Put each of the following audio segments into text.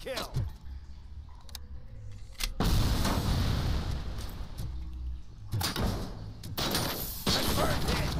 kill. Confirmed hit.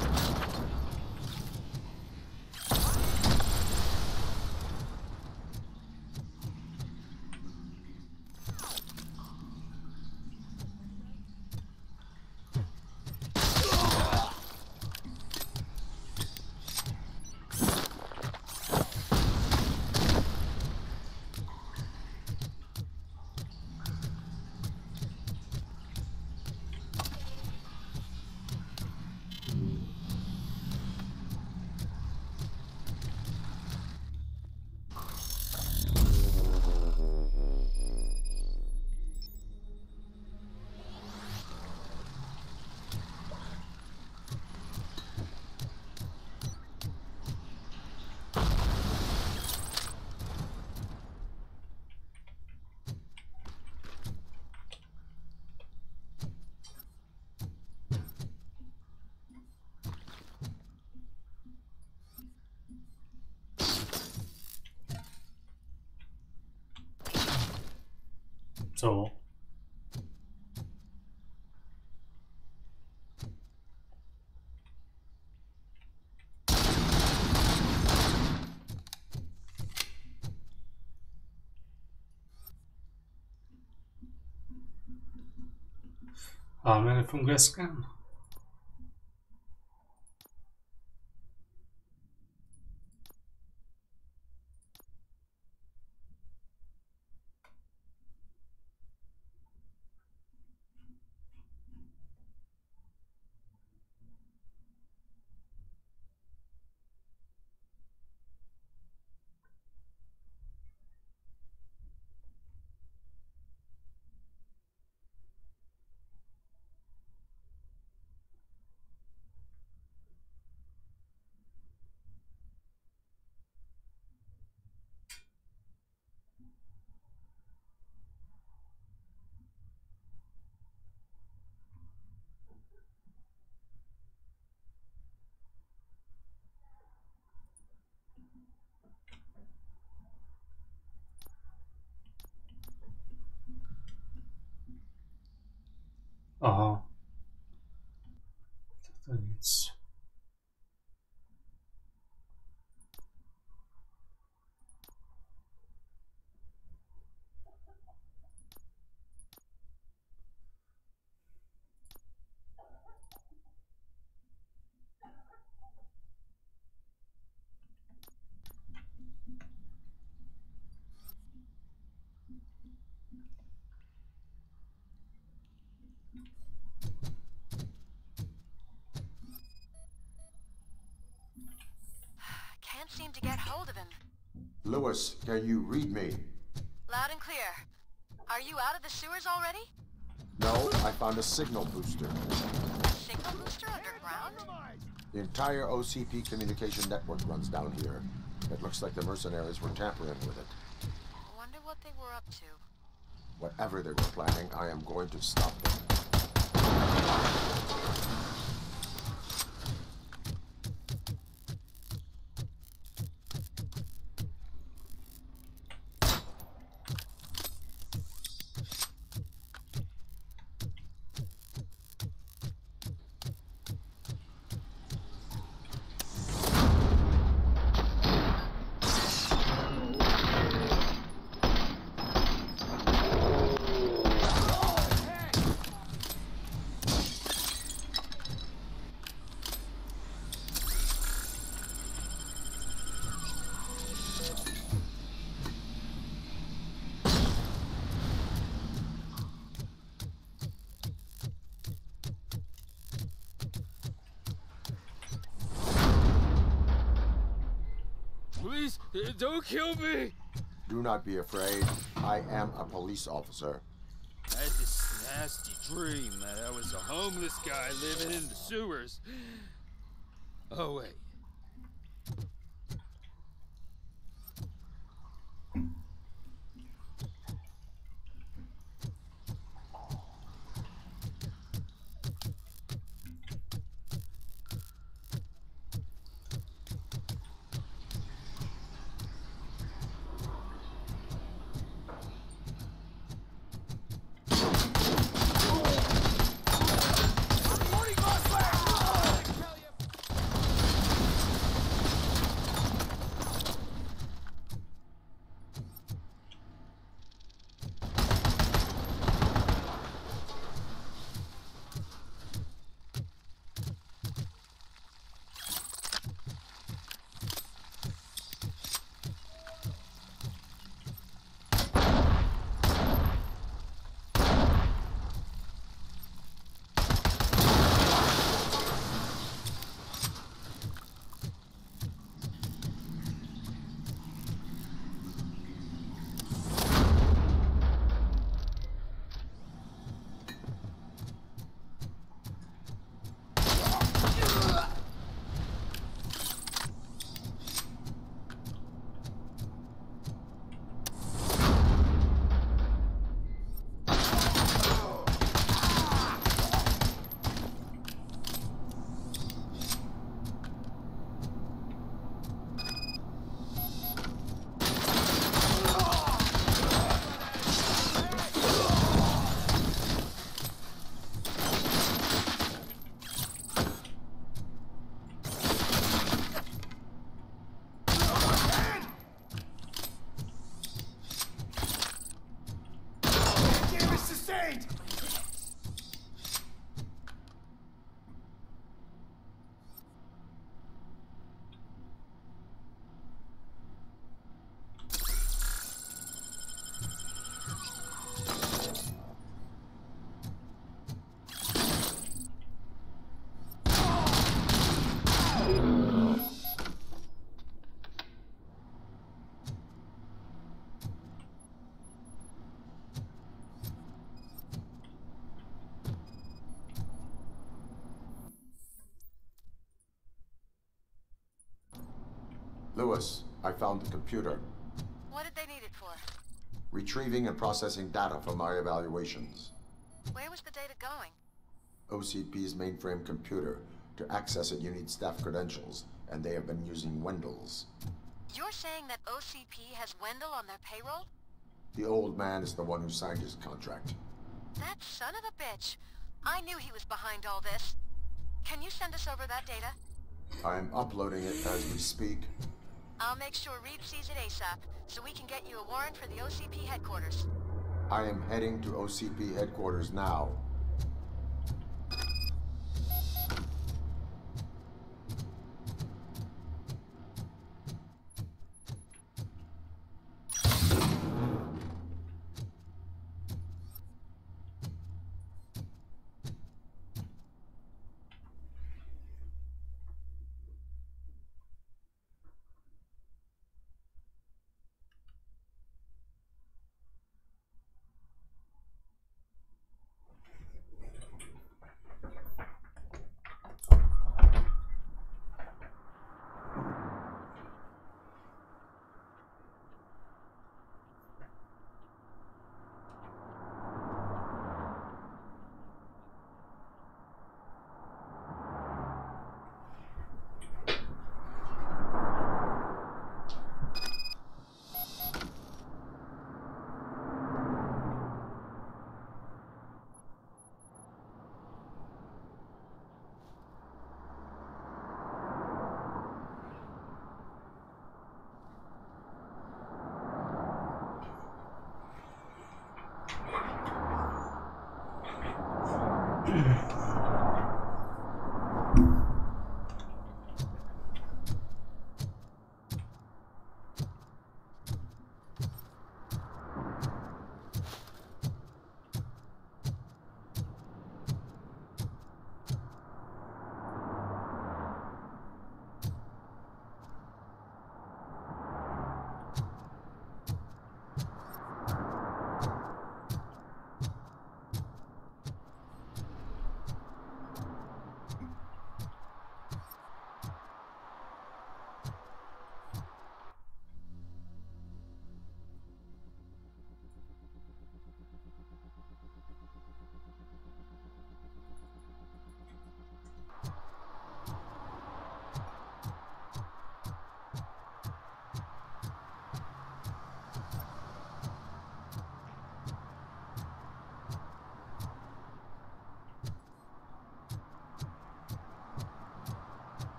Co? A mě nefunguje scan. Aha. To nic. Can't seem to get hold of him. Lewis, can you read me? Loud and clear. Are you out of the sewers already? No, I found a signal booster. A signal booster underground? The entire OCP communication network runs down here. It looks like the mercenaries were tampering with it. I wonder what they were up to. Whatever they were planning, I am going to stop them. Please, don't kill me! Do not be afraid. I am a police officer. I had this nasty dream that I was a homeless guy living in the sewers. Oh, wait. saint! Lewis, I found the computer. What did they need it for? Retrieving and processing data from our evaluations. Where was the data going? OCP's mainframe computer. To access it, you need staff credentials, and they have been using Wendell's. You're saying that OCP has Wendell on their payroll? The old man is the one who signed his contract. That son of a bitch. I knew he was behind all this. Can you send us over that data? I am uploading it as we speak. I'll make sure Reed sees it ASAP, so we can get you a warrant for the OCP headquarters. I am heading to OCP headquarters now.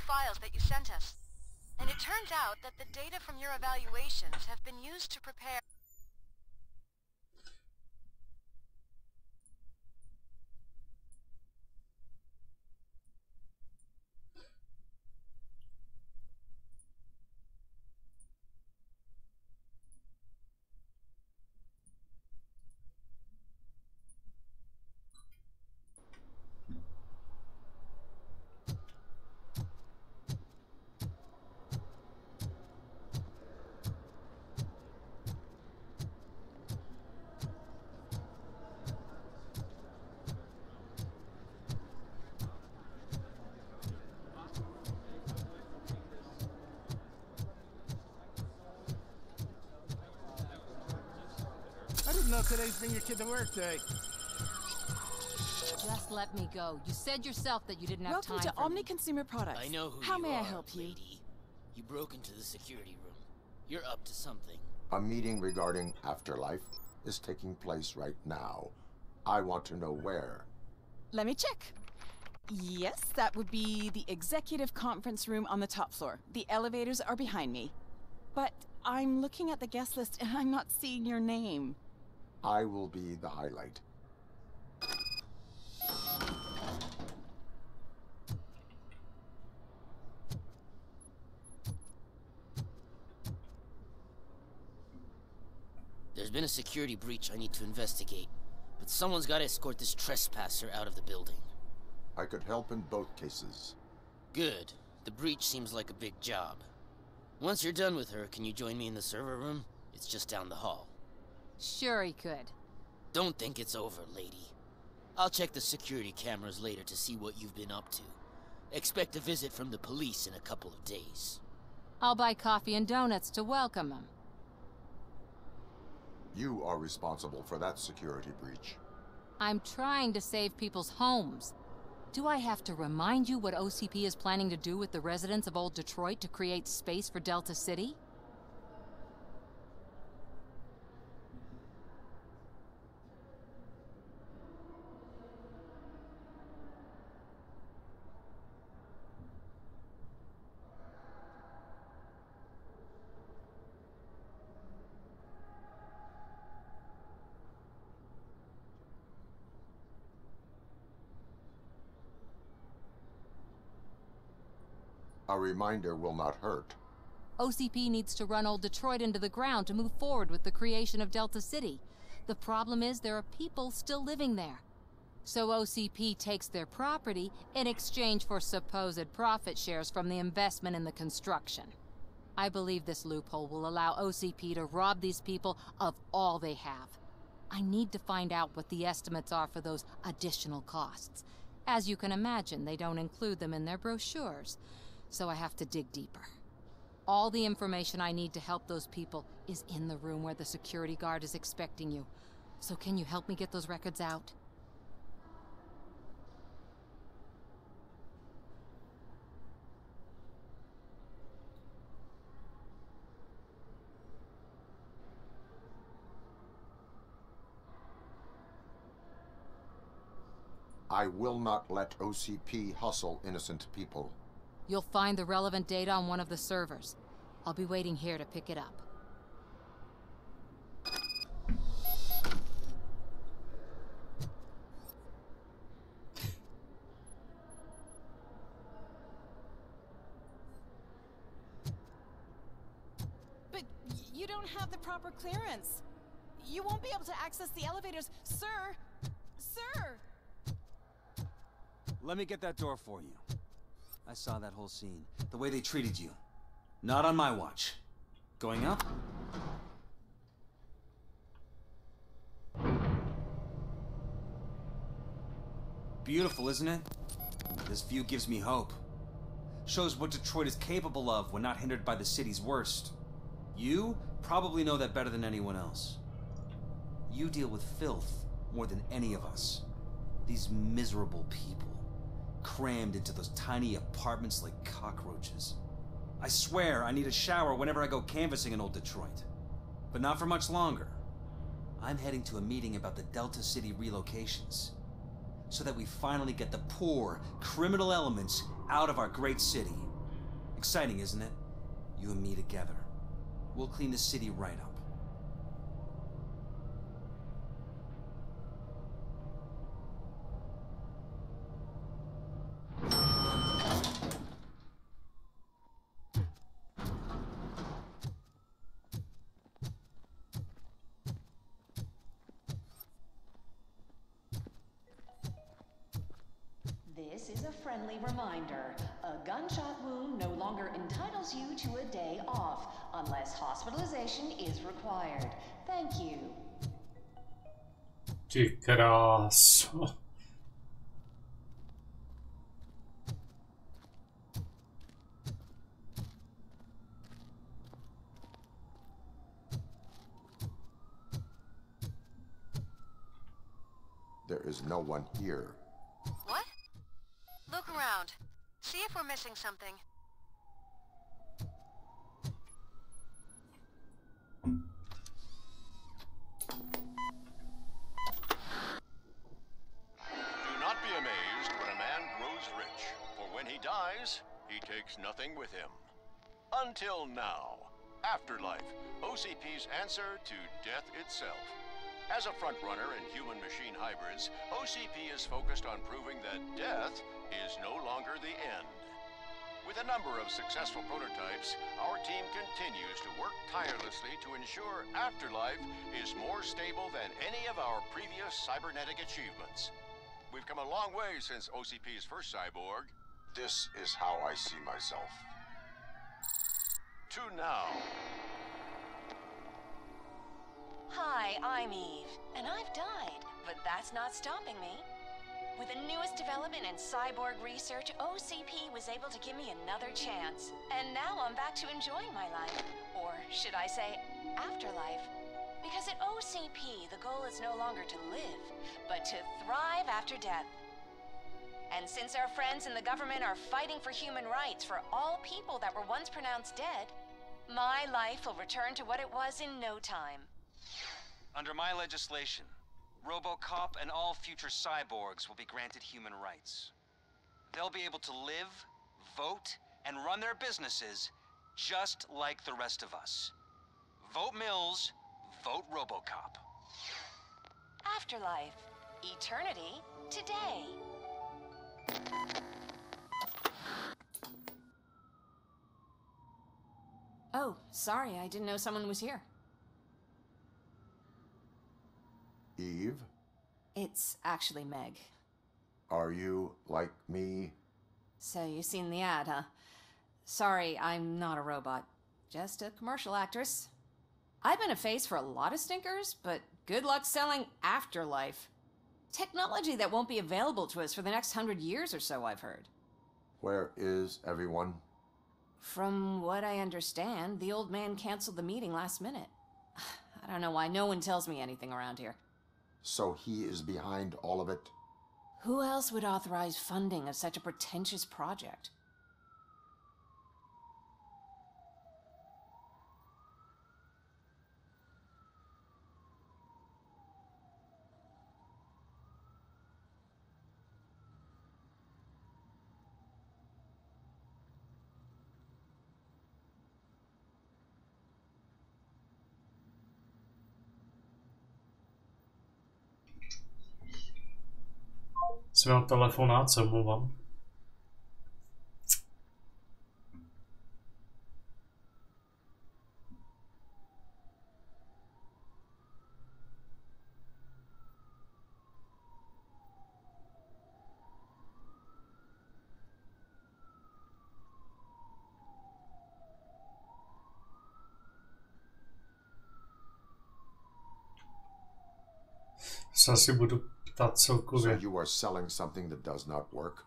files that you sent us. And it turns out that the data from your evaluations have been used to prepare... Didn't know today's bring your kid to work day. Just let me go. You said yourself that you didn't have time Welcome to for Omni me. Consumer Products. I know who How you may are, I help you? lady. You broke into the security room. You're up to something. A meeting regarding afterlife is taking place right now. I want to know where. Let me check. Yes, that would be the executive conference room on the top floor. The elevators are behind me. But I'm looking at the guest list and I'm not seeing your name. I will be the highlight. There's been a security breach I need to investigate, but someone's got to escort this trespasser out of the building. I could help in both cases. Good. The breach seems like a big job. Once you're done with her, can you join me in the server room? It's just down the hall. Sure he could. Don't think it's over, lady. I'll check the security cameras later to see what you've been up to. Expect a visit from the police in a couple of days. I'll buy coffee and donuts to welcome him. You are responsible for that security breach. I'm trying to save people's homes. Do I have to remind you what OCP is planning to do with the residents of Old Detroit to create space for Delta City? A reminder will not hurt. OCP needs to run Old Detroit into the ground to move forward with the creation of Delta City. The problem is there are people still living there. So OCP takes their property in exchange for supposed profit shares from the investment in the construction. I believe this loophole will allow OCP to rob these people of all they have. I need to find out what the estimates are for those additional costs. As you can imagine, they don't include them in their brochures. So I have to dig deeper. All the information I need to help those people is in the room where the security guard is expecting you. So can you help me get those records out? I will not let OCP hustle innocent people. You'll find the relevant data on one of the servers. I'll be waiting here to pick it up. But you don't have the proper clearance. You won't be able to access the elevators, sir. Sir! Let me get that door for you. I saw that whole scene. The way they treated you. Not on my watch. Going up? Beautiful, isn't it? This view gives me hope. Shows what Detroit is capable of when not hindered by the city's worst. You probably know that better than anyone else. You deal with filth more than any of us. These miserable people, crammed into those tiny apartments like cockroaches. I swear I need a shower whenever I go canvassing in Old Detroit. But not for much longer. I'm heading to a meeting about the Delta City relocations, so that we finally get the poor, criminal elements out of our great city. Exciting, isn't it? You and me together. We'll clean the city right up. This is a friendly reminder. A gunshot wound no longer entitles you to a day off, unless hospitalization is required. Thank you. Ty kráso. There is no one here. What? Look around. See if we're missing something. Do not be amazed when a man grows rich, for when he dies, he takes nothing with him. Until now. Afterlife, OCP's answer to death itself. As a frontrunner in human-machine hybrids, OCP is focused on proving that death is no longer the end. With a number of successful prototypes, our team continues to work tirelessly to ensure Afterlife is more stable than any of our previous cybernetic achievements. We've come a long way since OCP's first cyborg. This is how I see myself. To now. Hi, I'm Eve, and I've died, but that's not stopping me. With the newest development in cyborg research, OCP was able to give me another chance. And now I'm back to enjoying my life. Or should I say, afterlife. Because at OCP, the goal is no longer to live, but to thrive after death. And since our friends in the government are fighting for human rights for all people that were once pronounced dead, my life will return to what it was in no time. Under my legislation, RoboCop and all future cyborgs will be granted human rights. They'll be able to live, vote, and run their businesses just like the rest of us. Vote Mills, vote RoboCop. Afterlife. Eternity. Today. Oh, sorry, I didn't know someone was here. Eve, It's actually Meg. are you like me? So you've seen the ad, huh? Sorry, I'm not a robot. Just a commercial actress. I've been a face for a lot of stinkers, but good luck selling Afterlife. Technology that won't be available to us for the next 100 years or so, I've heard. Where is everyone? From what I understand, the old man canceled the meeting last minute. I don't know why no one tells me anything around here. So he is behind all of it? Who else would authorize funding of such a pretentious project? Jsem měl telefonát, se omlouvám. Se asi budu ptát So celkově. you are selling something that does not work?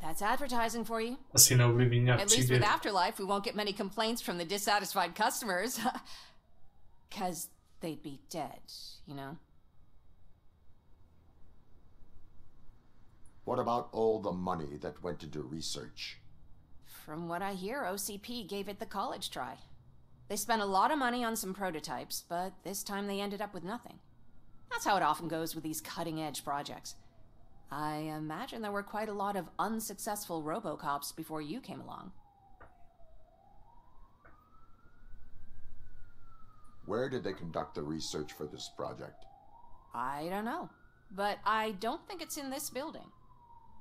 That's advertising for you. Asi neovlivní nějak At least příběh. with Afterlife, we won't get many complaints from the dissatisfied customers. 'Cause they'd be dead, you know? What about all the money that went into research? From what I hear, OCP gave it the college try. They spent a lot of money on some prototypes, but this time they ended up with nothing. That's how it often goes with these cutting-edge projects. I imagine there were quite a lot of unsuccessful RoboCops before you came along. Where did they conduct the research for this project? I don't know, but I don't think it's in this building.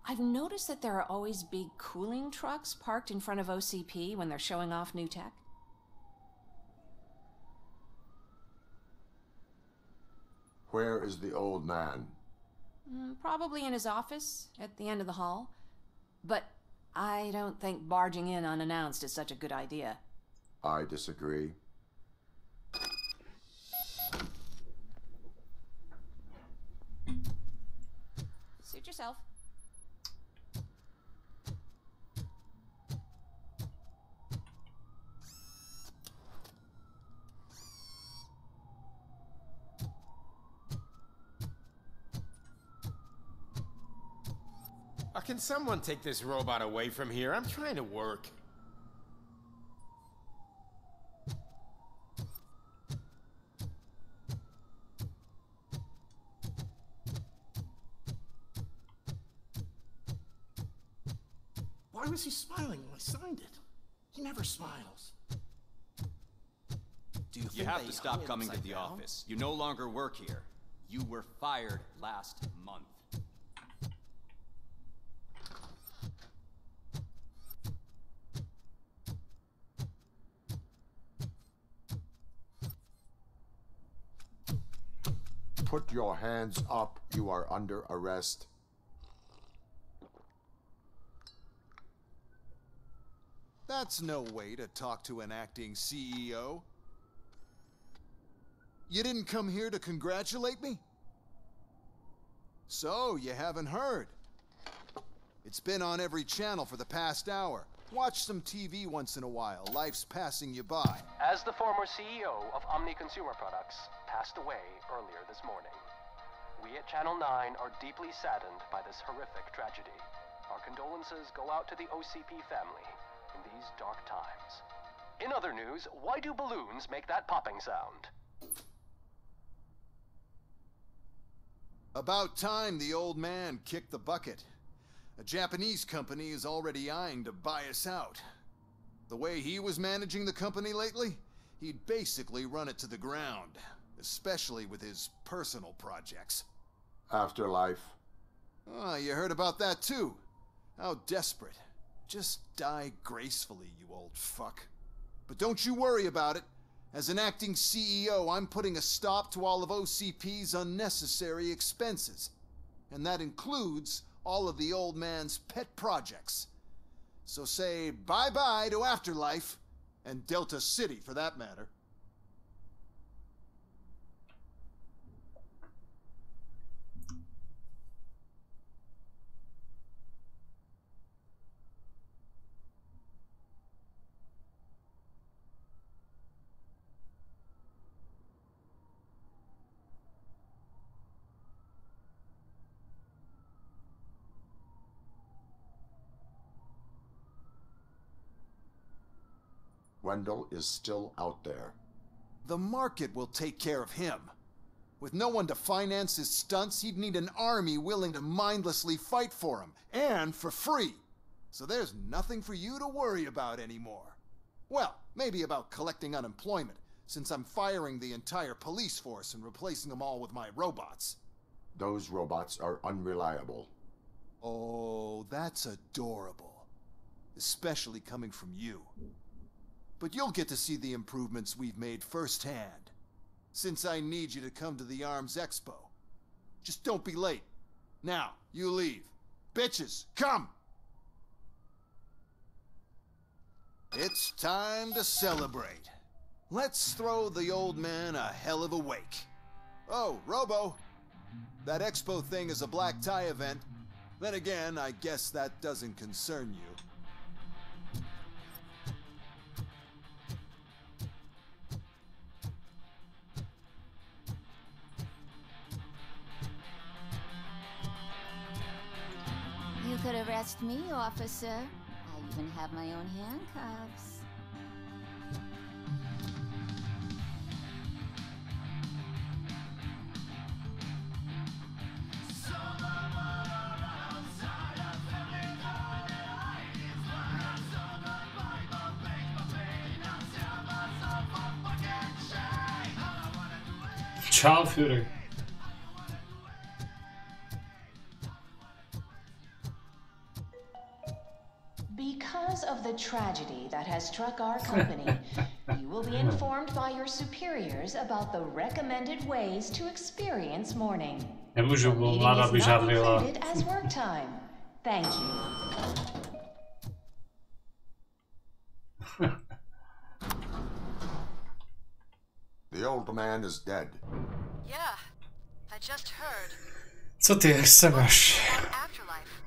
I've noticed that there are always big cooling trucks parked in front of OCP when they're showing off new tech. Where is the old man? Probably in his office, at the end of the hall. But I don't think barging in unannounced is such a good idea. I disagree. Suit yourself. Can someone take this robot away from here? I'm trying to work. Why was he smiling when I signed it? He never smiles. Do you have to stop coming to the office. You no longer work here. You were fired last month. Put your hands up. You are under arrest. That's no way to talk to an acting CEO. You didn't come here to congratulate me? So, you haven't heard. It's been on every channel for the past hour. Watch some TV once in a while. Life's passing you by. As the former CEO of Omni Consumer Products passed away earlier this morning, we at Channel 9 are deeply saddened by this horrific tragedy. Our condolences go out to the OCP family in these dark times. In other news, why do balloons make that popping sound? About time the old man kicked the bucket. A Japanese company is already eyeing to buy us out. The way he was managing the company lately, he'd basically run it to the ground, especially with his personal projects. Afterlife. Oh, you heard about that too. How desperate. Just die gracefully, you old fuck. But don't you worry about it. As an acting CEO, I'm putting a stop to all of OCP's unnecessary expenses. And that includes all of the old man's pet projects. So say bye-bye to Afterlife, and Delta City for that matter. Wendell is still out there. The market will take care of him. With no one to finance his stunts, he'd need an army willing to mindlessly fight for him, and for free. So there's nothing for you to worry about anymore. Well, maybe about collecting unemployment, since I'm firing the entire police force and replacing them all with my robots. Those robots are unreliable. Oh, that's adorable. Especially coming from you. But you'll get to see the improvements we've made firsthand, since I need you to come to the Arms Expo. Just don't be late. Now, you leave. Bitches, come! It's time to celebrate. Let's throw the old man a hell of a wake. Oh, Robo, that expo thing is a black tie event. Then again, I guess that doesn't concern you. You could arrest me, officer. I even have my own handcuffs. Ciao, Fury. Because of the tragedy that has struck our company, you will be informed by your superiors about the recommended ways to experience mourning. Nemůžu, bo vláda by žádlila. As work time. Thank you. The old man is dead. Yeah, I just heard. Co ty, jak se máš? Afterlife.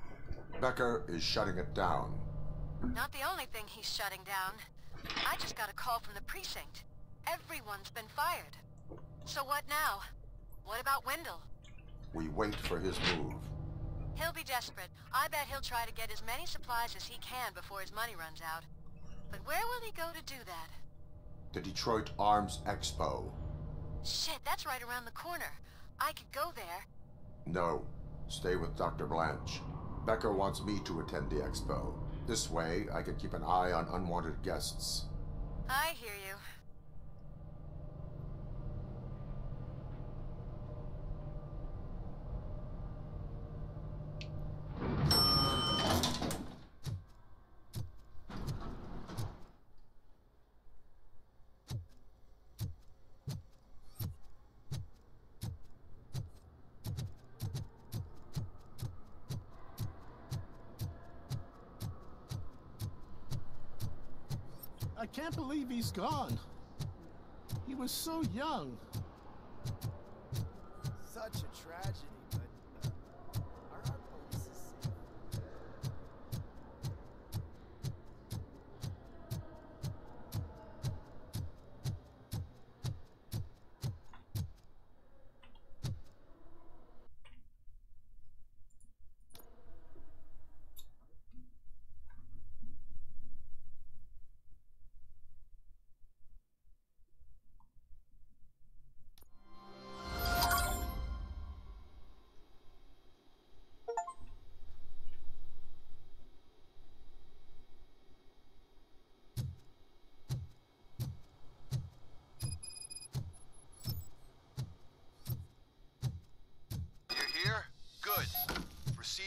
Becker is shutting it down. Not the only thing he's shutting down. I just got a call from the precinct. Everyone's been fired. So what now? What about Wendell? We wait for his move. He'll be desperate. I bet he'll try to get as many supplies as he can before his money runs out. But where will he go to do that? The Detroit Arms Expo. Shit, that's right around the corner. I could go there. No. Stay with Dr. Blanche. Becker wants me to attend the expo. This way, I can keep an eye on unwanted guests. I hear you. I can't believe he's gone. He was so young. Such a tragedy, but are our polices safe?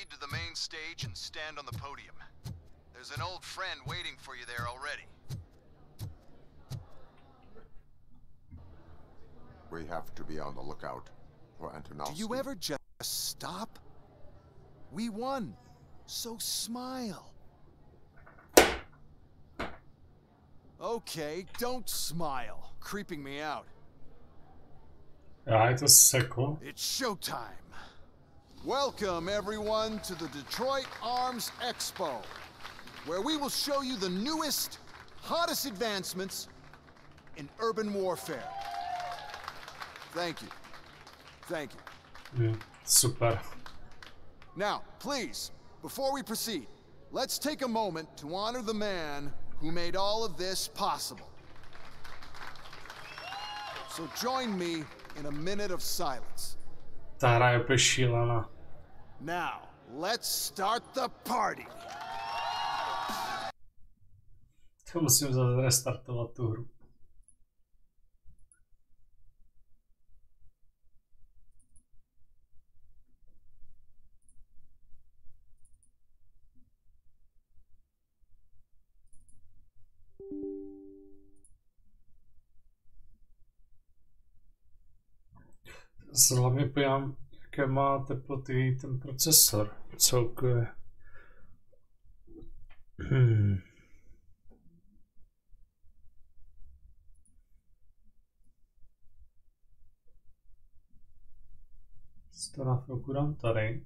To the main stage and stand on the podium. There's an old friend waiting for you there already. We have to be on the lookout for Antonovsky. Do you ever just stop? We won, so smile. Okay, don't smile. Creeping me out. Já je to sekl. It's showtime. Welcome, everyone, to the Detroit Arms Expo, where we will show you the newest, hottest advancements in urban warfare. Thank you. Thank you. Super. Now, please, before we proceed, let's take a moment to honor the man who made all of this possible. So join me in a minute of silence. Ta hra je úplně šílená. Now, let's start the party. To musím zase restartovat tu hru. Hlavně pojám, jaké má teploty ten procesor celkově. To na chvilku dám tady.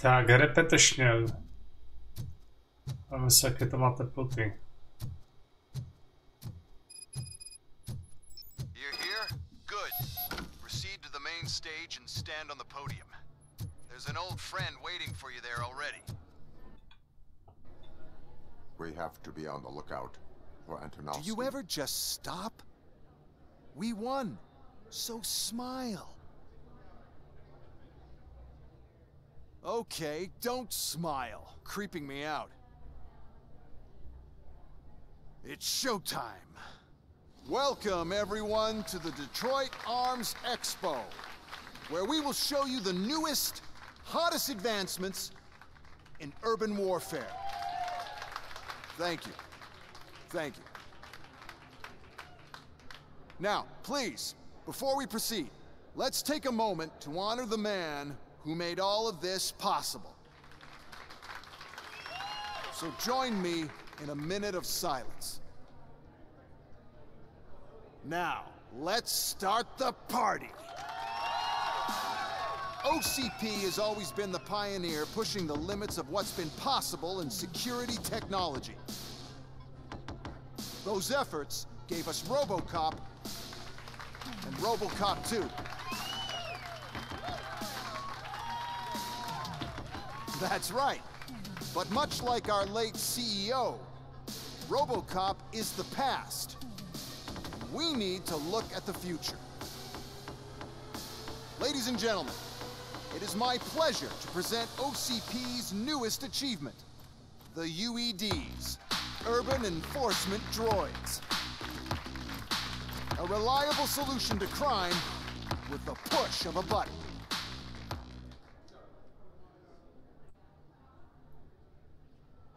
Tak, repetition. A myslím, jaké to má teploty. You're here? Good. Proceed to the main stage and stand on the podium. There's an old friend waiting for you there already. We have to be on the lookout for Antonovsky. Do you ever just stop? We won, So smile. Okay, don't smile. Creeping me out. It's showtime. Welcome, everyone, to the Detroit Arms Expo, where we will show you the newest, hottest advancements in urban warfare. Thank you. Thank you. Now, please, before we proceed, let's take a moment to honor the man who made all of this possible. So join me in a minute of silence. Now, let's start the party. OCP has always been the pioneer pushing the limits of what's been possible in security technology. Those efforts gave us RoboCop and RoboCop 2. That's right. But much like our late CEO, RoboCop is the past. We need to look at the future. Ladies and gentlemen, it is my pleasure to present OCP's newest achievement, the UEDs, Urban Enforcement Droids. A reliable solution to crime with the push of a button.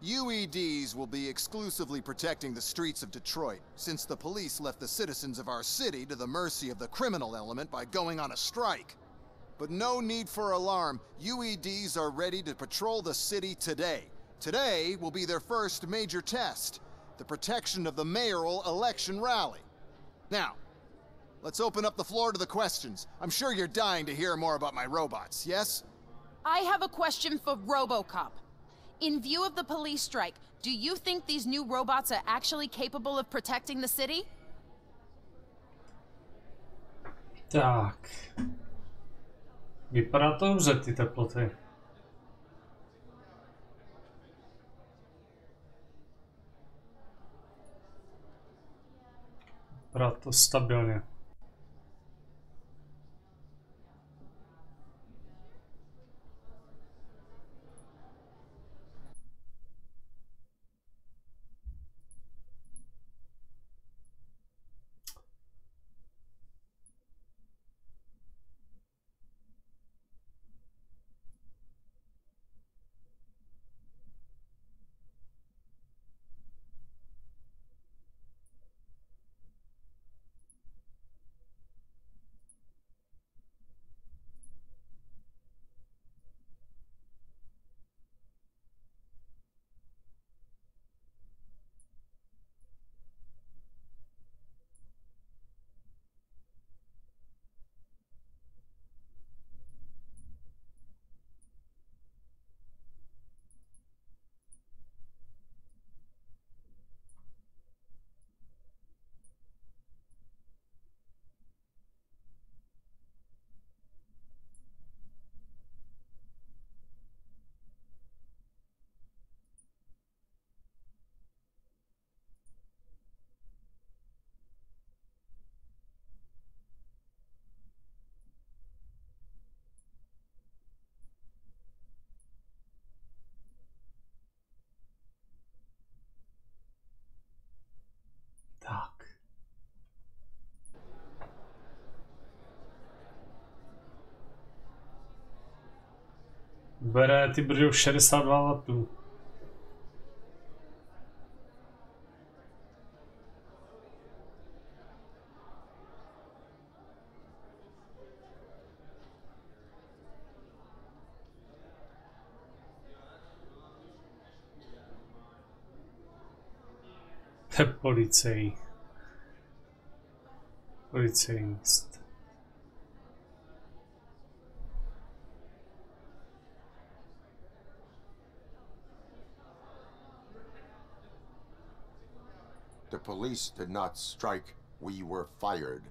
UEDs will be exclusively protecting the streets of Detroit, since the police left the citizens of our city to the mercy of the criminal element by going on a strike. But no need for alarm. UEDs are ready to patrol the city today. Today will be their first major test, the protection of the mayoral election rally. Now, let's open up the floor to the questions. I'm sure you're dying to hear more about my robots, yes? I have a question for RoboCop. In view of the police strike, do you think these new robots are actually capable of protecting the city? Tak. Vypadá to dobře, ty teploty. Vypadá to stabilně. Tak. Bere ty brďou 62 W. Policejnost. The police did not strike. We were fired.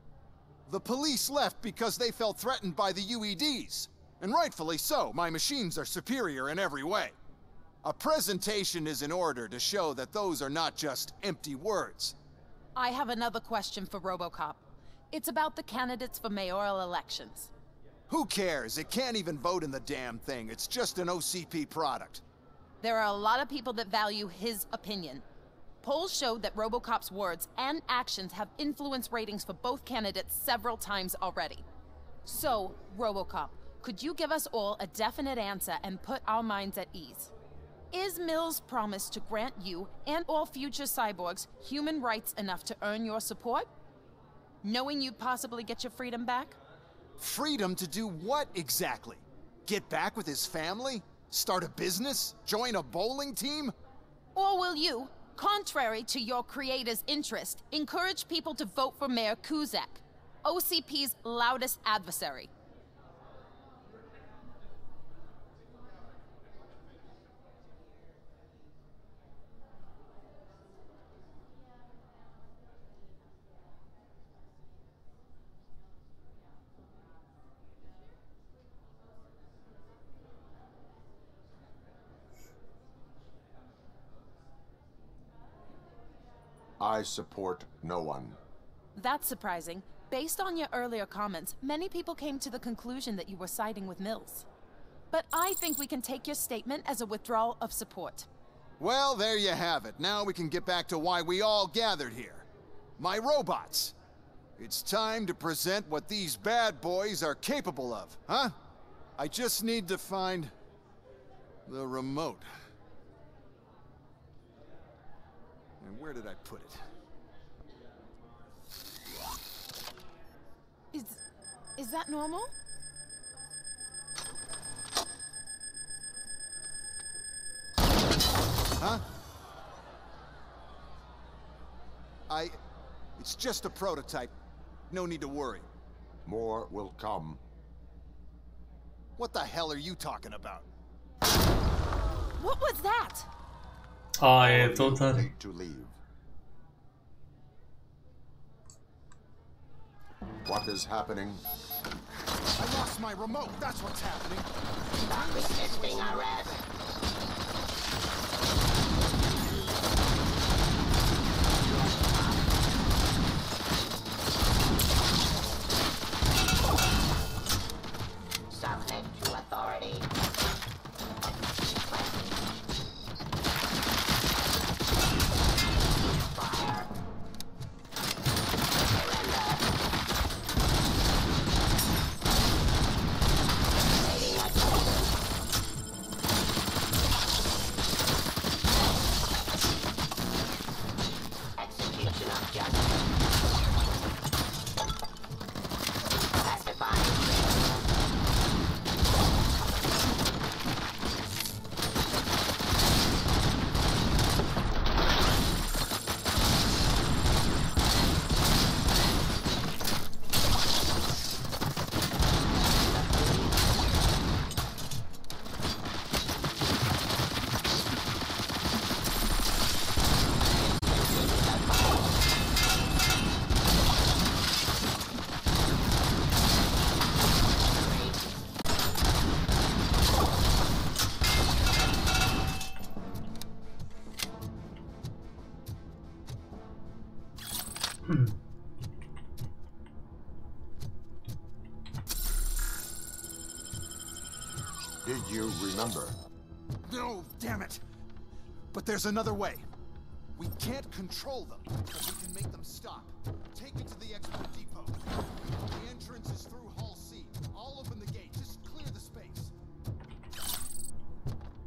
The police left because they felt threatened by the UEDs. And rightfully so. My machines are superior in every way. A presentation is in order to show that those are not just empty words. I have another question for RoboCop. It's about the candidates for mayoral elections. Who cares? It can't even vote in the damn thing. It's just an OCP product. There are a lot of people that value his opinion. Polls showed that RoboCop's words and actions have influenced ratings for both candidates several times already. So, RoboCop, could you give us all a definite answer and put our minds at ease? Is Mills' promise to grant you and all future cyborgs human rights enough to earn your support? Knowing you'd possibly get your freedom back? Freedom to do what exactly? Get back with his family? Start a business? Join a bowling team? Or will you, contrary to your creator's interest, encourage people to vote for Mayor Kuzak, OCP's loudest adversary? I support no one. That's surprising. Based on your earlier comments, many people came to the conclusion that you were siding with Mills. But I think we can take your statement as a withdrawal of support. Well, there you have it. Now we can get back to why we all gathered here. My robots. It's time to present what these bad boys are capable of, huh? I just need to find the remote. And where did I put it? Is that normal? Huh? It's just a prototype. No need to worry. More will come. What the hell are you talking about? What was that? Je to tady. Need to leave. What is happening? I lost my remote. That's what's happening. Stop resisting arrest. Subject to authority. Fire. Execution of justice. Pacifying. Did you remember? No, damn it. But there's another way. We can't control them, but we can make them stop. Take it to the export depot. The entrance is through Hall C. I'll open the gate. Just clear the space.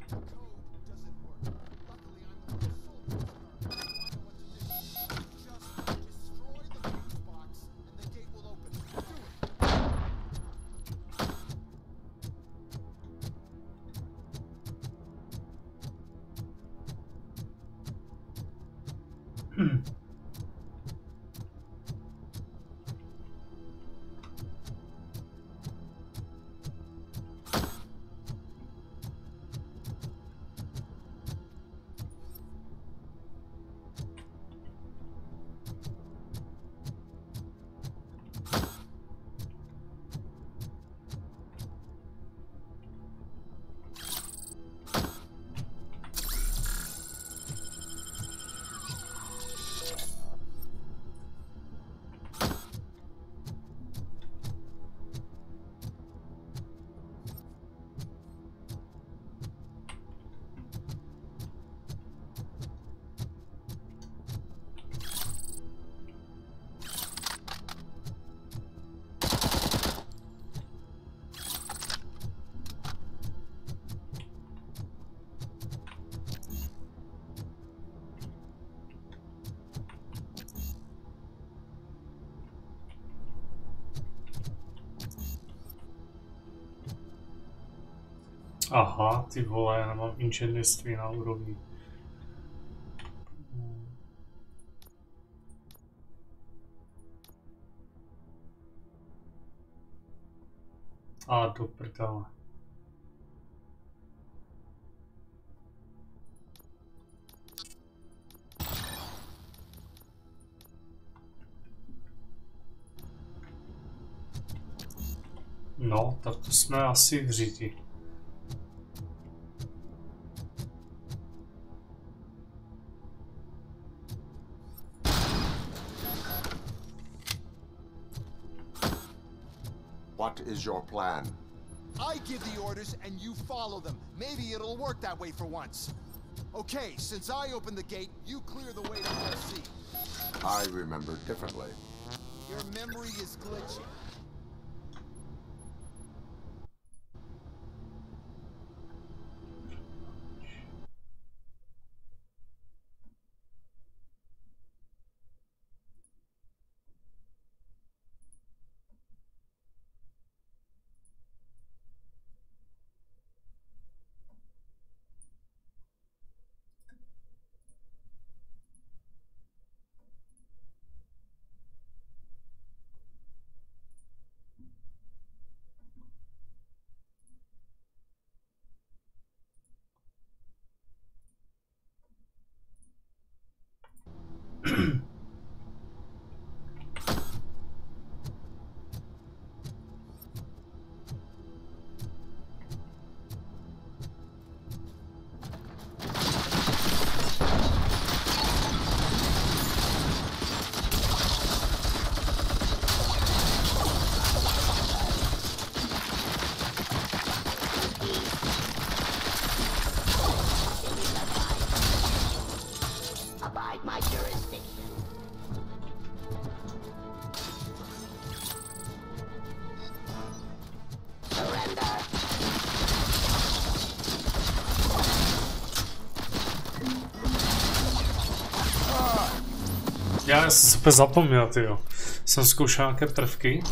The code doesn't work. Luckily, I'm the soldier. I know what to do. Just destroy the fuse box, and the gate will open. Do it. Aha, ty vole, já nemám inženýrství na úrovni. A do prdele. No, tak to jsme asi v říti. What is your plan? I give the orders and you follow them. Maybe it'll work that way for once. Okay, since I opened the gate, you clear the way to RC. I remember differently. Your memory is glitchy. Já jsem super zapomněl, tyjo. Jsem zkoušel nějaké prvky.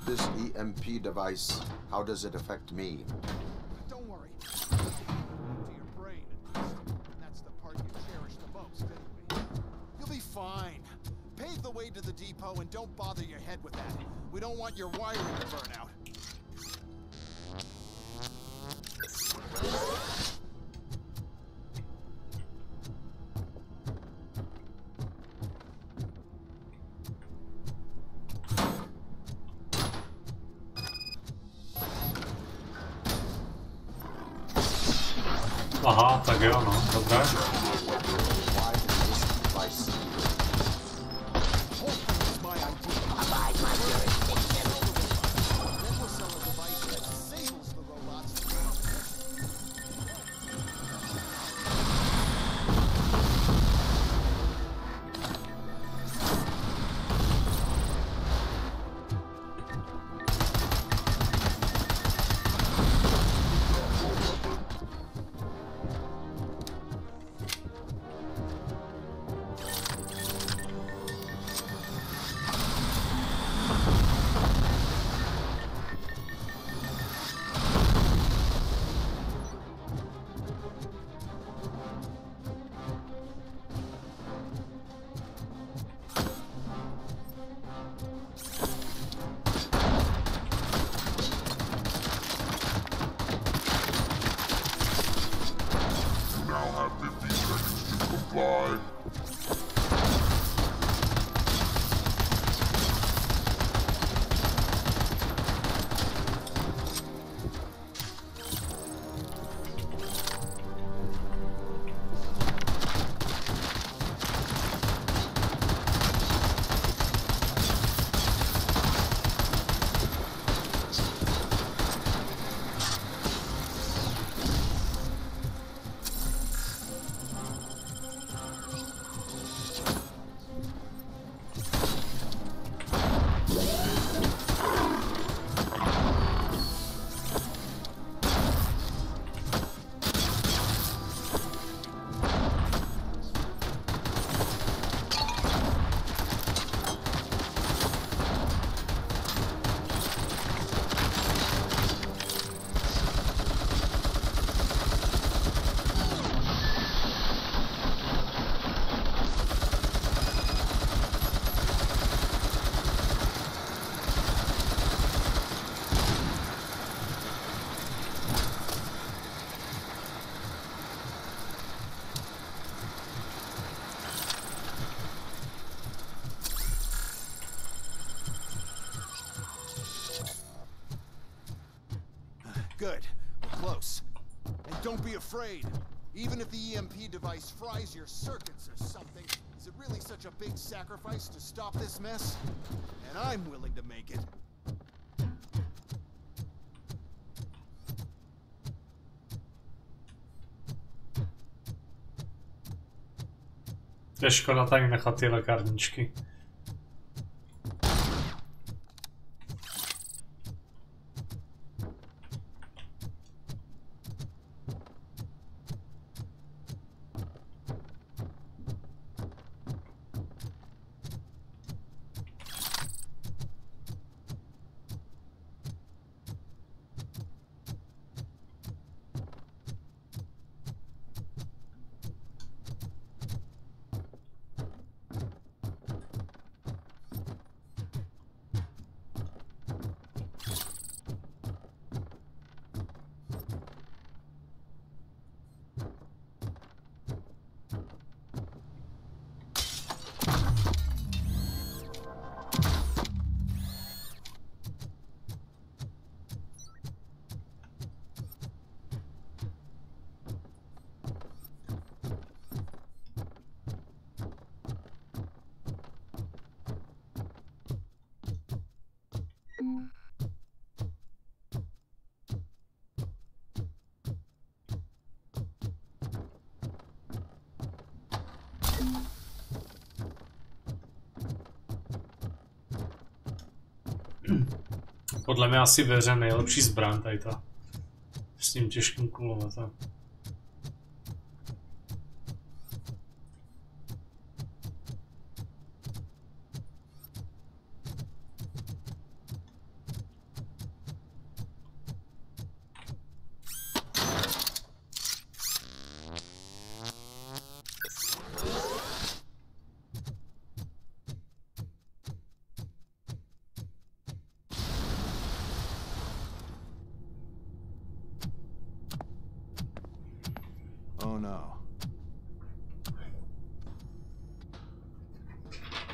This EMP device, how does it affect me? pave the way to the depot and don't bother your head with that. We don't want your wiring to burn out. Aha, tak jo, no, dobré. Good. We're close. And don't be afraid. Even if the EMP device fries your circuits or something, is it really such a big sacrifice to stop this mess? And I'm willing to make it. Je škoda tady nechat ty lékárničky. Podle mě asi veře nejlepší zbraň tady ta. S tím těžkým kulometem. no.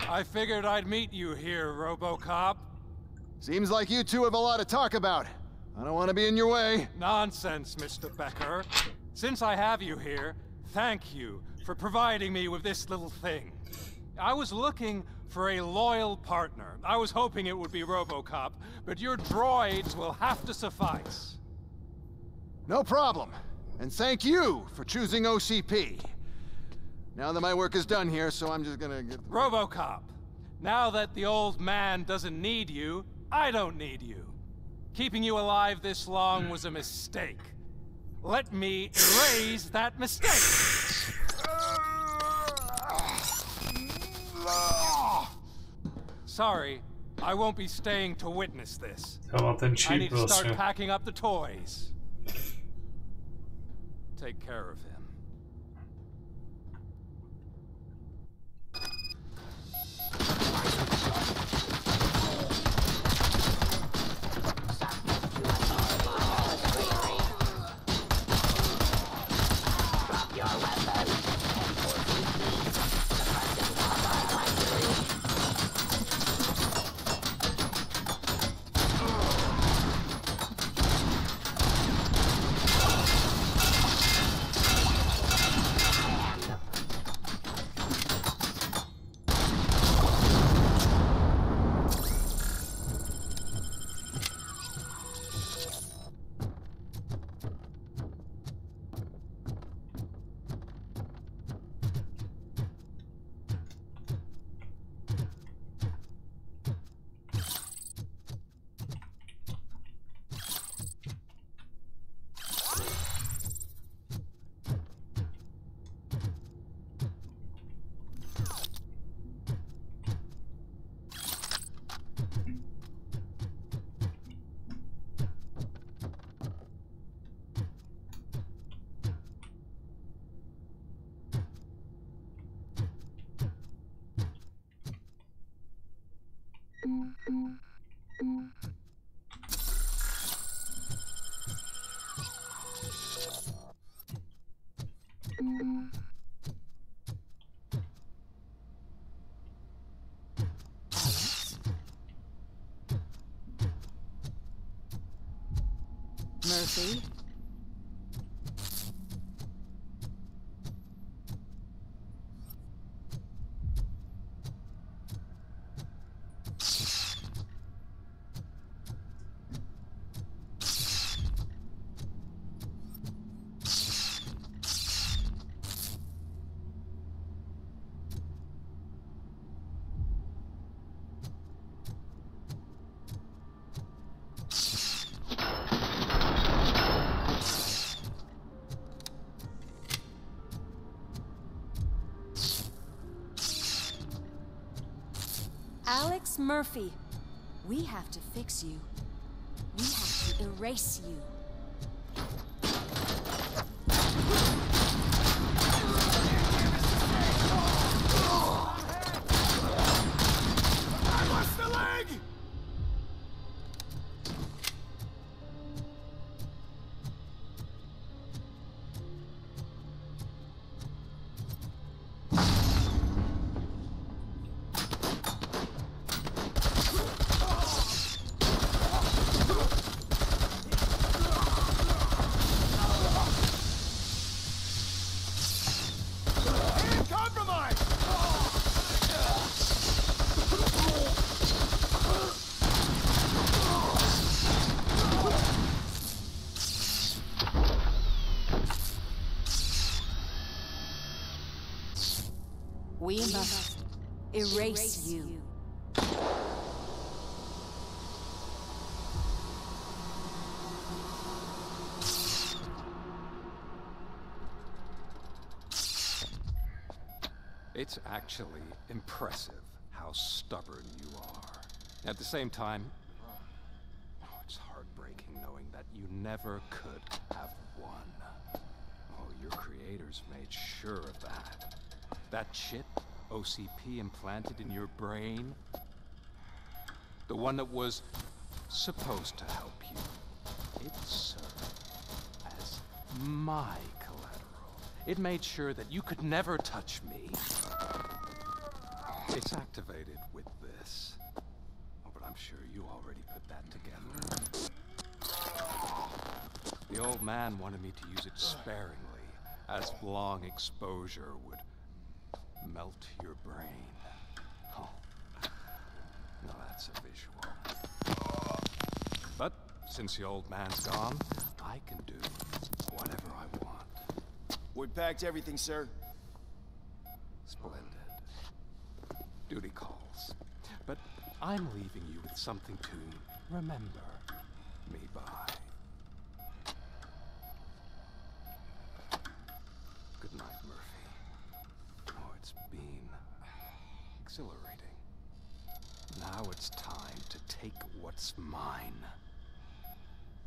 I figured I'd meet you here, RoboCop. Seems like you two have a lot to talk about. I don't want to be in your way. Nonsense, Mr. Becker. Since I have you here, thank you for providing me with this little thing. I was looking for a loyal partner. I was hoping it would be RoboCop, but your droids will have to suffice. No problem. And thank you for choosing OCP. Now that my work is done here, so I'm just gonna get... RoboCop, now that the old man doesn't need you, I don't need you. Keeping you alive this long was a mistake. Let me erase that mistake. Sorry, I won't be staying to witness this. I need to start packing up the toys. Take care of him. Murphy? Alex Murphy, we have to fix you. We have to erase you. I lost the leg! We must erase you. It's actually impressive how stubborn you are. At the same time, it's heartbreaking knowing that you never could have won. Oh, your creators made sure of that. That chip OCP implanted in your brain, the one that was supposed to help you, it served as my collateral. It made sure that you could never touch me. It's activated with this. Oh, but I'm sure you already put that together. The old man wanted me to use it sparingly, as long exposure would melt your brain. Oh, now that's a visual. But since the old man's gone, I can do whatever I want. We packed everything, sir. Splendid. Duty calls. But I'm leaving you with something to remember me by. Good night, Murphy. Oh, it's been exhilarating. Now it's time to take what's mine.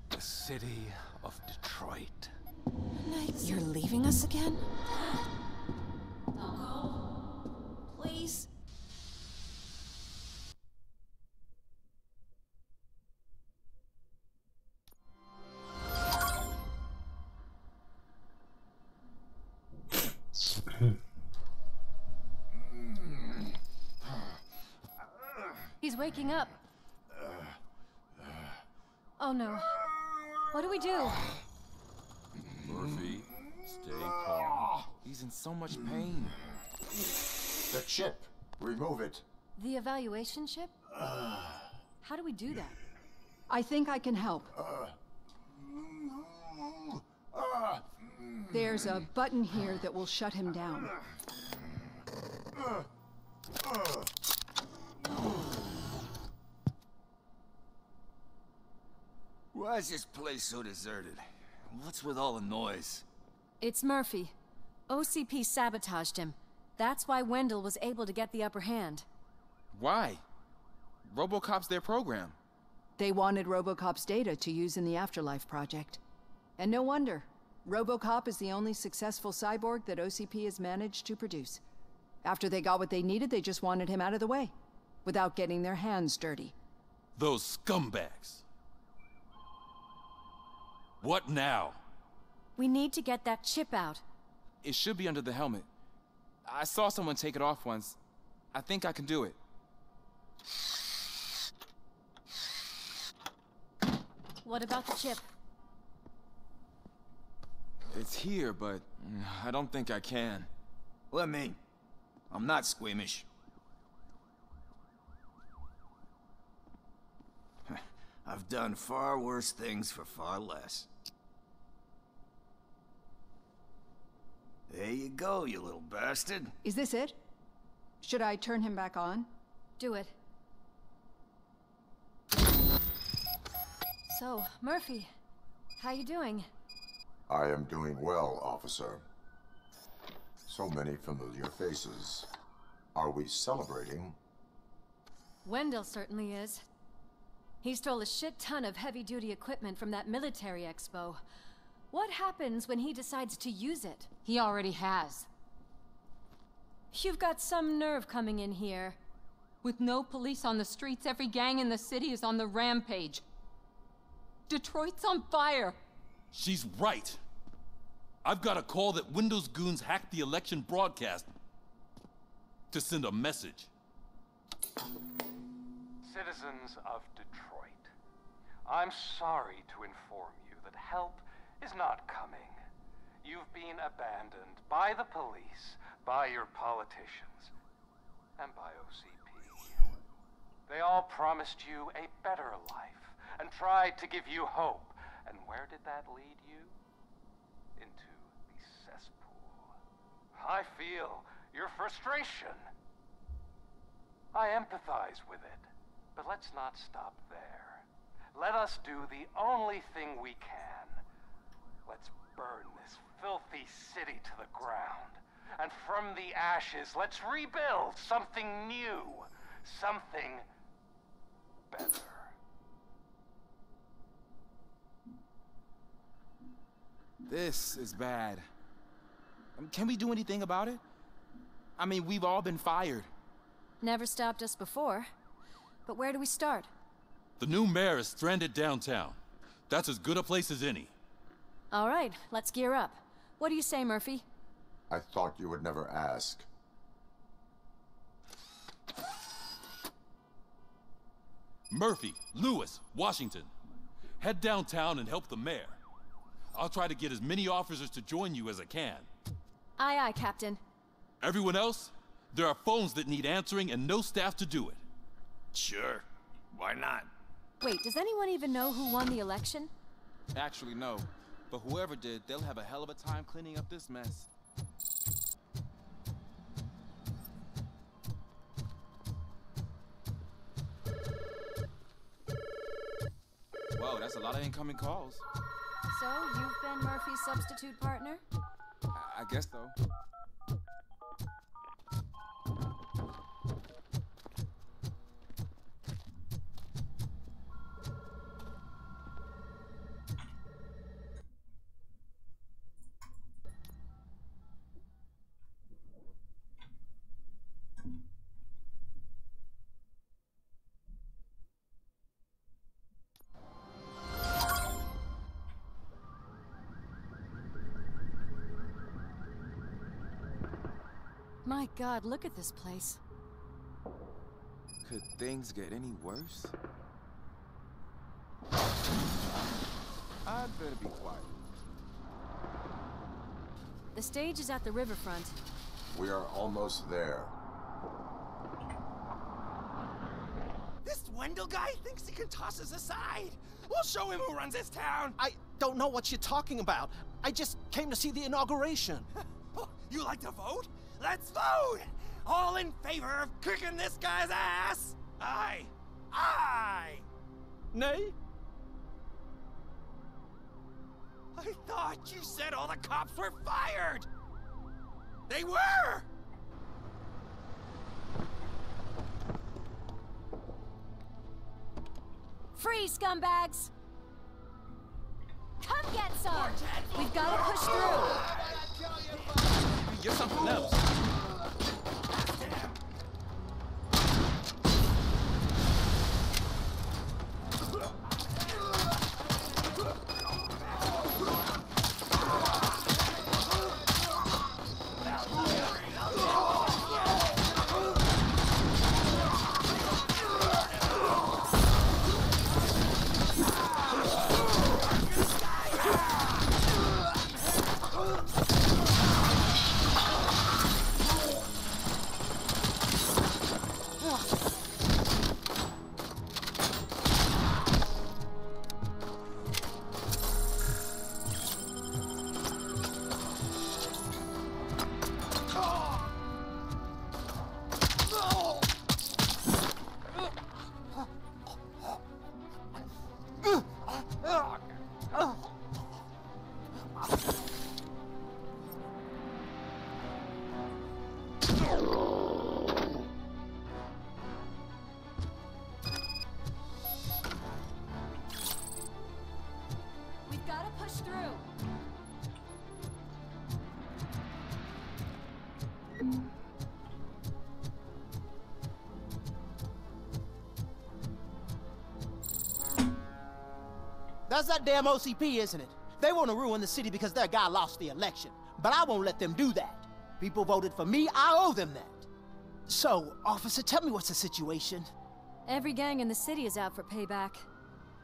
The city of Detroit. You're leaving us again? Don't go. Please. He's waking up. Oh no. What do we do? Murphy, stay calm. He's in so much pain. The chip. Remove it. The evaluation chip? How do we do that? I think I can help. There's a button here that will shut him down. Why is this place so deserted? What's with all the noise? It's Murphy. OCP sabotaged him. That's why Wendell was able to get the upper hand. Why? RoboCop's their program. They wanted RoboCop's data to use in the Afterlife project. And no wonder. RoboCop is the only successful cyborg that OCP has managed to produce. After they got what they needed, they just wanted him out of the way, without getting their hands dirty. Those scumbags. What now? We need to get that chip out. It should be under the helmet. I saw someone take it off once. I think I can do it. What about the chip? It's here, but I don't think I can. Let me. I'm not squeamish. I've done far worse things for far less. There you go, you little bastard. Is this it? Should I turn him back on? Do it. So, Murphy, how you doing? I am doing well, officer. So many familiar faces. Are we celebrating? Wendell certainly is. He stole a shit ton of heavy-duty equipment from that military expo. What happens when he decides to use it? He already has. You've got some nerve coming in here. With no police on the streets, every gang in the city is on the rampage. Detroit's on fire. She's right. I've got a call that Windows goons hacked the election broadcast to send a message. Citizens of Detroit, I'm sorry to inform you that help is not coming. You've been abandoned by the police, by your politicians, and by OCP. They all promised you a better life and tried to give you hope. And where did that lead you? Into the cesspool. I feel your frustration. I empathize with it, but let's not stop there. Let us do the only thing we can. Let's burn this filthy city to the ground. And from the ashes, let's rebuild something new. Something better. This is bad. Can we do anything about it? I mean, we've all been fired. Never stopped us before. But where do we start? The new mayor is stranded downtown. That's as good a place as any. All right, let's gear up. What do you say, Murphy? I thought you would never ask. Murphy, Lewis, Washington. Head downtown and help the mayor. I'll try to get as many officers to join you as I can. Aye, aye, Captain. Everyone else? There are phones that need answering and no staff to do it. Sure. Why not? Wait, does anyone even know who won the election? Actually, no. But whoever did, they'll have a hell of a time cleaning up this mess. Whoa, that's a lot of incoming calls. So, you've been Murphy's substitute partner? I guess so. My God, look at this place. Could things get any worse? I'd better be quiet. The stage is at the riverfront. We are almost there. This Wendell guy thinks he can toss us aside. We'll show him who runs this town. I don't know what you're talking about. I just came to see the inauguration. You like to vote? Let's vote! All in favor of kicking this guy's ass? Aye. Aye. Nay? I thought you said all the cops were fired! They were! Free, scumbags! Come get some! We've got to push through! You're something else. That's that damn OCP, isn't it? They want to ruin the city because their guy lost the election. But I won't let them do that. People voted for me, I owe them that. So, officer, tell me what's the situation. Every gang in the city is out for payback.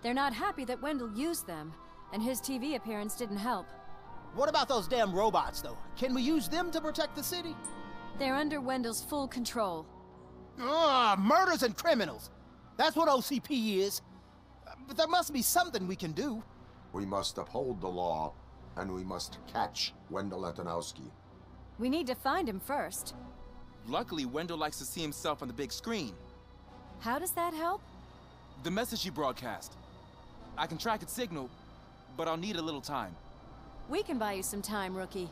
They're not happy that Wendell used them, and his TV appearance didn't help. What about those damn robots, though? Can we use them to protect the city? They're under Wendell's full control. Murders and criminals. That's what OCP is. But there must be something we can do. We must uphold the law, and we must catch Wendell Antonowski. We need to find him first. Luckily, Wendell likes to see himself on the big screen. How does that help? The message you broadcast. I can track its signal, but I'll need a little time. We can buy you some time, rookie.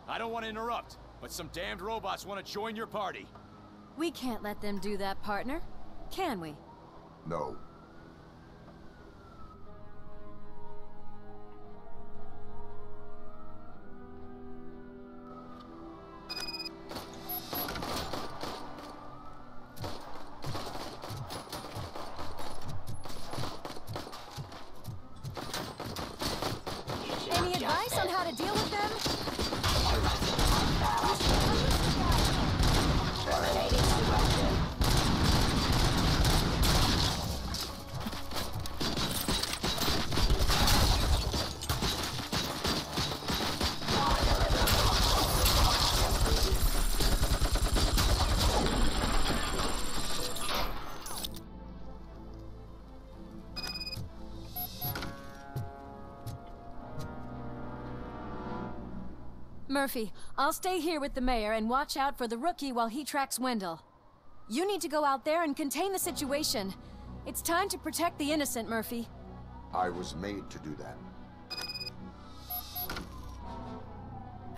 I don't want to interrupt, but some damned robots want to join your party. We can't let them do that, partner. Can we? No. Any advice on how to deal with them? Murphy, I'll stay here with the mayor and watch out for the rookie while he tracks Wendell. You need to go out there and contain the situation. It's time to protect the innocent, Murphy. I was made to do that.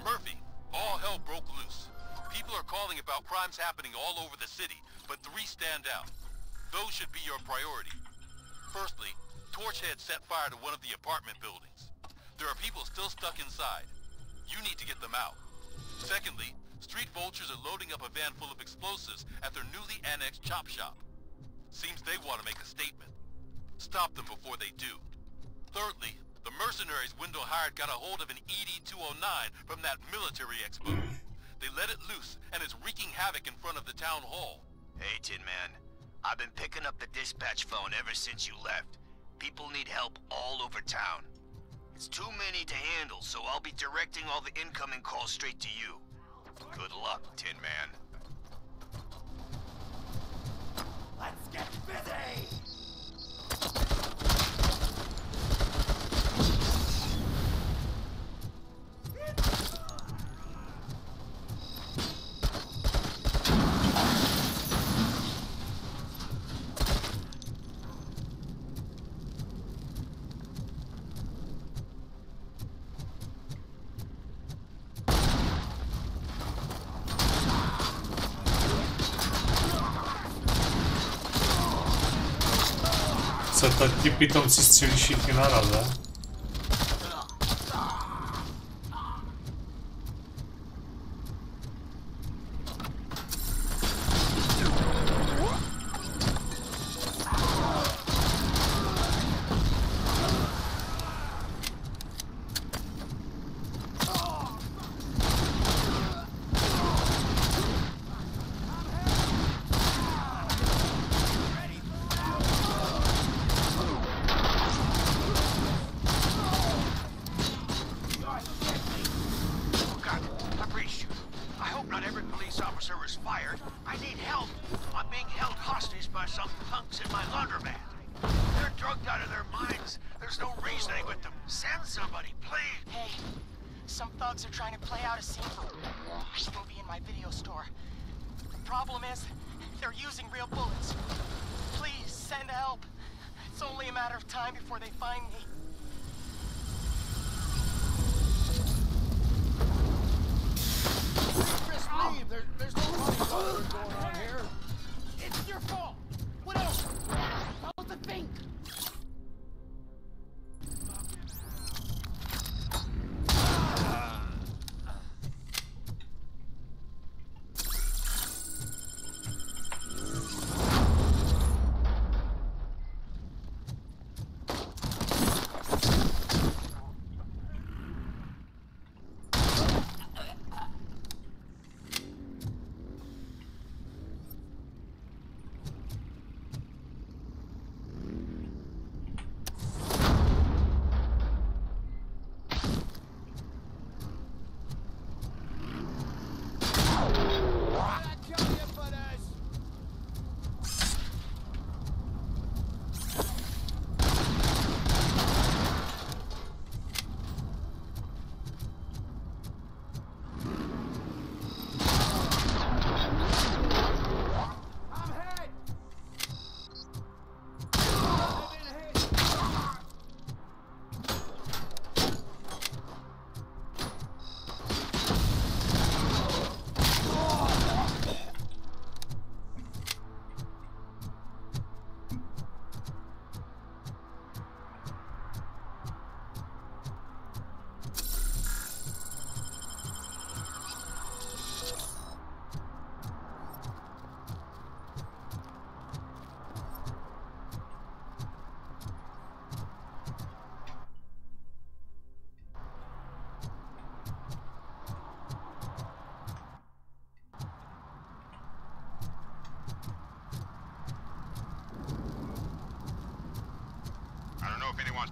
Murphy, all hell broke loose. People are calling about crimes happening all over the city, but 3 stand out. Those should be your priority. Firstly, Torchhead set fire to one of the apartment buildings. There are people still stuck inside. You need to get them out. Secondly, street vultures are loading up a van full of explosives at their newly annexed chop shop. Seems they want to make a statement. Stop them before they do. Thirdly, the mercenaries Wendell hired got a hold of an ED-209 from that military expo. They let it loose, and it's wreaking havoc in front of the town hall. Hey, Tin Man. I've been picking up the dispatch phone ever since you left. People need help all over town. It's too many to handle, so I'll be directing all the incoming calls straight to you. Good luck, Tin Man. Let's get busy! Co to ti pitomci střelí všichni naraz, ne?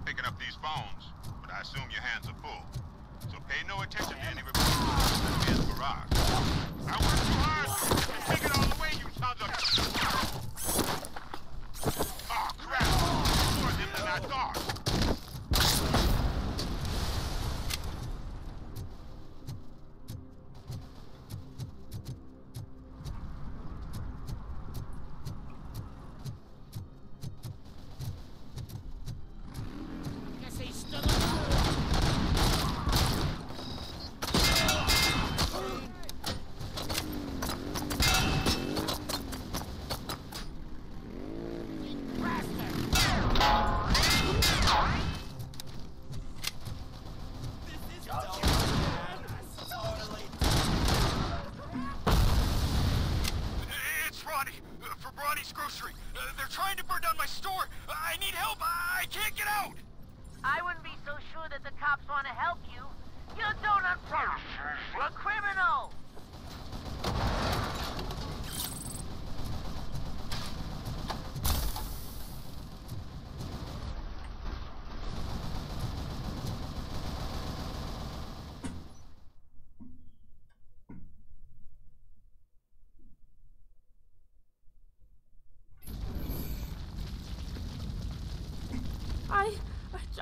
Picking up these phones, but I assume your hands are full. So pay no attention to any reports in this garage. I worked too hard to take it all the way, you sons of... Oh, crap! More of them than I thought. this grocery. They're trying to burn down my store. I need help. I can't get out. I wouldn't be so sure that the cops want to help you. You don't understand. You're a criminal.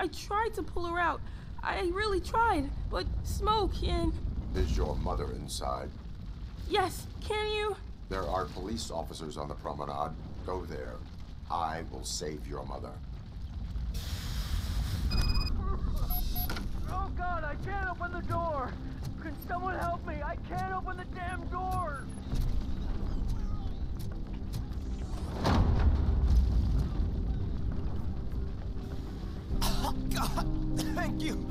I tried to pull her out. I really tried, but smoke and... Is your mother inside? Yes, can you? There are police officers on the promenade. Go there. I will save your mother. Oh God, I can't open the door. Can someone help me? I can't open the damn door. Oh, God, thank you.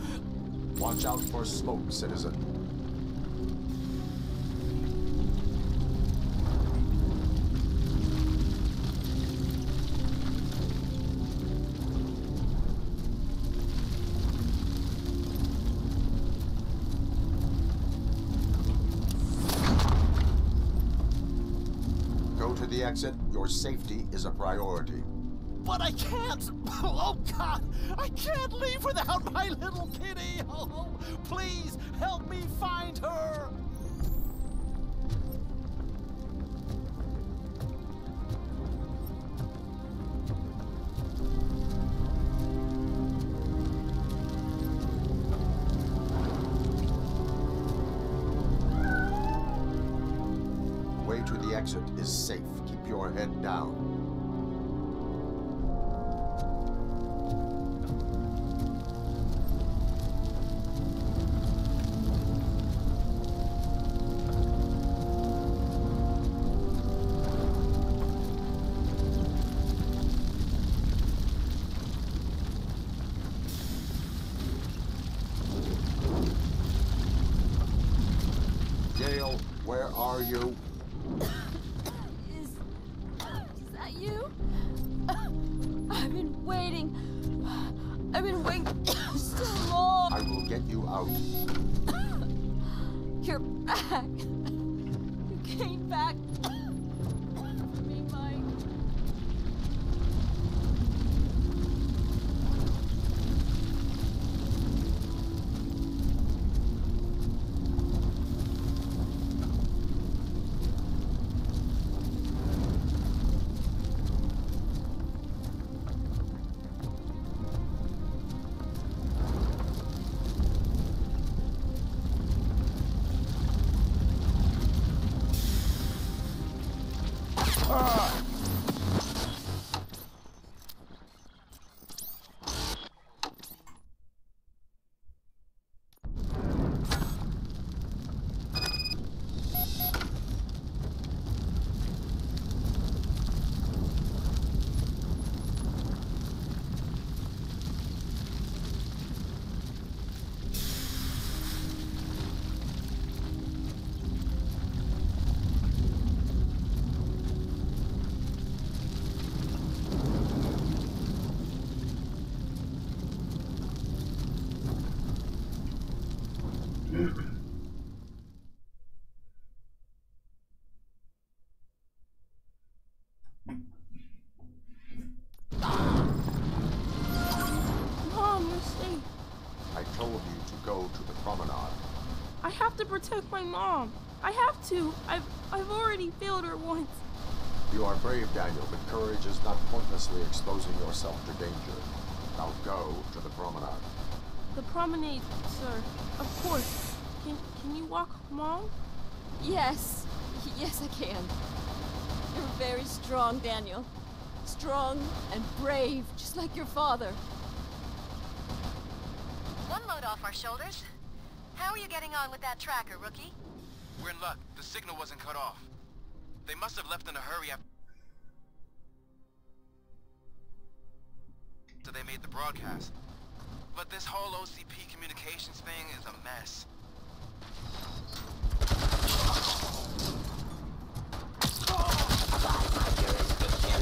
Watch out for smoke, citizen. Go to the exit. Your safety is a priority. But I can't! Oh, God! I can't leave without my little kitty! Oh, please, help me find her! The way to the exit is safe. Keep your head down. Where are you? Is that you? I've been waiting. I've been waiting so long. I will get you out. You're back. You came back for me, Mike. I have to protect my mom. I have to. I've already failed her once. You are brave, Daniel, but courage is not pointlessly exposing yourself to danger. Now go to the promenade. The promenade, sir. Of course. Can you walk, Mom? Yes. Yes, I can. You're very strong, Daniel. Strong and brave, just like your father. One load off our shoulders. How are you getting on with that tracker, rookie? We're in luck. The signal wasn't cut off. They must have left in a hurry after they made the broadcast. But this whole OCP communications thing is a mess. Abide my jurisdiction.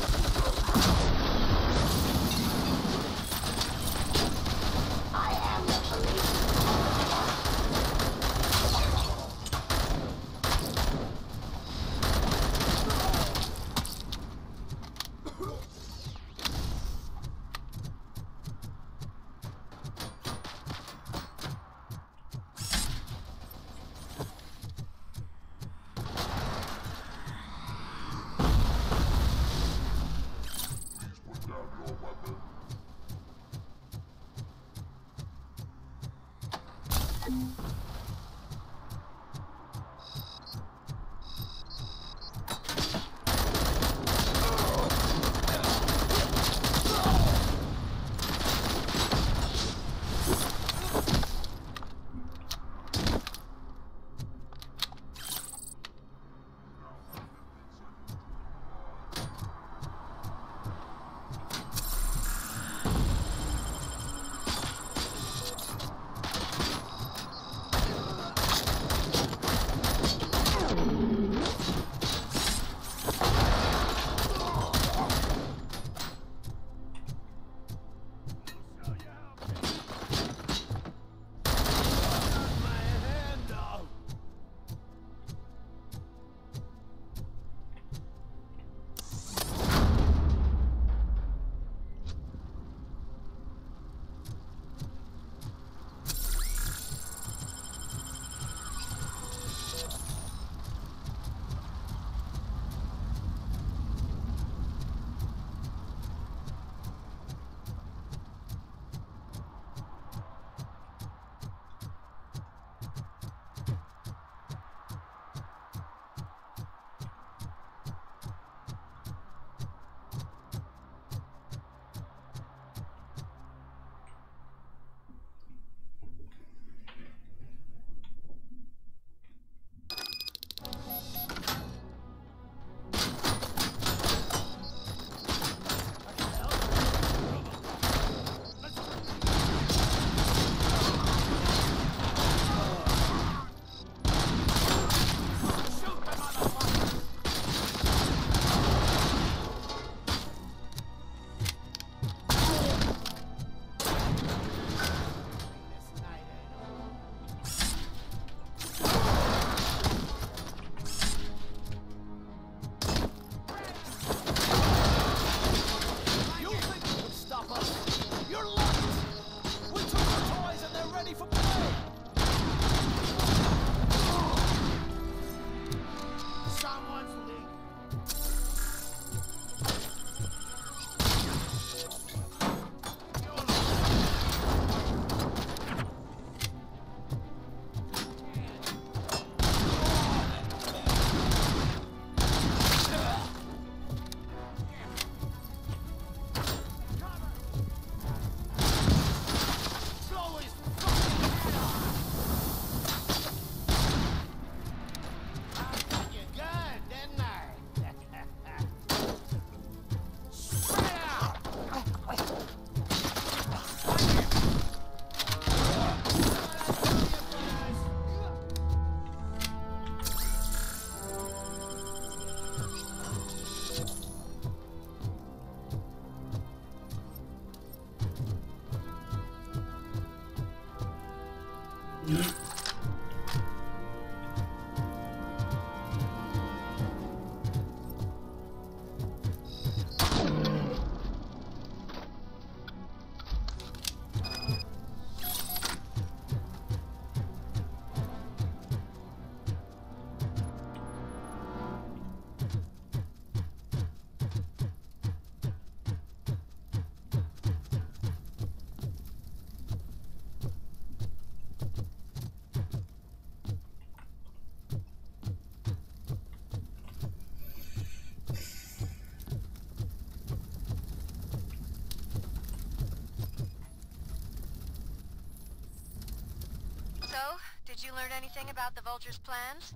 Did you learn anything about the Vulture's plans?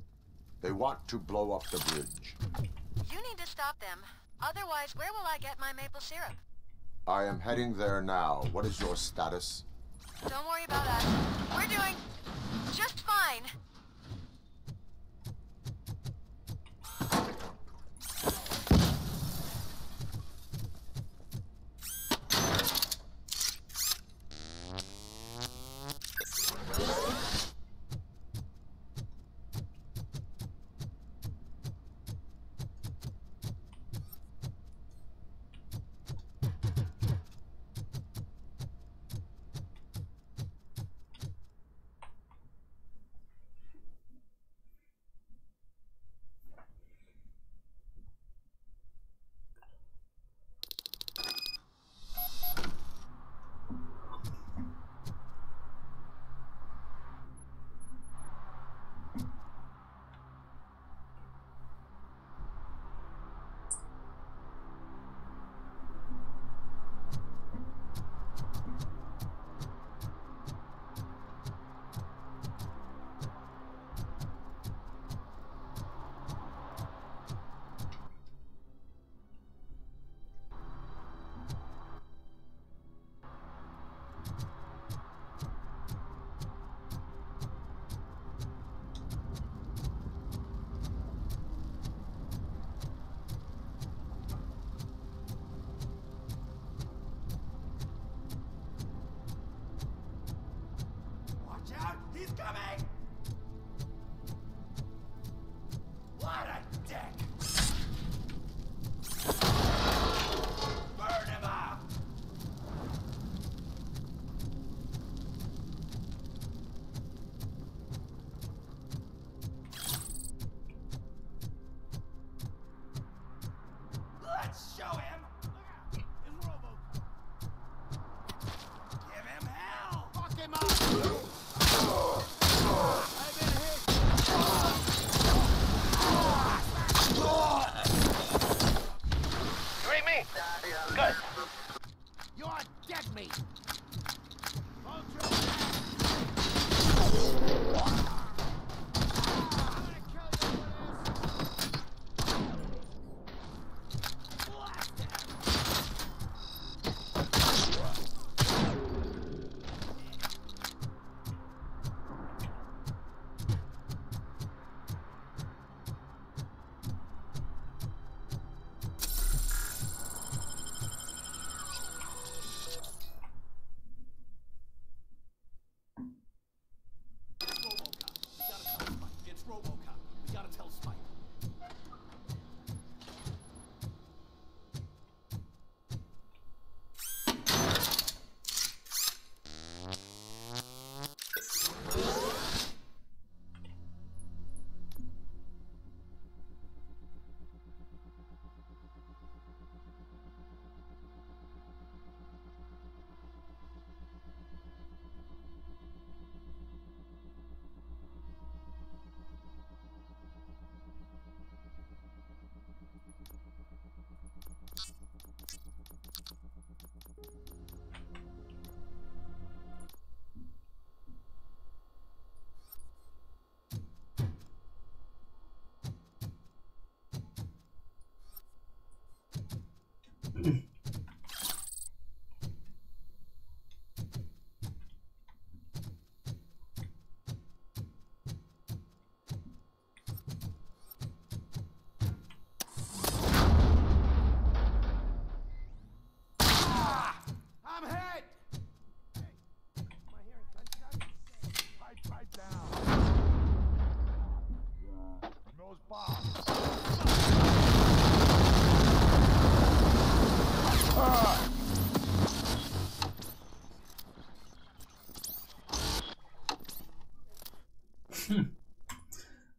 They want to blow up the bridge. You need to stop them. Otherwise, where will I get my maple syrup? I am heading there now. What is your status? Don't worry about us. We're doing just fine.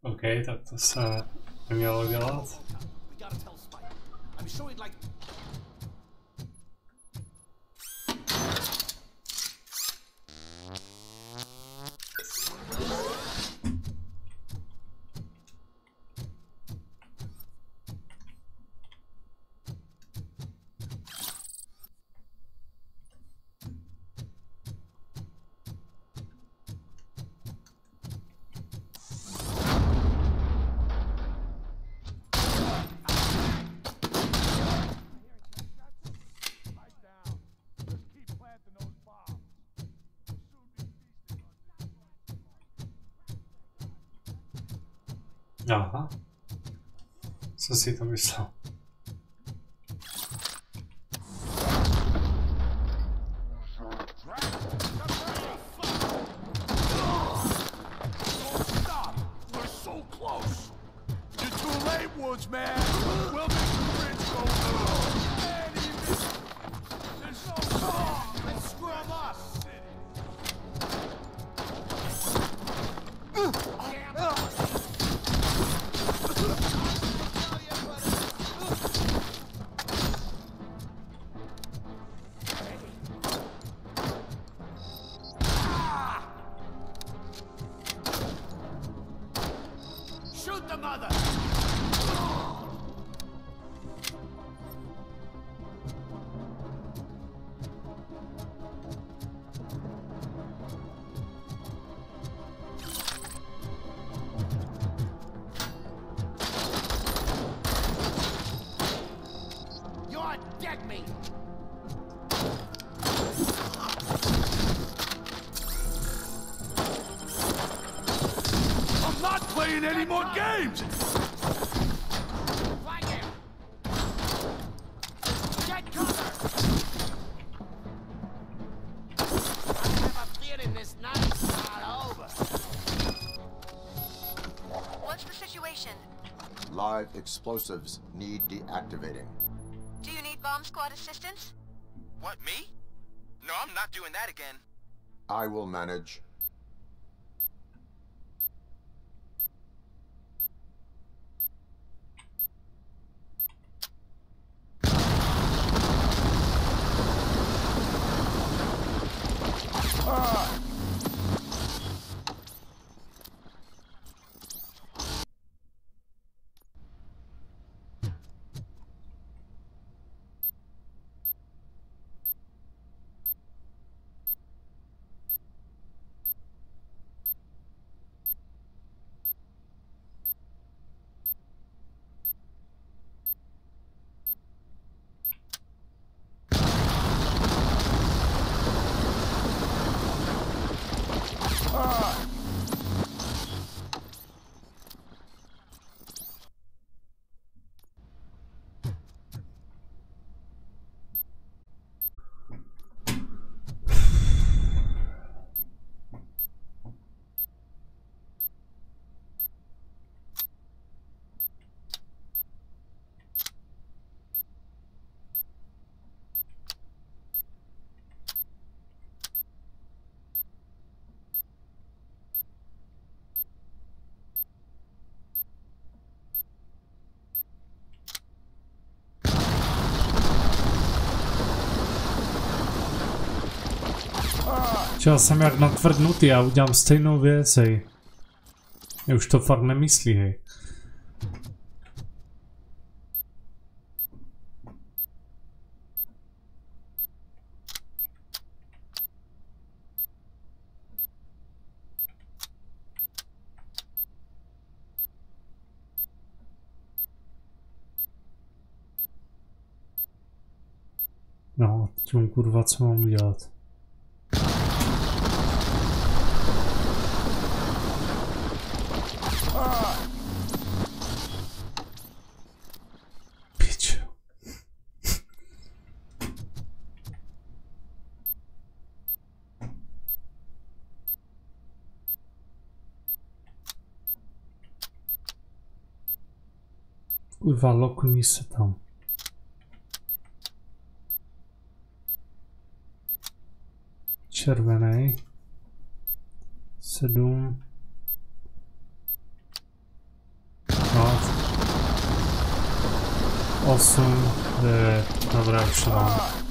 OK, tak to se nemělo dělat. Aha. Co si to myslel? Any more games? Get cover! I have a feeling this night's not over. What's the situation? Live explosives need deactivating. Do you need bomb squad assistance? What, me? No, I'm not doing that again. I will manage. Čel jsem jak natvrdnutý a udělám stejnou věc, hej. Už to fakt nemyslí, hej. No, teď mám kurva, co mám dělat. Pič. Kurva, lokni se tam. Červený 7 8 9. Dobré, už mám.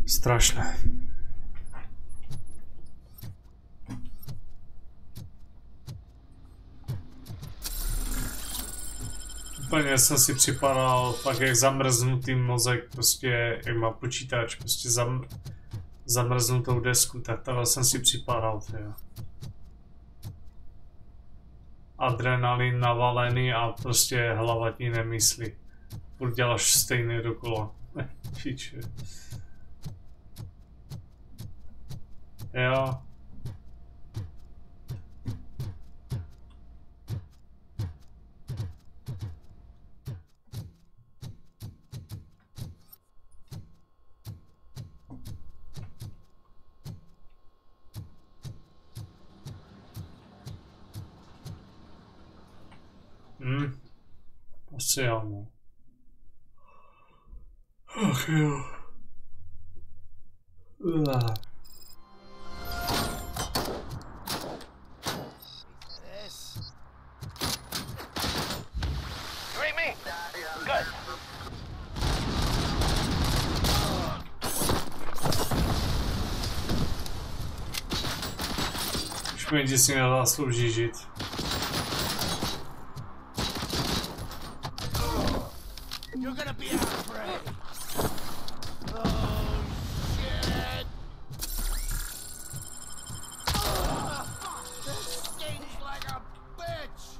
Strašné. Úplně jsem si připadal tak jak zamrznutý mozek, prostě jak má počítač, prostě zamrznutou desku, tak takhle jsem si připadal, tyjo. Adrenalin navalený a prostě hlava ti nemyslí. Furt děláš stejný dokola. Piče. Jo. Asi jo, no. Ach jo. Šmejdi si nezaslouží žít. You're gonna be our prey. Oh, shit. This stinks like a bitch.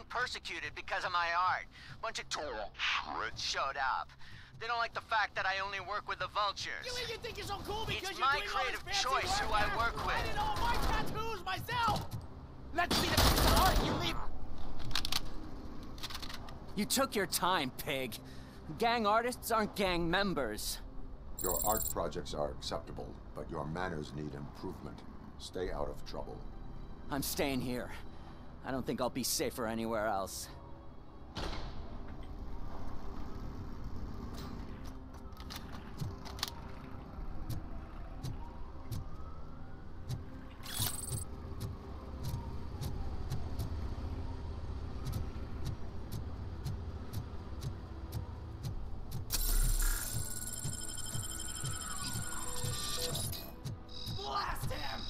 Persecuted because of my art. Bunch of showed up. They don't like the fact that I only work with the vultures. You think you're so cool because it's you're my doing creative all this choice fancy who work I work with. I did all my tattoos myself. Let's see the piece of art you leave. You took your time, pig. Gang artists aren't gang members. Your art projects are acceptable, but your manners need improvement. Stay out of trouble. I'm staying here. I don't think I'll be safer anywhere else. Blast him!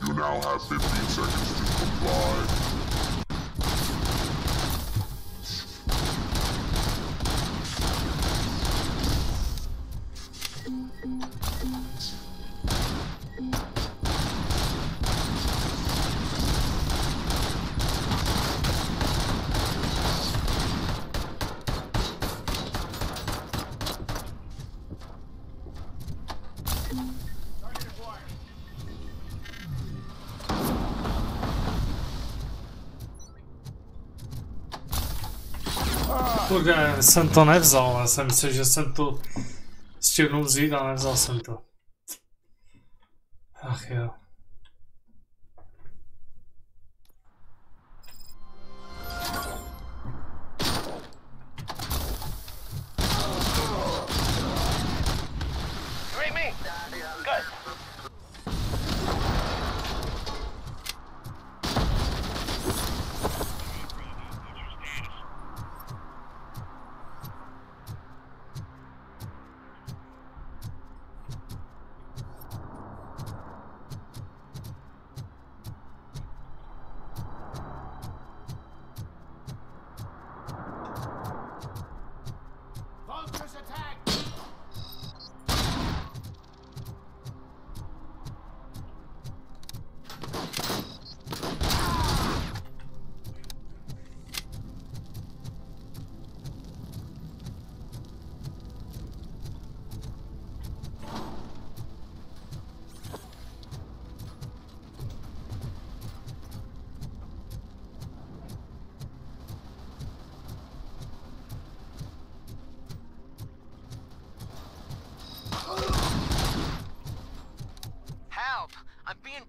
You now have 15 seconds to comply. Kurde, jsem to nevzal, já jsem myslel, že jsem to stihnul vzít, ale nevzal jsem to. Ach jo.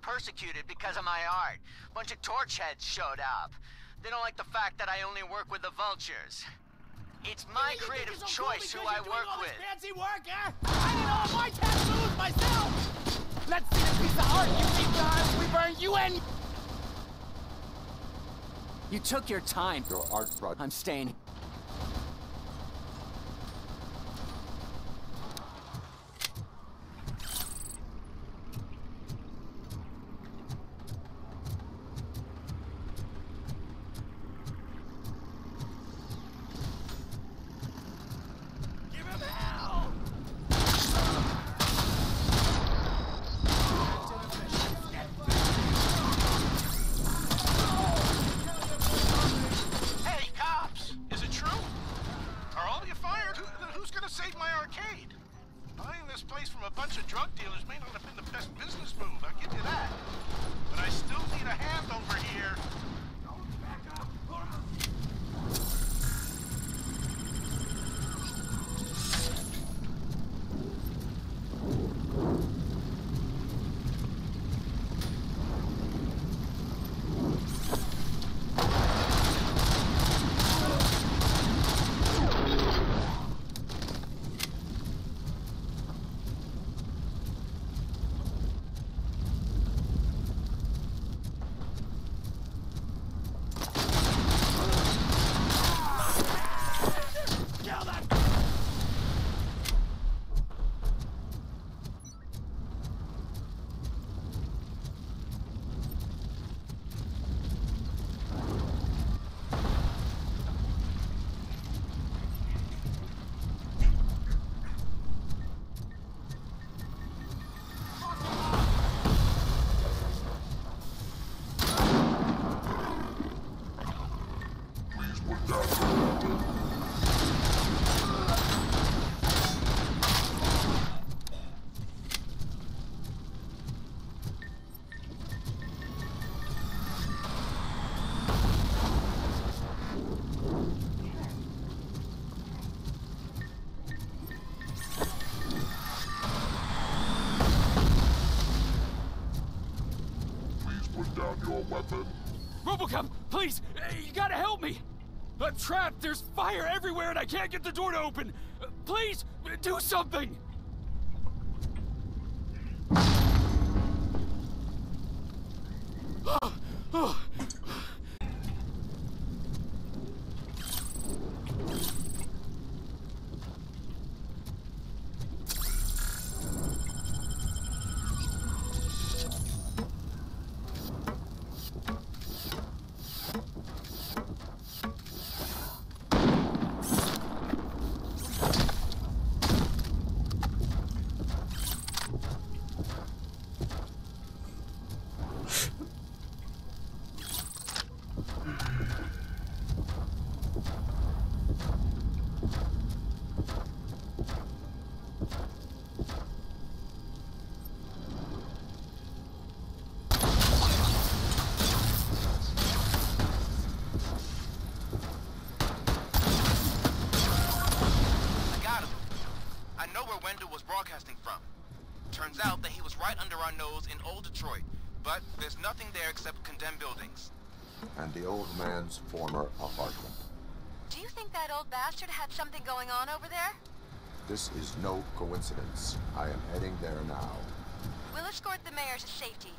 Persecuted because of my art. Bunch of torch heads showed up. They don't like the fact that I only work with the vultures. It's my creative choice who I work with. Fancy work, eh? I did all my tattoos myself. Let's see this piece of art you keep guys. We burn you and. You took your time. Your art project. I'm staying. RoboCop, please! You gotta help me! I'm trapped! There's fire everywhere and I can't get the door to open! Please, do something! I know where Wendell was broadcasting from. Turns out that he was right under our nose in old Detroit, but there's nothing there except condemned buildings. And the old man's former apartment. Do you think that old bastard had something going on over there? This is no coincidence. I am heading there now. We'll escort the mayor to safety.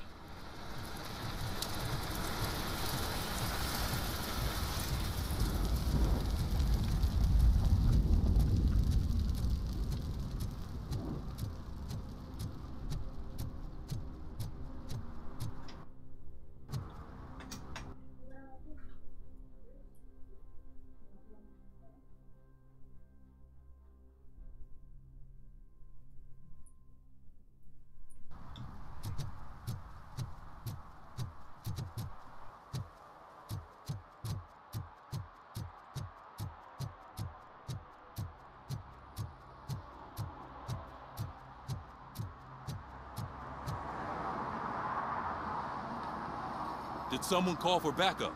Did someone call for backup?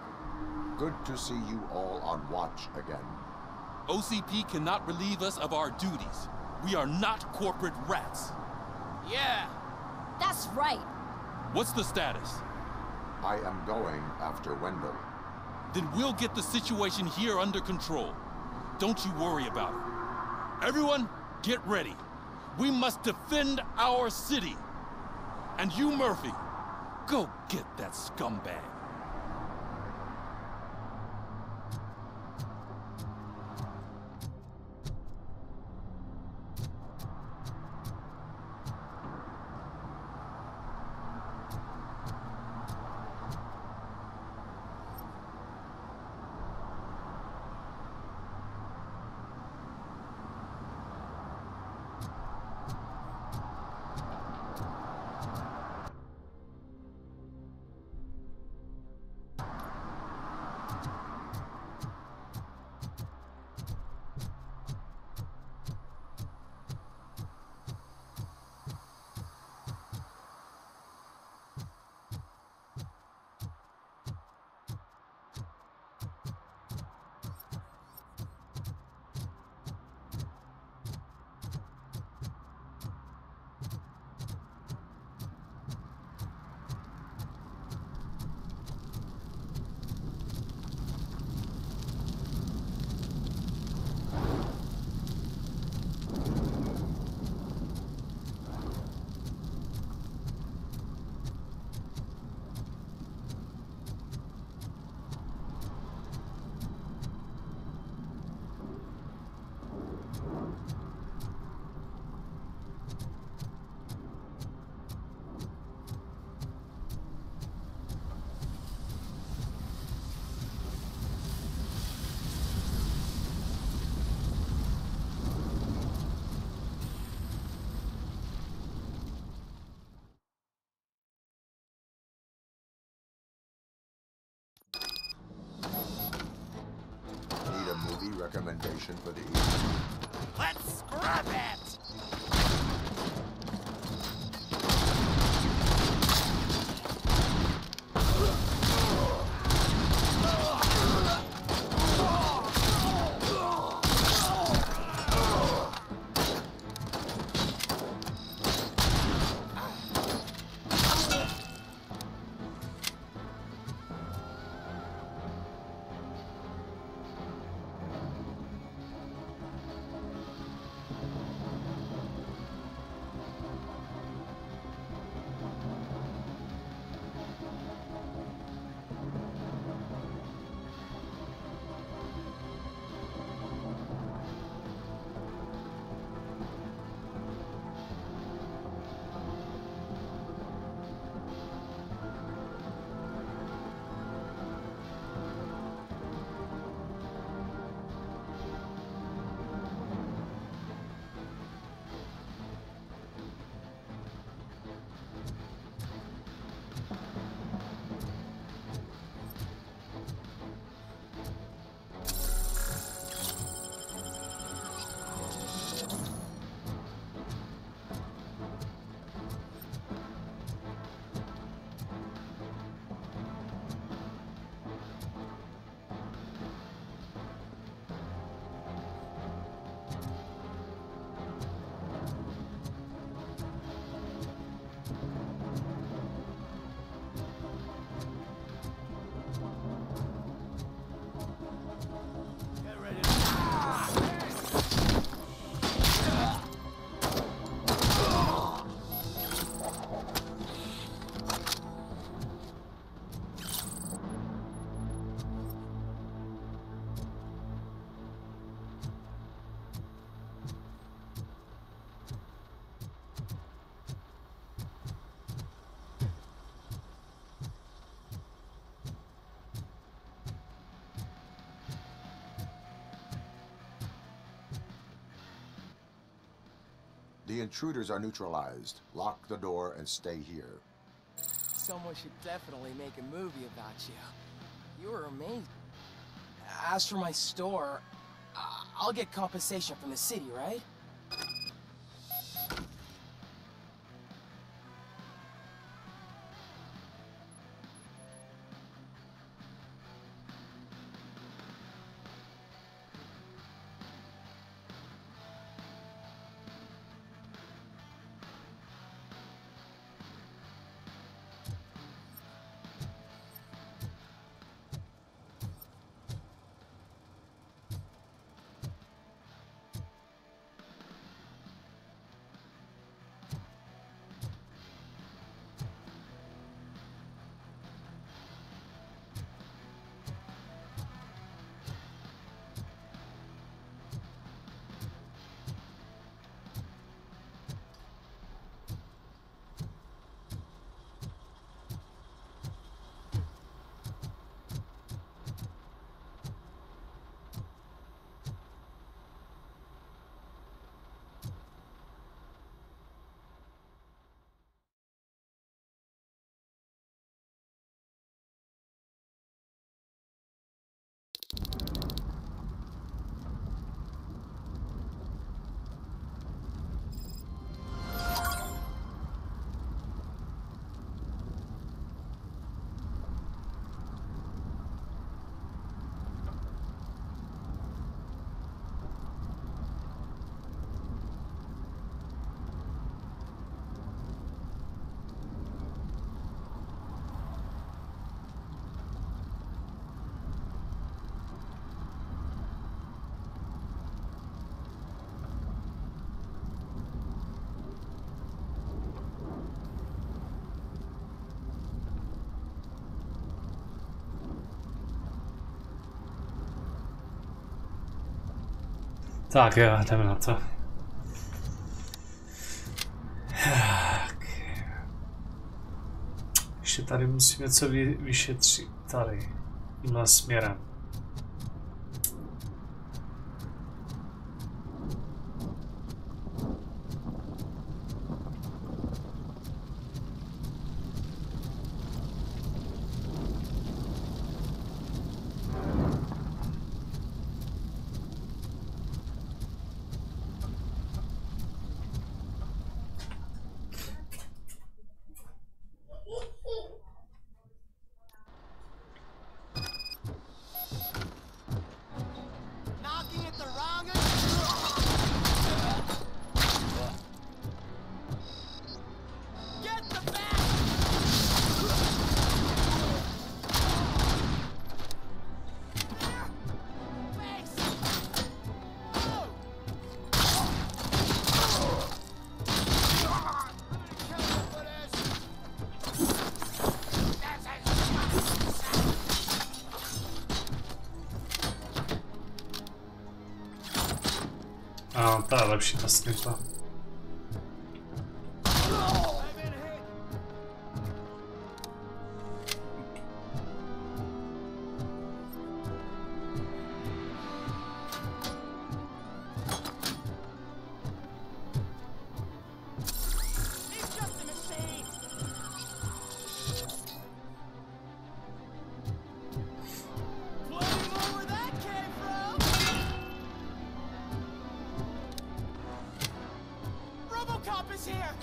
Good to see you all on watch again. OCP cannot relieve us of our duties. We are not corporate rats. Yeah, that's right. What's the status? I am going after Wendell. Then we'll get the situation here under control. Don't you worry about it. Everyone, get ready. We must defend our city. And you, Murphy, go get that scumbag. Recommendation for the evening. Let's scrub it! The intruders are neutralized. Lock the door and stay here. Someone should definitely make a movie about you. You were amazing. As for my store, I'll get compensation from the city, right? Tak jo, jdeme na to. Ještě tady musím něco vyšetřit. Tady. Tímhle směrem. To je lepší vlastně to. RoboCop is here!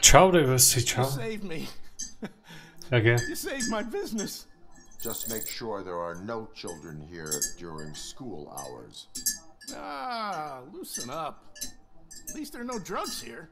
Ciao, Davis. Ciao. You saved me. Okay. You saved my business. Just make sure there are no children here during school hours. Ah, loosen up. At least there are no drugs here.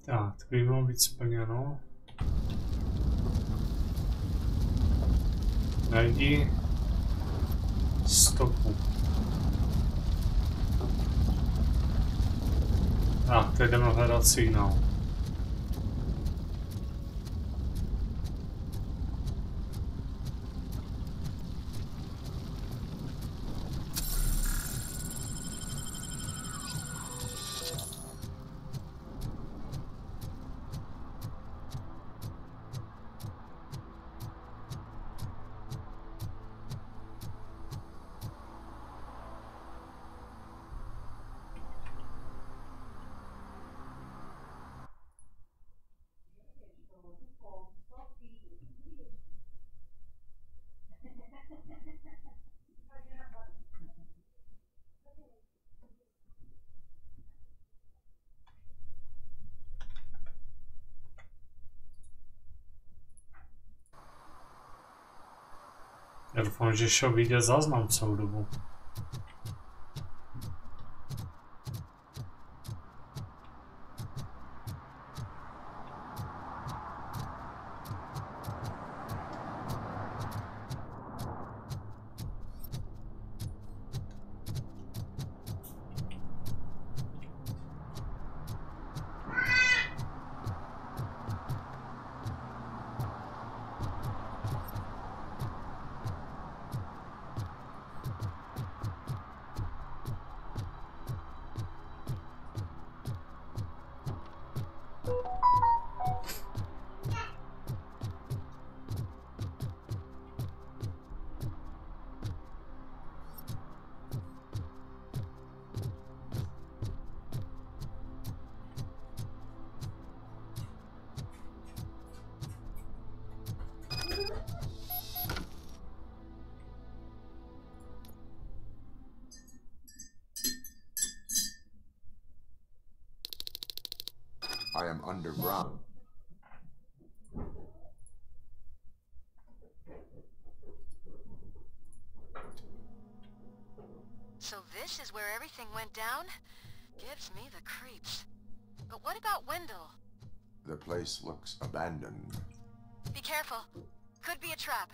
Tak, to by mělo být splněno. Najdi stopu. Teď jdeme hledat signál. Já doufám, že šel vidět záznam celou dobu. I am underground. So this is where everything went down? Gives me the creeps. But what about Wendell? The place looks abandoned. Be careful. Could be a trap.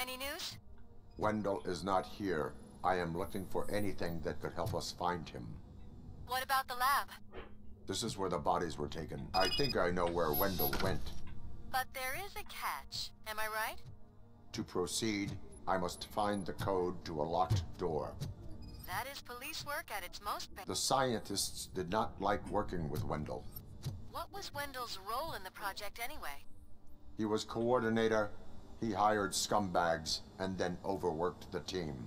Any news? Wendell is not here. I am looking for anything that could help us find him. What about the lab? This is where the bodies were taken. I think I know where Wendell went. But there is a catch. Am I right? To proceed, I must find the code to a locked door. That is police work at its most The scientists did not like working with Wendell. What was Wendell's role in the project anyway? He was coordinator. He hired scumbags and then overworked the team.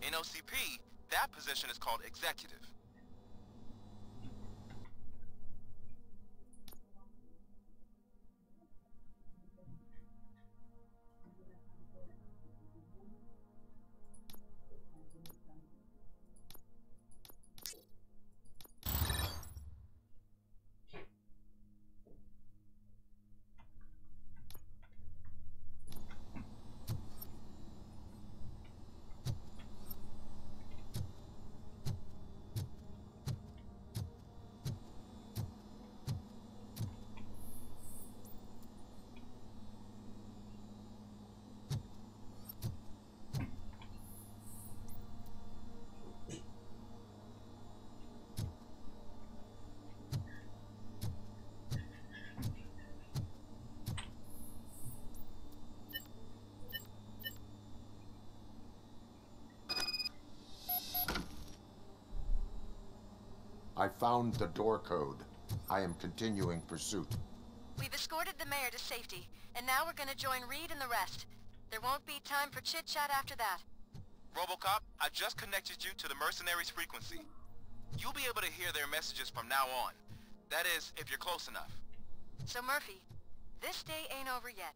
In OCP, that position is called executive. I found the door code. I am continuing pursuit. We've escorted the mayor to safety, and now we're gonna join Reed and the rest. There won't be time for chit-chat after that. RoboCop, I just connected you to the mercenaries' frequency. You'll be able to hear their messages from now on. That is, if you're close enough. So Murphy, this day ain't over yet.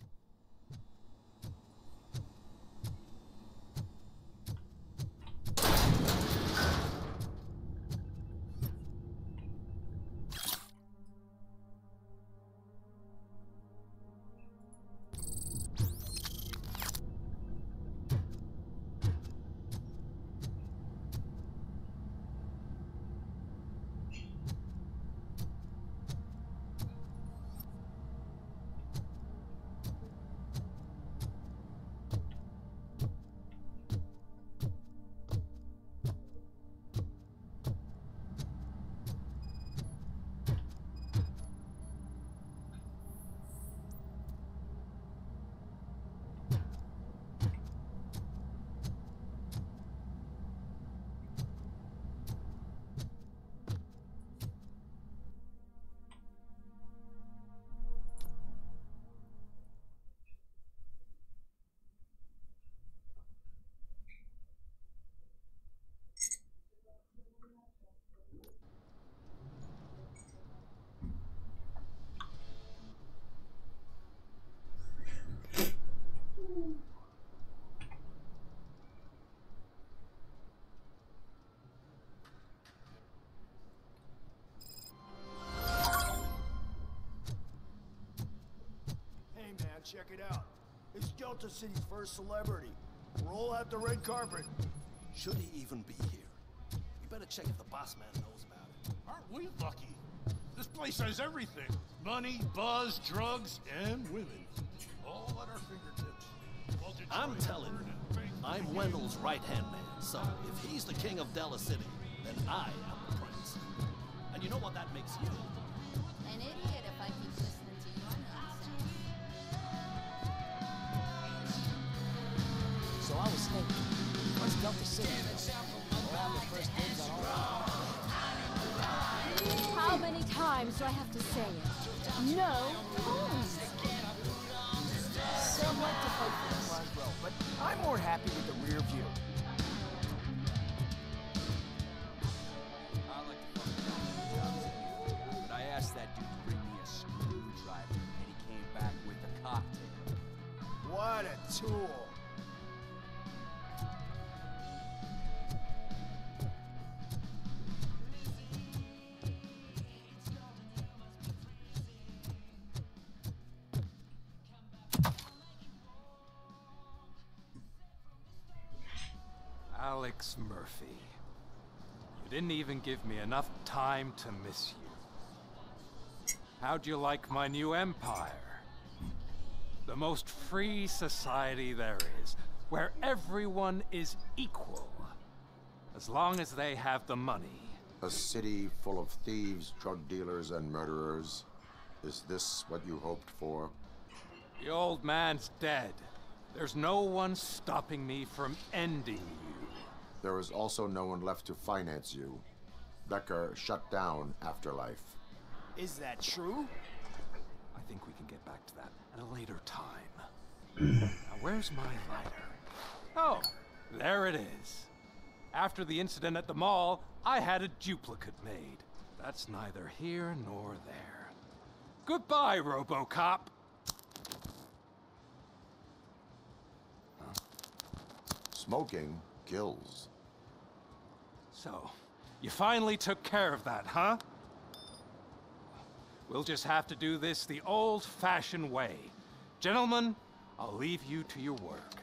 Check it out. It's Delta City's first celebrity. Roll out the red carpet. Should he even be here? You better check if the boss man knows about it. Aren't we lucky? This place has everything. Money, buzz, drugs, and women. All at our fingertips. I'm telling you, I'm Wendell's right-hand man, so if he's the king of Della City, then I am the prince. And you know what that makes you? An idiot if I keep listening to your nonsense. So I was thinking, what's Delta City? All the first dibs on all. How many times do I have to say it? No phones. Some like to fight for the front row, but I'm more happy with the rear view. I like to fuck around, but I asked that dude to bring me a screwdriver, and he came back with a cocktail. What a tool. Alex Murphy. You didn't even give me enough time to miss you. How'd you like my new empire? The most free society there is, where everyone is equal, as long as they have the money. A city full of thieves, drug dealers, and murderers. Is this what you hoped for? The old man's dead. There's no one stopping me from ending you. There is also no one left to finance you. Becker shut down Afterlife. Is that true? I think we can get back to that at a later time. Now, where's my lighter? Oh, there it is. After the incident at the mall, I had a duplicate made. That's neither here nor there. Goodbye, RoboCop. Smoking kills. So, you finally took care of that, huh? We'll just have to do this the old-fashioned way. Gentlemen, I'll leave you to your work.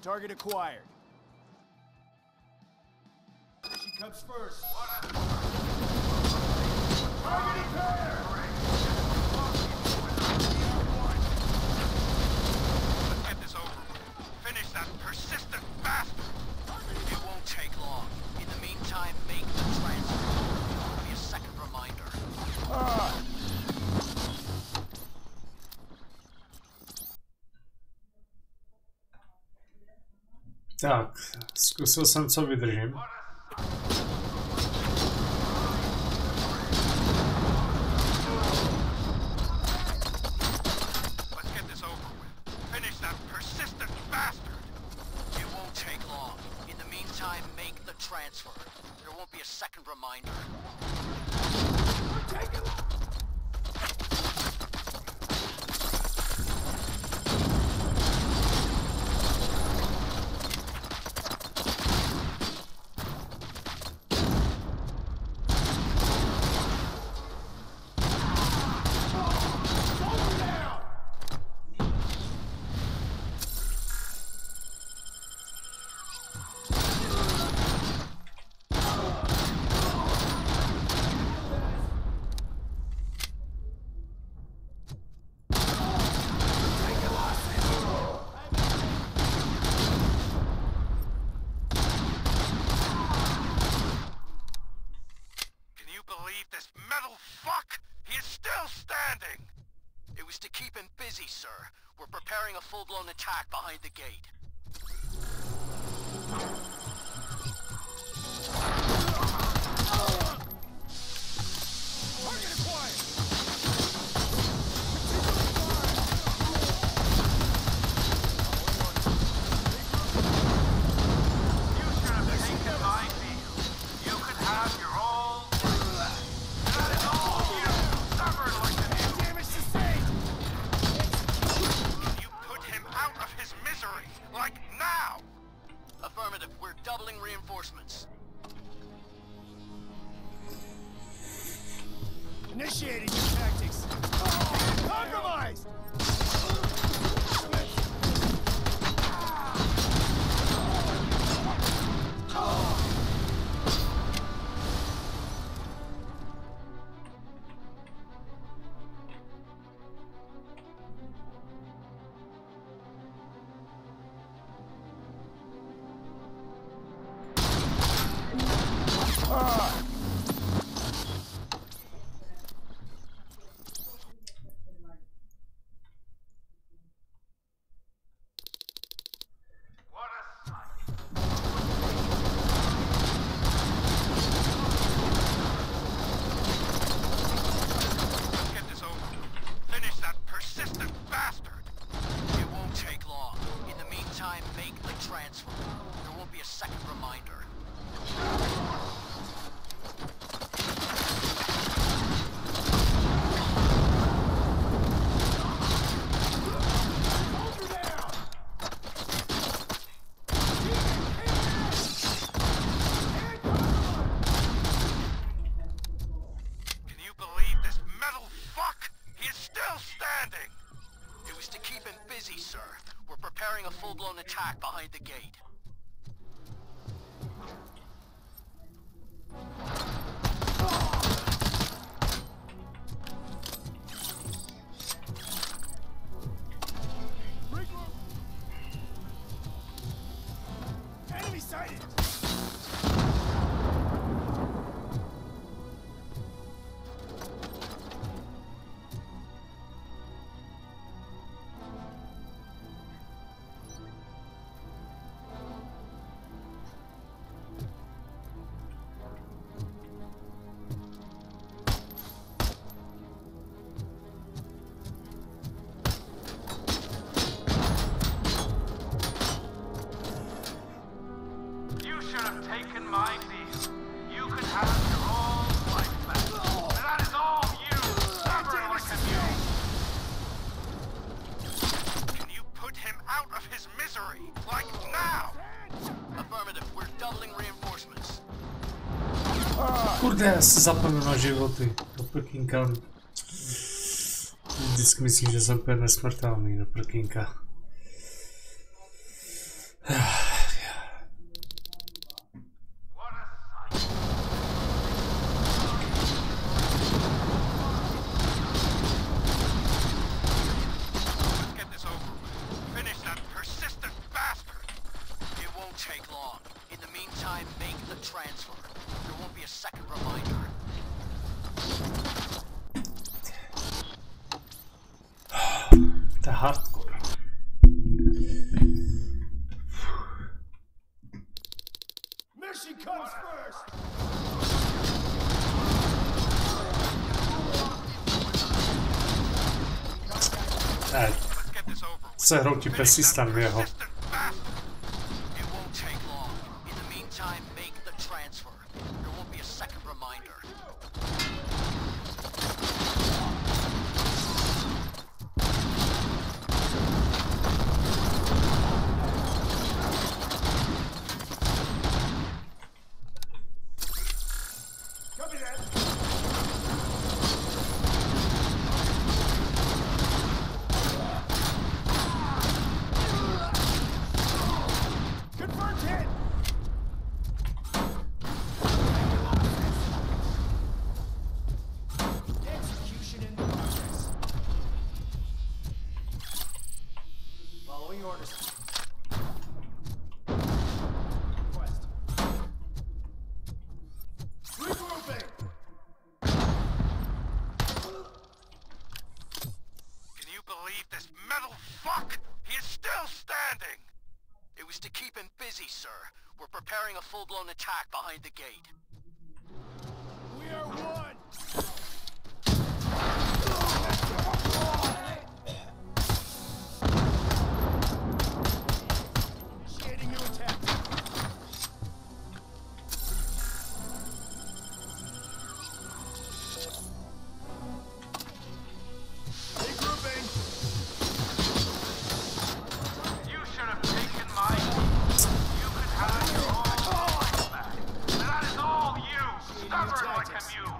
Target acquired. She comes first. Target impaired! Let's get this over with. Finish that persistent bastard! It won't take long. In the meantime, make the transfer. It'll be a second reminder. Tak, zkusil jsem, co vydržím. fuck! He is still standing! It was to keep him busy, sir. We're preparing a full-blown attack behind the gate. Target acquired! Reinforcements. Initiating new tactics. Compromised! Attack behind the gate. Enemy sighted! Kurde, já si zapomenu na životy. Do prkínka. Vždycky myslím, že jsem úplně nesmrtelný do prkínka. Sehrou ti pesistan v jeho. preparing a full-blown attack behind the gate. We are one! Initiating new attack. Regrouping. You should have taken my... You could have your own life back. That is all you, stubborn like a mule.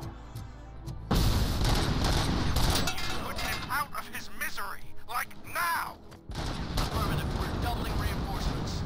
You put him out of his misery, like now. Affirmative, we're doubling reinforcements.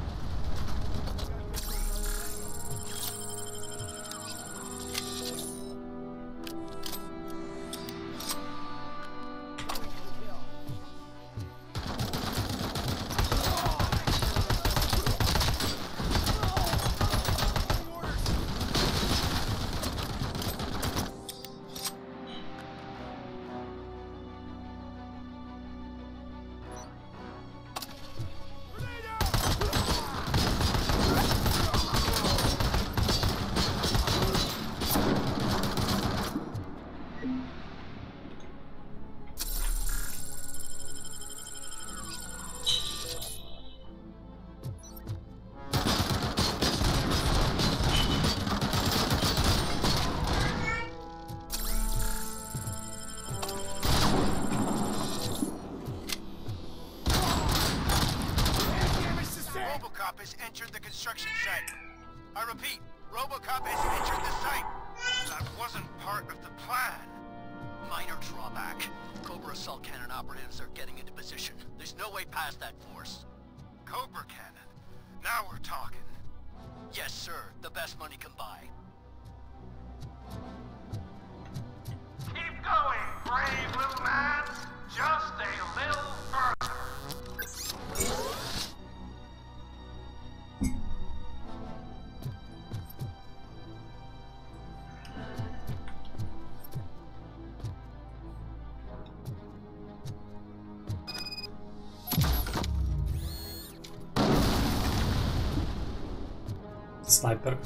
RoboCop has entered the construction site. I repeat, RoboCop has entered the site. That wasn't part of the plan. Minor drawback. Cobra assault cannon operatives are getting into position. There's no way past that force. Cobra cannon? Now we're talking. Yes, sir. The best money can buy. Keep going, brave little man. Just a little further. Sniper.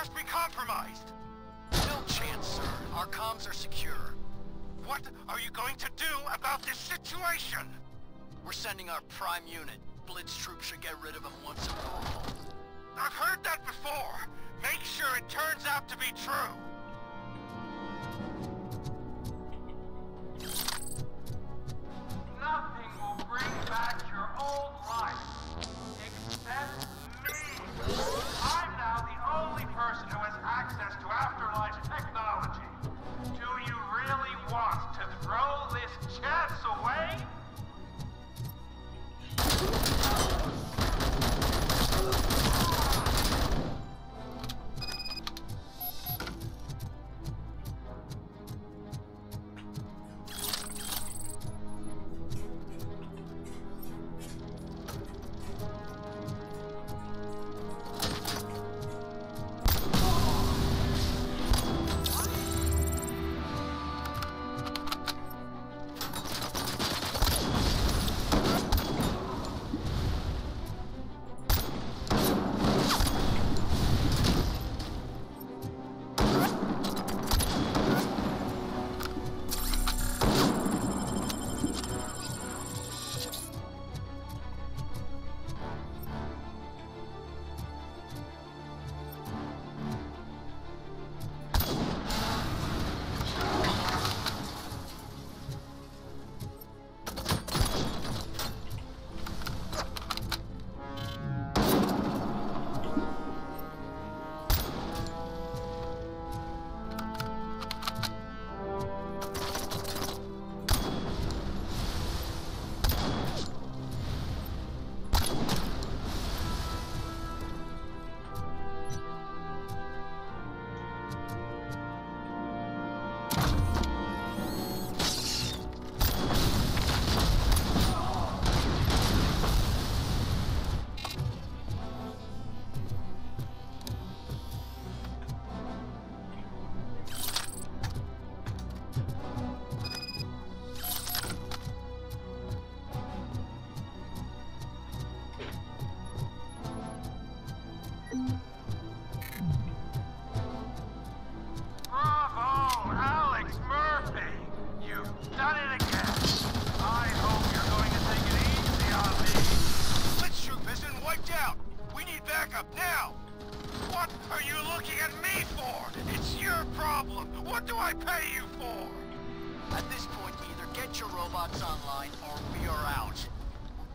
has been compromised. No chance, sir. Our comms are secure. What are you going to do about this situation? We're sending our prime unit. Blitz troops should get rid of him once and for all. I've heard that before. Make sure it turns out to be true. Nothing will bring back your old life, except me. I'm now the only person who has access to afterlife technology. Do you really want to throw this chance away?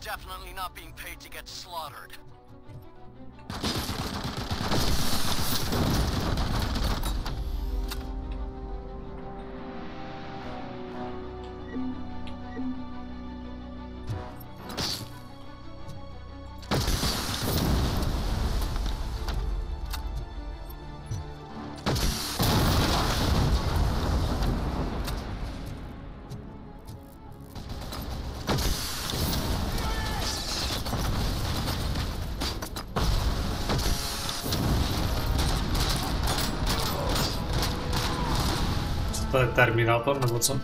Definitely not being paid to get slaughtered. To je Terminátor, nebo co?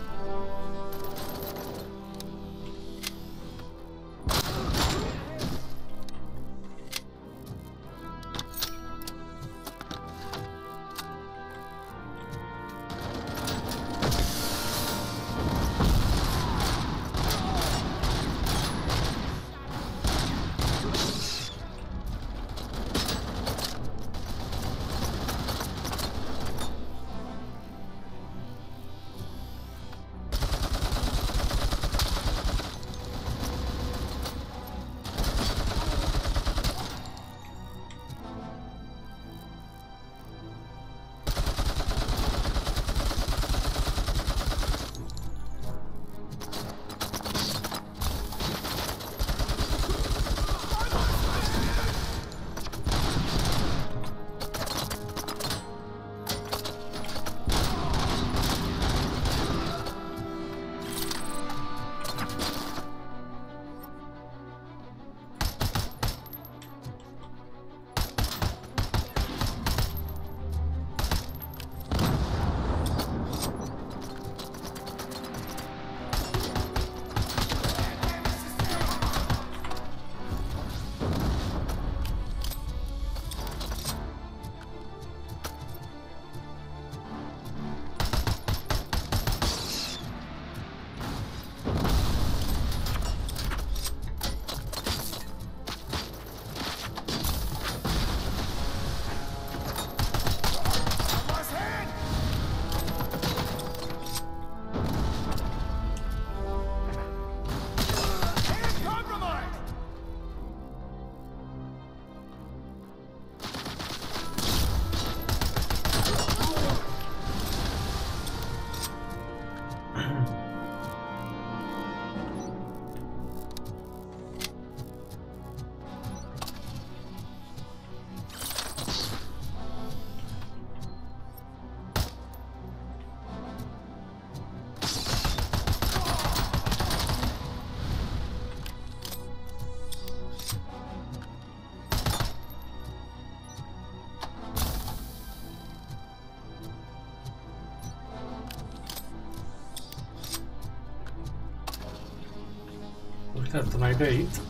Kde to najde jít?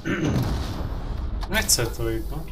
Nechce to jít, no.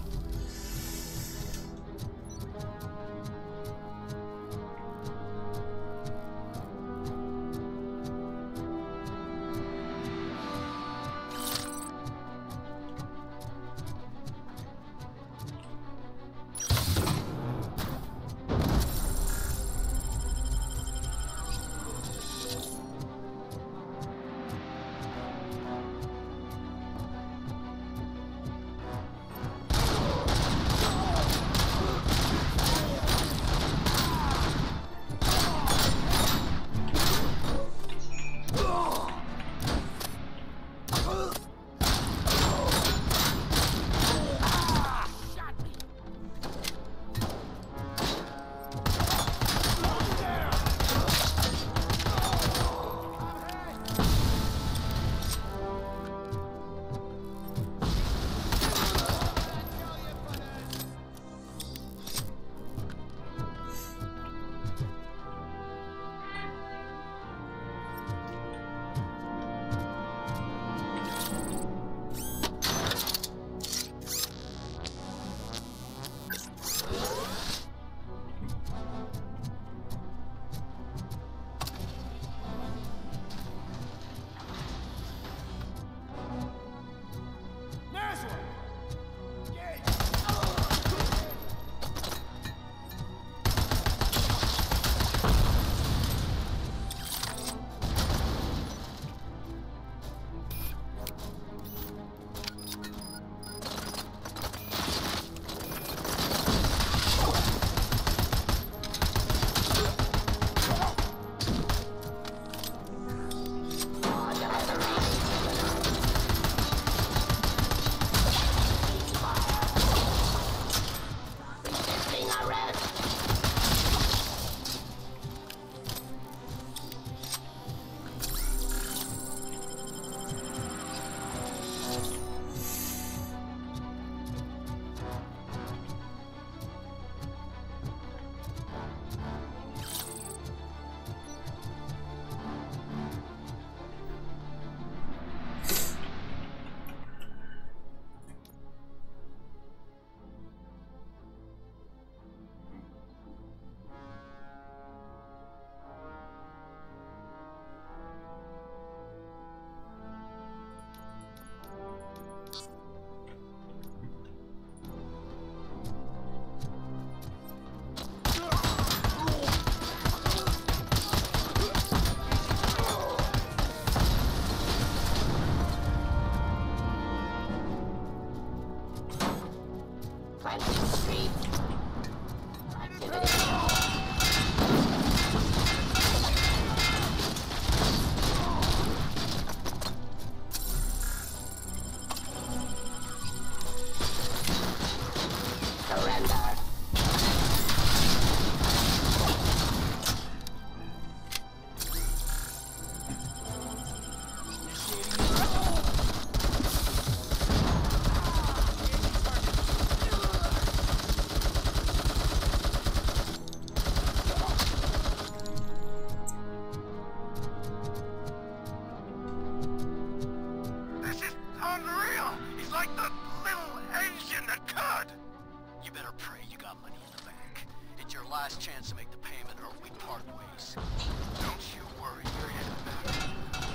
last chance to make the payment or we part ways. Don't you worry your head about it.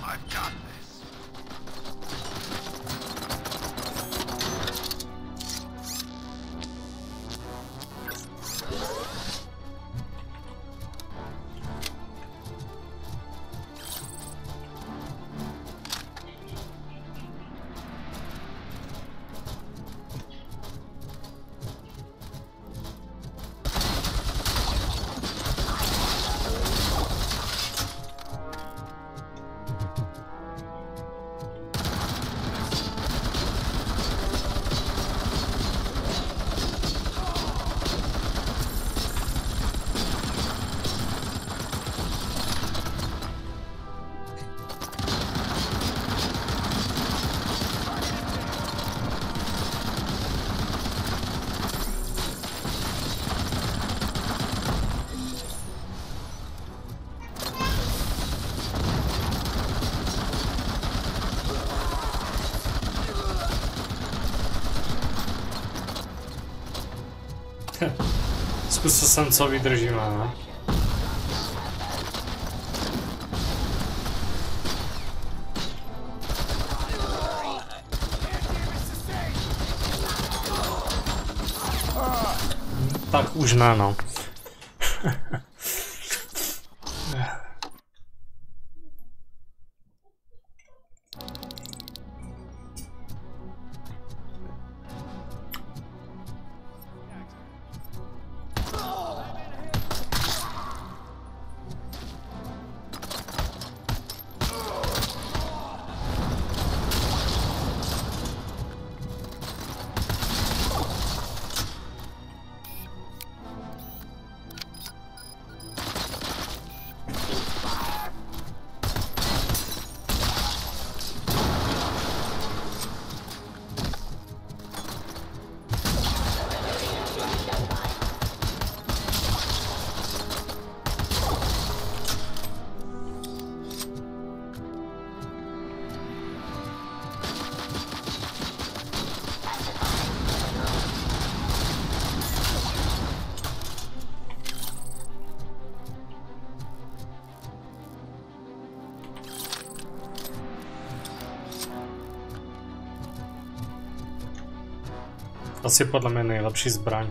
I've got this. Zkusil jsem, co vydržím, ne? Tak už ne, no. Asi podle mě nejlepší zbraň.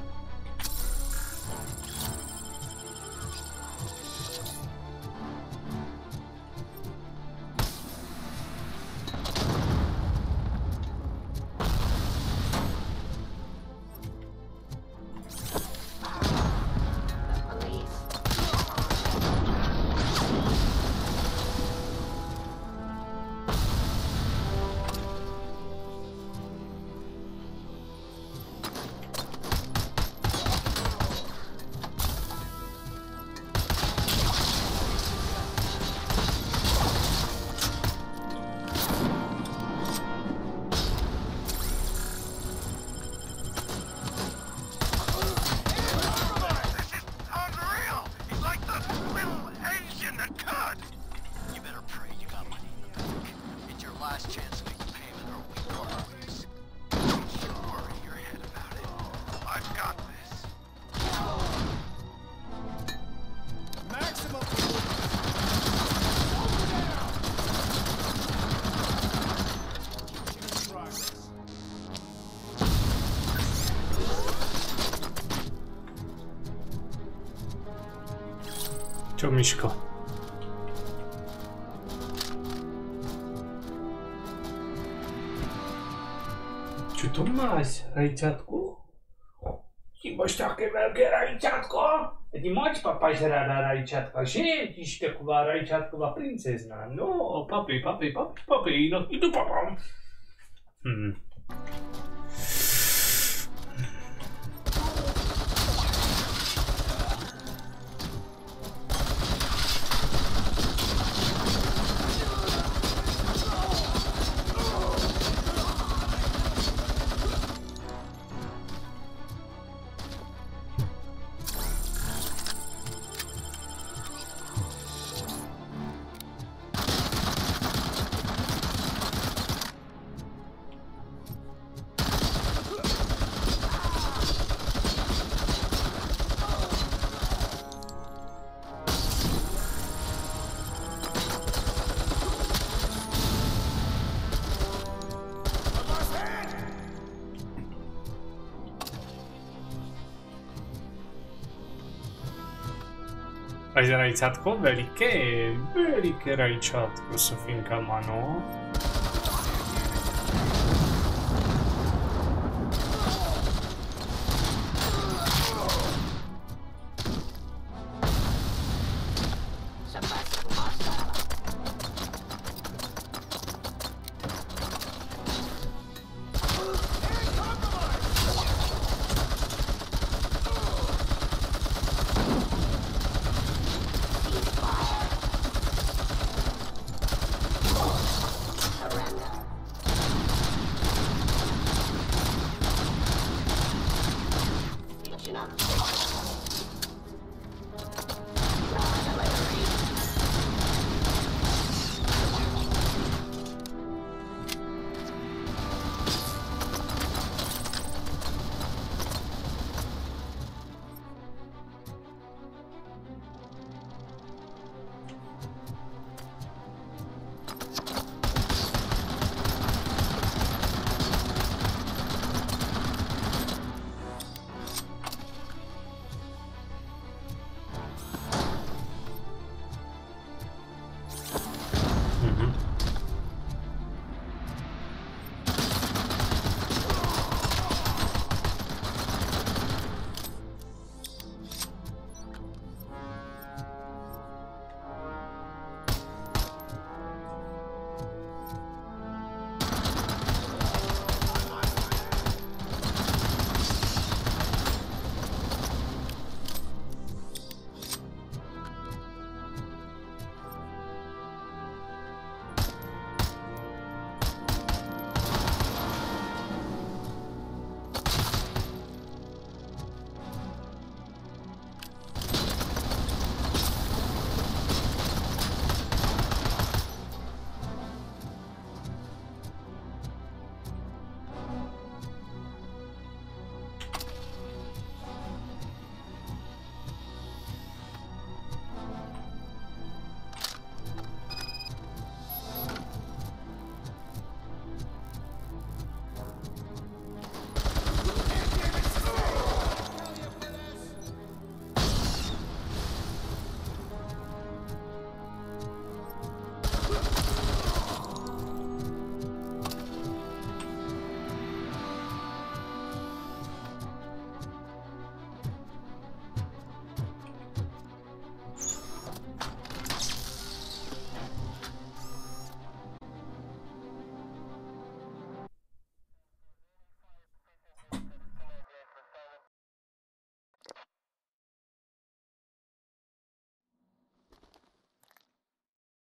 Čo, Miško? Čo to máš, rajčátku? Ty máš také velké rajčátko? Ty máš papaž ráda rajčátka, že? Ty jsi taková rajčátková princezna. No, papi, no jdu papám. Takže rajčátko veliké rajčátko, Sofinka má, no.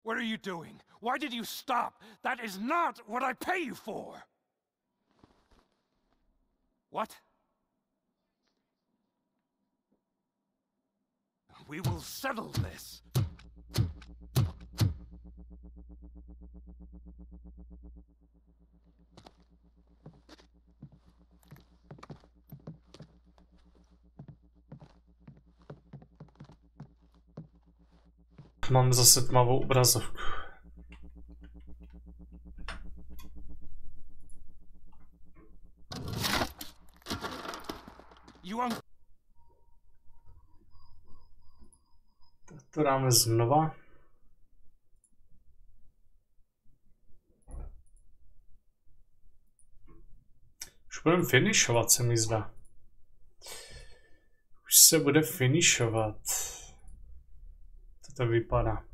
What are you doing? Why did you stop? That is not what I pay you for! What? We will settle this. Mám zase tmavou obrazovku. Tak to dáme znova. Už budeme finišovat, se mi zdá. Už se bude finišovat. To vypadá.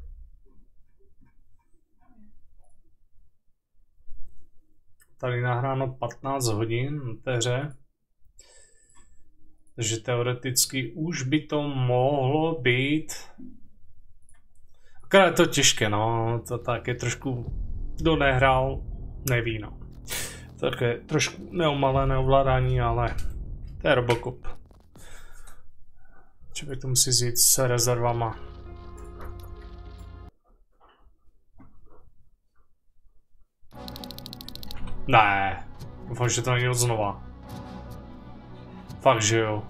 Tady nahráno 15 hodin na té hře. Takže teoreticky už by to mohlo být. Akorát je to těžké, no. To tak je trošku, kdo nehrál, neví, no. Tak je trošku neomalé ovládání, ale to je RoboCop. Člověk to musí jít s rezervama. Ne, doufám, že to není od znova. Fakt, že jo.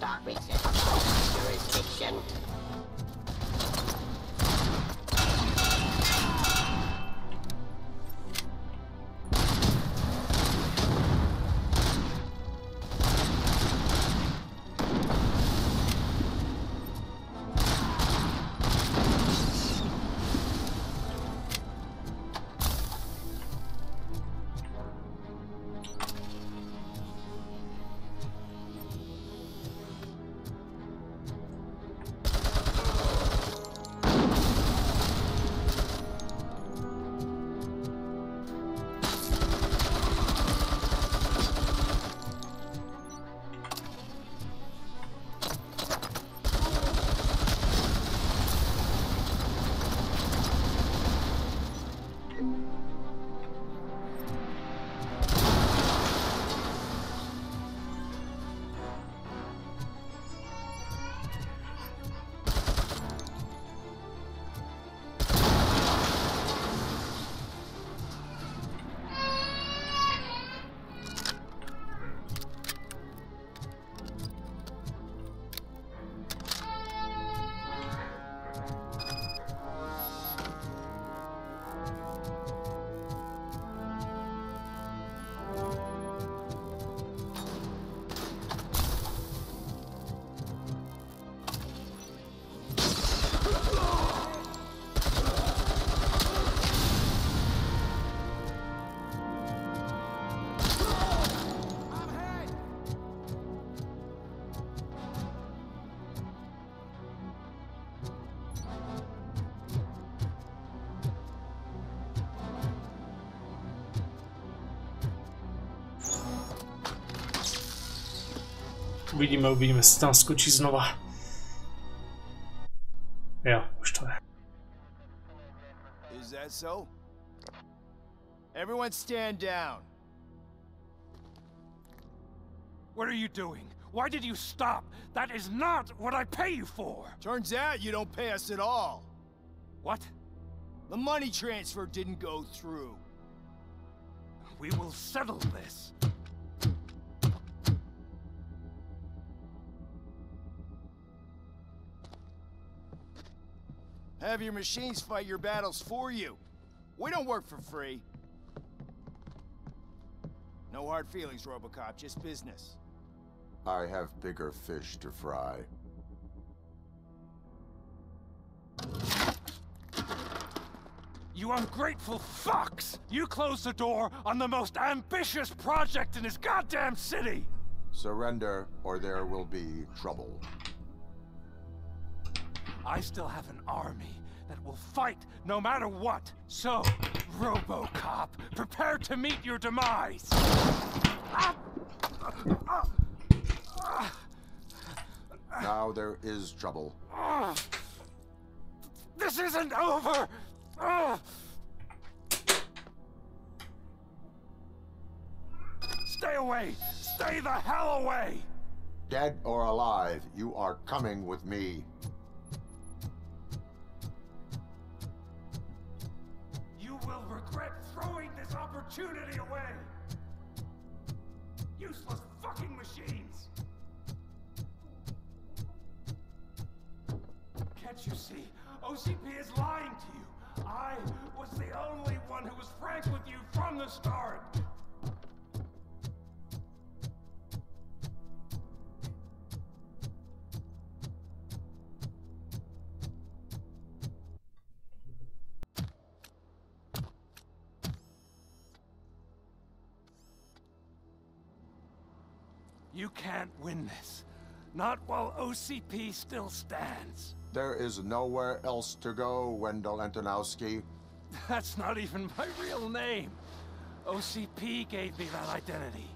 stock resist by jurisdiction. Uvidíme, jestli tam skočí znova. Jo, už to je. Is that so? Everyone stand down. What are you doing? Why did you stop? That is not what I pay you for. Turns out you don't pay us at all. What? The money transfer didn't go through. We will settle this. Have your machines fight your battles for you. We don't work for free. No hard feelings, RoboCop, just business. I have bigger fish to fry. You ungrateful fucks! You closed the door on the most ambitious project in this goddamn city! Surrender, or there will be trouble. I still have an army that will fight no matter what. So, RoboCop, prepare to meet your demise. Now there is trouble. This isn't over! Stay away! Stay the hell away! Dead or alive, you are coming with me. Will regret throwing this opportunity away! Useless fucking machines! Can't you see? OCP is lying to you! I was the only one who was frank with you from the start! You can't win this. Not while OCP still stands. There is nowhere else to go, Wendell Antonowski. That's not even my real name. OCP gave me that identity.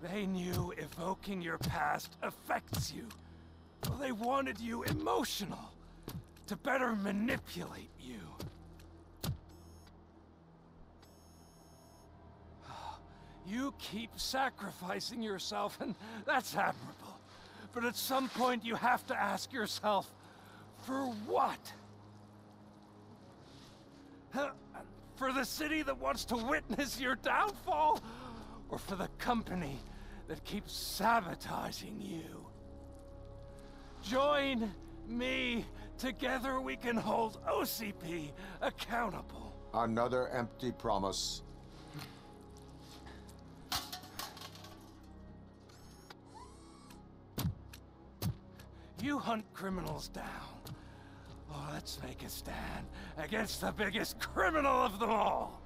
They knew evoking your past affects you. They wanted you emotional, to better manipulate you. You keep sacrificing yourself, and that's admirable. But at some point you have to ask yourself, for what? For the city that wants to witness your downfall? or for the company that keeps sabotaging you. Join me. Together we can hold OCP accountable. Another empty promise. You hunt criminals down. Oh, let's make a stand against the biggest criminal of them all.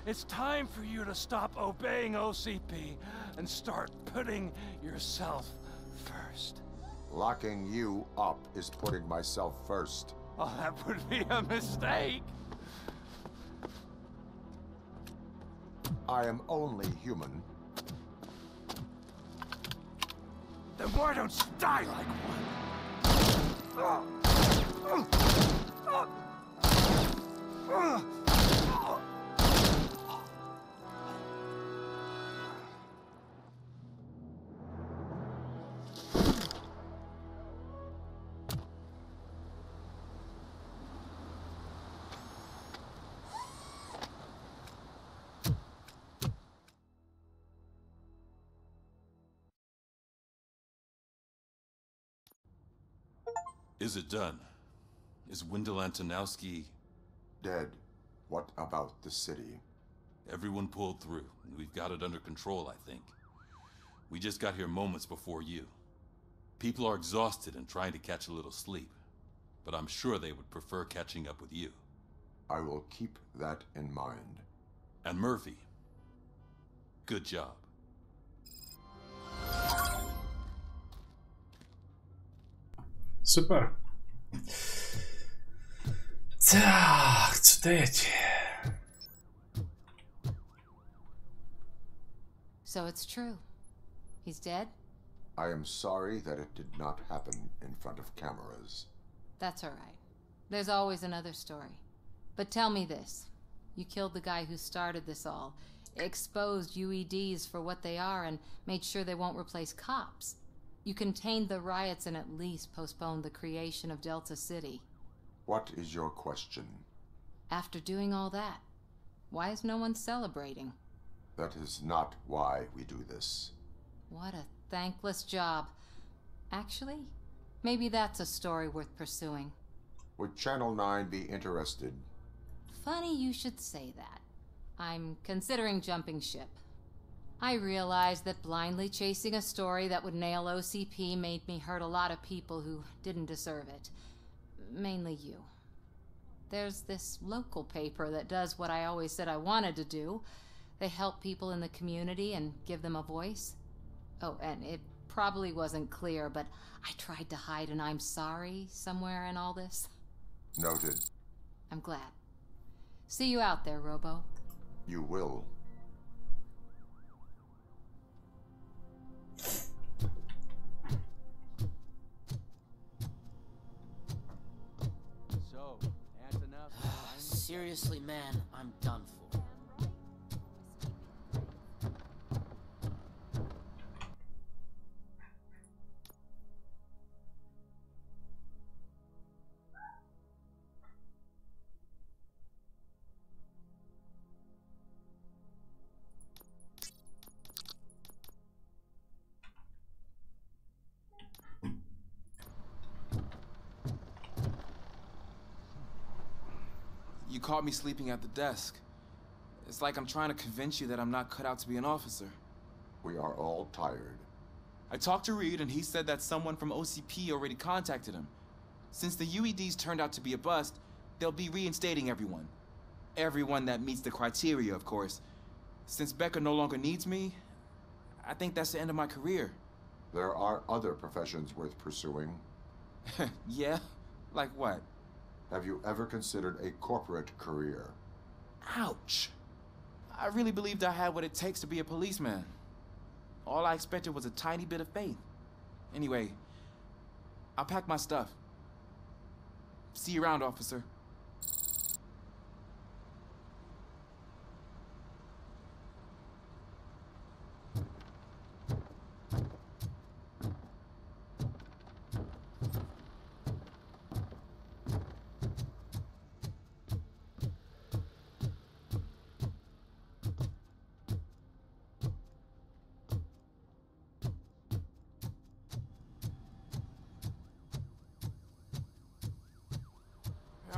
It's time for you to stop obeying OCP and start putting yourself first. Locking you up is putting myself first. Oh, that would be a mistake. I am only human. Then why don't you die like one? Is it done? Is Wendell Antonowski... dead? What about the city? Everyone pulled through, and we've got it under control, I think. We just got here moments before you. People are exhausted and trying to catch a little sleep, but I'm sure they would prefer catching up with you. I will keep that in mind. And Murphy, good job. Super. Tak, co teď? So it's true. He's dead? I am sorry that it did not happen in front of cameras. That's all right. There's always another story. But tell me this. You killed the guy who started this all, exposed UEDs for what they are, and made sure they won't replace cops. You contained the riots and at least postponed the creation of Delta City. What is your question? After doing all that, why is no one celebrating? That is not why we do this. What a thankless job. Actually, maybe that's a story worth pursuing. Would Channel 9 be interested? Funny you should say that. I'm considering jumping ship. I realized that blindly chasing a story that would nail OCP made me hurt a lot of people who didn't deserve it. Mainly you. There's this local paper that does what I always said I wanted to do. They help people in the community and give them a voice. Oh, and it probably wasn't clear, but I tried to hide an I'm sorry somewhere in all this. Noted. I'm glad. See you out there, Robo. You will. So, Antonowski... Seriously, man, I'm done for. You caught me sleeping at the desk. It's like I'm trying to convince you that I'm not cut out to be an officer. We are all tired. I talked to Reed and he said that someone from OCP already contacted him. Since the UEDs turned out to be a bust, they'll be reinstating everyone. Everyone that meets the criteria, of course. Since Becca no longer needs me, I think that's the end of my career. There are other professions worth pursuing. Yeah? Like what? Have you ever considered a corporate career? Ouch. I really believed I had what it takes to be a policeman. All I expected was a tiny bit of faith. Anyway, I'll pack my stuff. See you around, officer.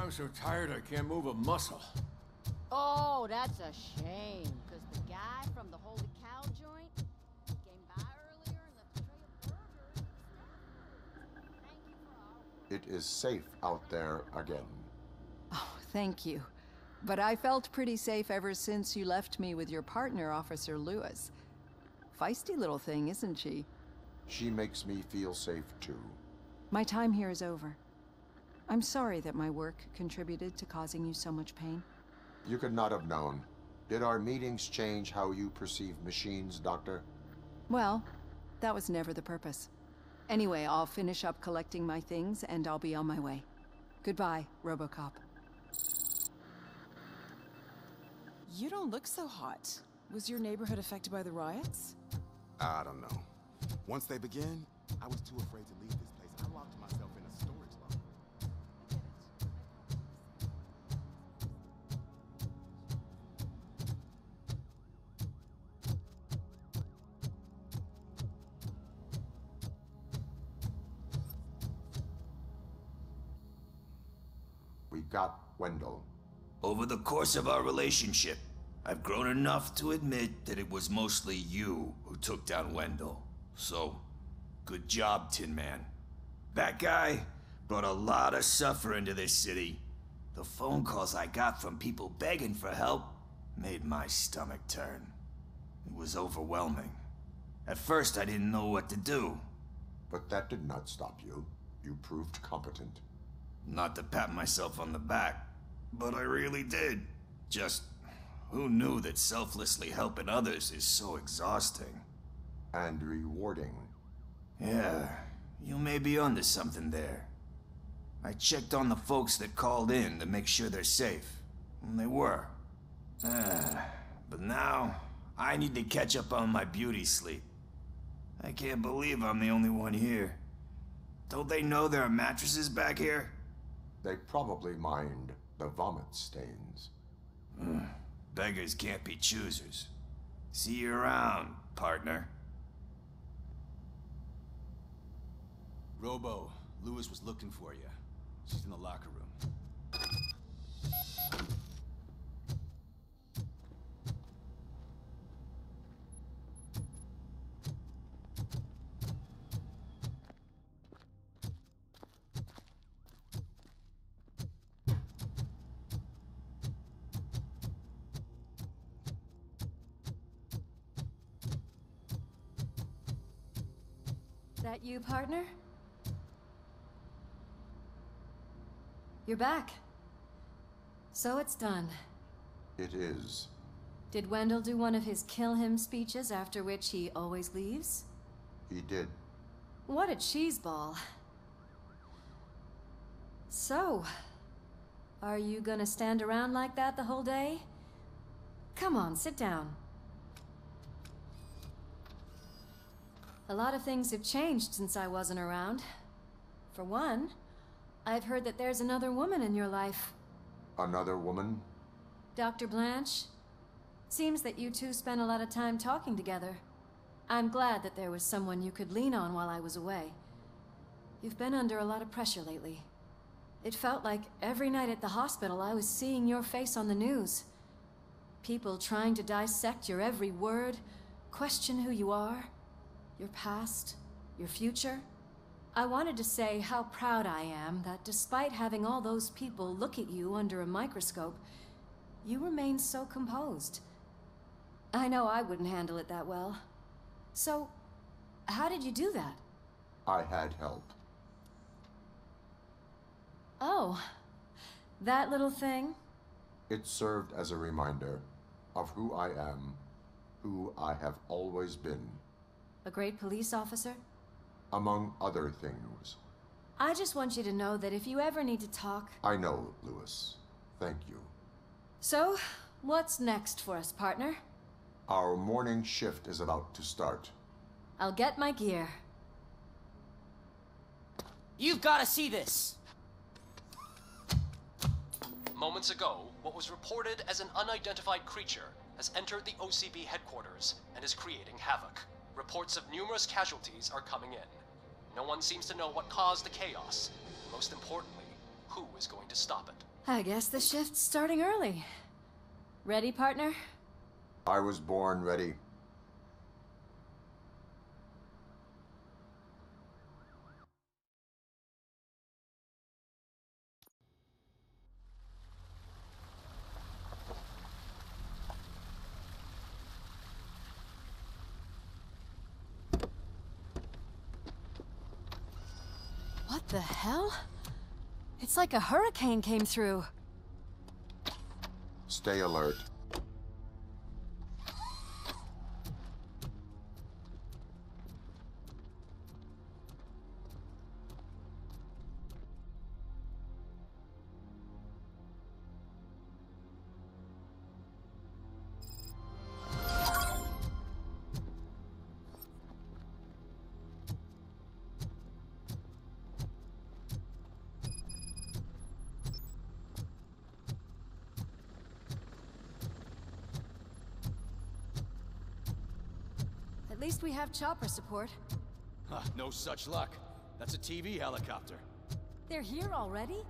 I'm so tired I can't move a muscle. Oh, that's a shame, because the guy from the Holy Cow joint came by earlier and left a tray of burgers. Thank you for our work. It is safe out there again. Oh, thank you. But I felt pretty safe ever since you left me with your partner, Officer Lewis. Feisty little thing, isn't she? She makes me feel safe too. My time here is over. I'm sorry that my work contributed to causing you so much pain. You could not have known. Did our meetings change how you perceive machines, Doctor? Well, that was never the purpose. Anyway, I'll finish up collecting my things and I'll be on my way. Goodbye, RoboCop. You don't look so hot. Was your neighborhood affected by the riots? I don't know. Once they begin, I was too afraid to leave this place. I locked myself in a storage locker. We got Wendell. Over the course of our relationship, I've grown enough to admit that it was mostly you who took down Wendell. So, good job, Tin Man. That guy brought a lot of suffering to this city. The phone calls I got from people begging for help made my stomach turn. It was overwhelming. At first, I didn't know what to do. But that did not stop you. You proved competent. Not to pat myself on the back, but I really did. Just, who knew that selflessly helping others is so exhausting? And rewarding. Yeah, you may be onto something there. I checked on the folks that called in to make sure they're safe, and they were. But now, I need to catch up on my beauty sleep. I can't believe I'm the only one here. Don't they know there are mattresses back here? They probably mind the vomit stains. Beggars can't be choosers. See you around, partner. Robo, Lewis was looking for you. She's in the locker room. That you, partner? You're back. So it's done. It is. Did Wendell do one of his kill him speeches after which he always leaves? He did. What a cheeseball. So, are you gonna stand around like that the whole day? Come on, sit down. A lot of things have changed since I wasn't around. For one, I've heard that there's another woman in your life. Another woman? Dr. Blanche. Seems that you two spent a lot of time talking together. I'm glad that there was someone you could lean on while I was away. You've been under a lot of pressure lately. It felt like every night at the hospital I was seeing your face on the news. People trying to dissect your every word, question who you are, your past, your future. I wanted to say how proud I am that despite having all those people look at you under a microscope, you remain so composed. I know I wouldn't handle it that well. So, how did you do that? I had help. Oh, that little thing? It served as a reminder of who I am, who I have always been. A great police officer? Among other things. I just want you to know that if you ever need to talk... I know, Lewis. Thank you. So, what's next for us, partner? Our morning shift is about to start. I'll get my gear. You've got to see this! Moments ago, what was reported as an unidentified creature has entered the OCB headquarters and is creating havoc. Reports of numerous casualties are coming in. No one seems to know what caused the chaos. Most importantly, who is going to stop it? I guess the shift's starting early. Ready, partner? I was born ready. What the hell? It's like a hurricane came through. Stay alert. At least we have chopper support. Huh, no such luck. That's a TV helicopter. They're here already?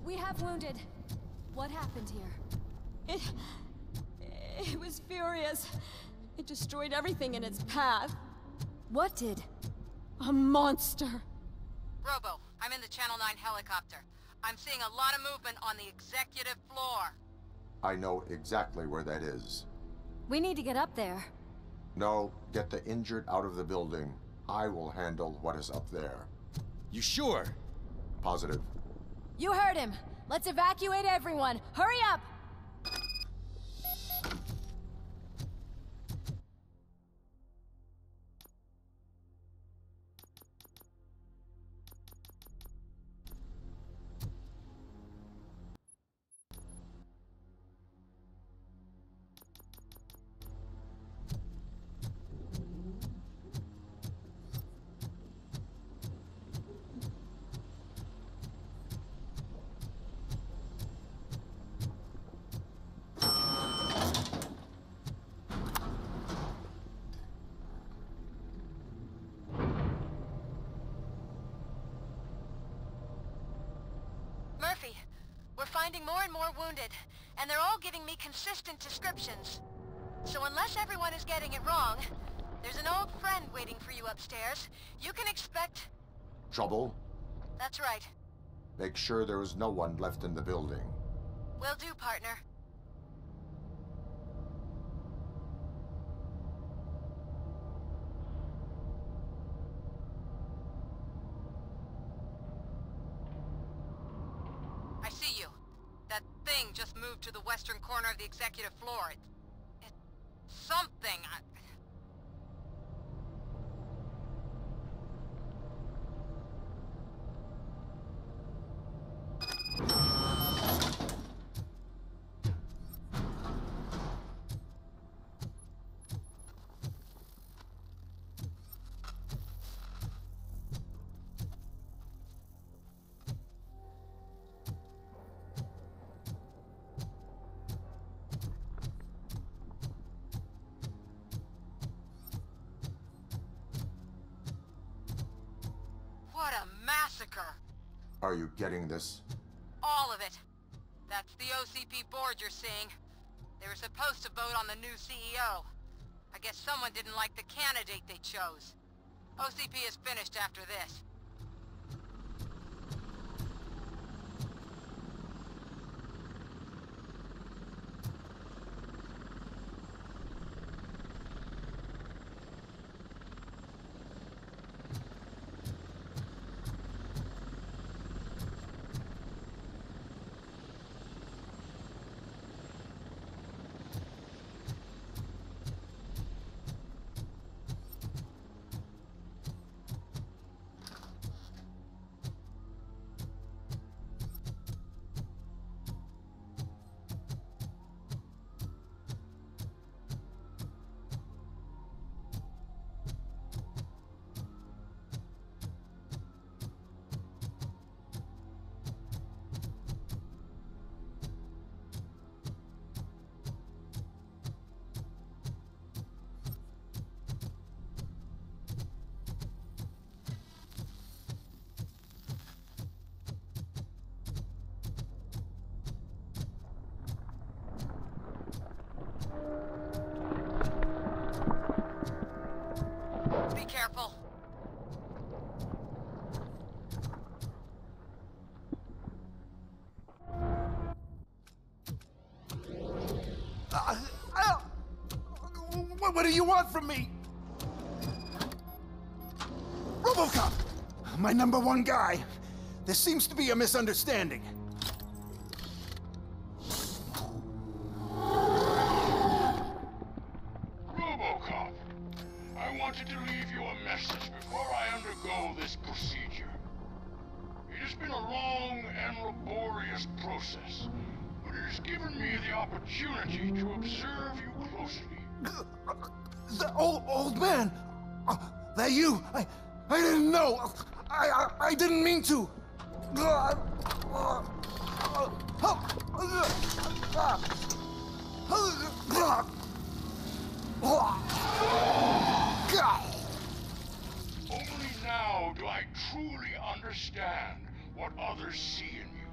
We have wounded. What happened here? It was furious. It destroyed everything in its path. What did? A monster. Robo, I'm in the Channel 9 helicopter. I'm seeing a lot of movement on the executive floor. I know exactly where that is. We need to get up there. No, get the injured out of the building. I will handle what is up there. You sure? Positive. You heard him. Let's evacuate everyone. Hurry up! We're finding more and more wounded, and they're all giving me consistent descriptions. So unless everyone is getting it wrong, there's an old friend waiting for you upstairs. You can expect... Trouble? That's right. Make sure there is no one left in the building. Will do, partner. I see you. That thing just moved to the western corner of the executive floor. It's something. What a massacre! Are you getting this? All of it. That's the OCP board you're seeing. They were supposed to vote on the new CEO. I guess someone didn't like the candidate they chose. OCP is finished after this. What do you want from me? RoboCop! My #1 guy. There seems to be a misunderstanding. RoboCop, I wanted to leave you a message before I undergo this procedure. It has been a long and laborious process, but it has given me the opportunity to observe you closely. The old man! That you? I didn't know! I didn't mean to! Only now do I truly understand what others see in you.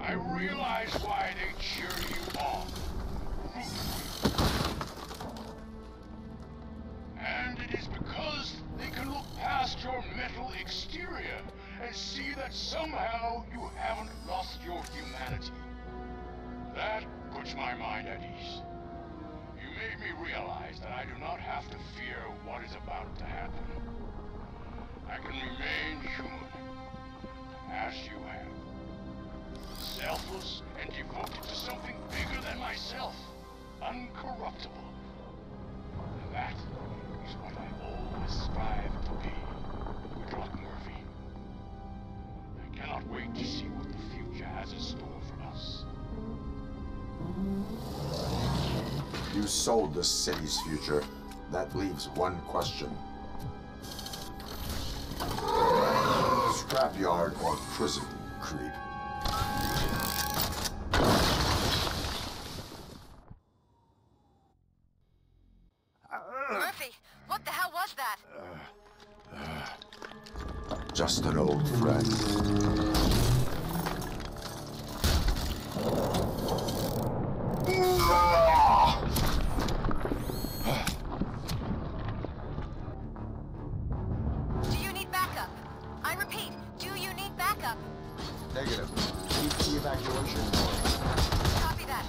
I realize why they cheer you on, root for you. And it is because they can look past your metal exterior and see that somehow you haven't lost your humanity. That puts my mind at ease. You made me realize that I do not have to fear what is about to happen. I can remain human, as you have. Selfless and devoted to something bigger than myself. Uncorruptible. And that is what I always strive to be. Good luck, Murphy. I cannot wait to see what the future has in store for us. You sold the city's future. That leaves one question. Scrapyard or prison, creep? Murphy, what the hell was that? Just an old friend. Do you need backup? I repeat, do you need backup? Negative. Keep the evacuation going. Copy that.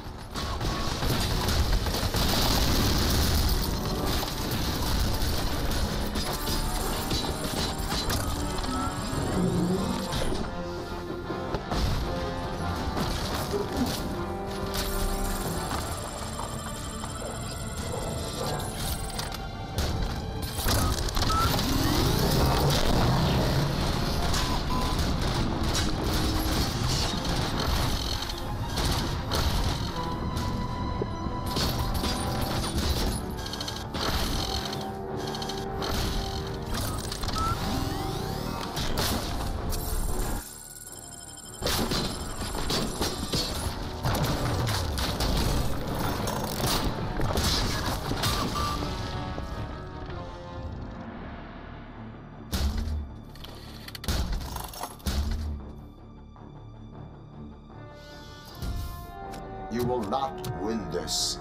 You will not win this.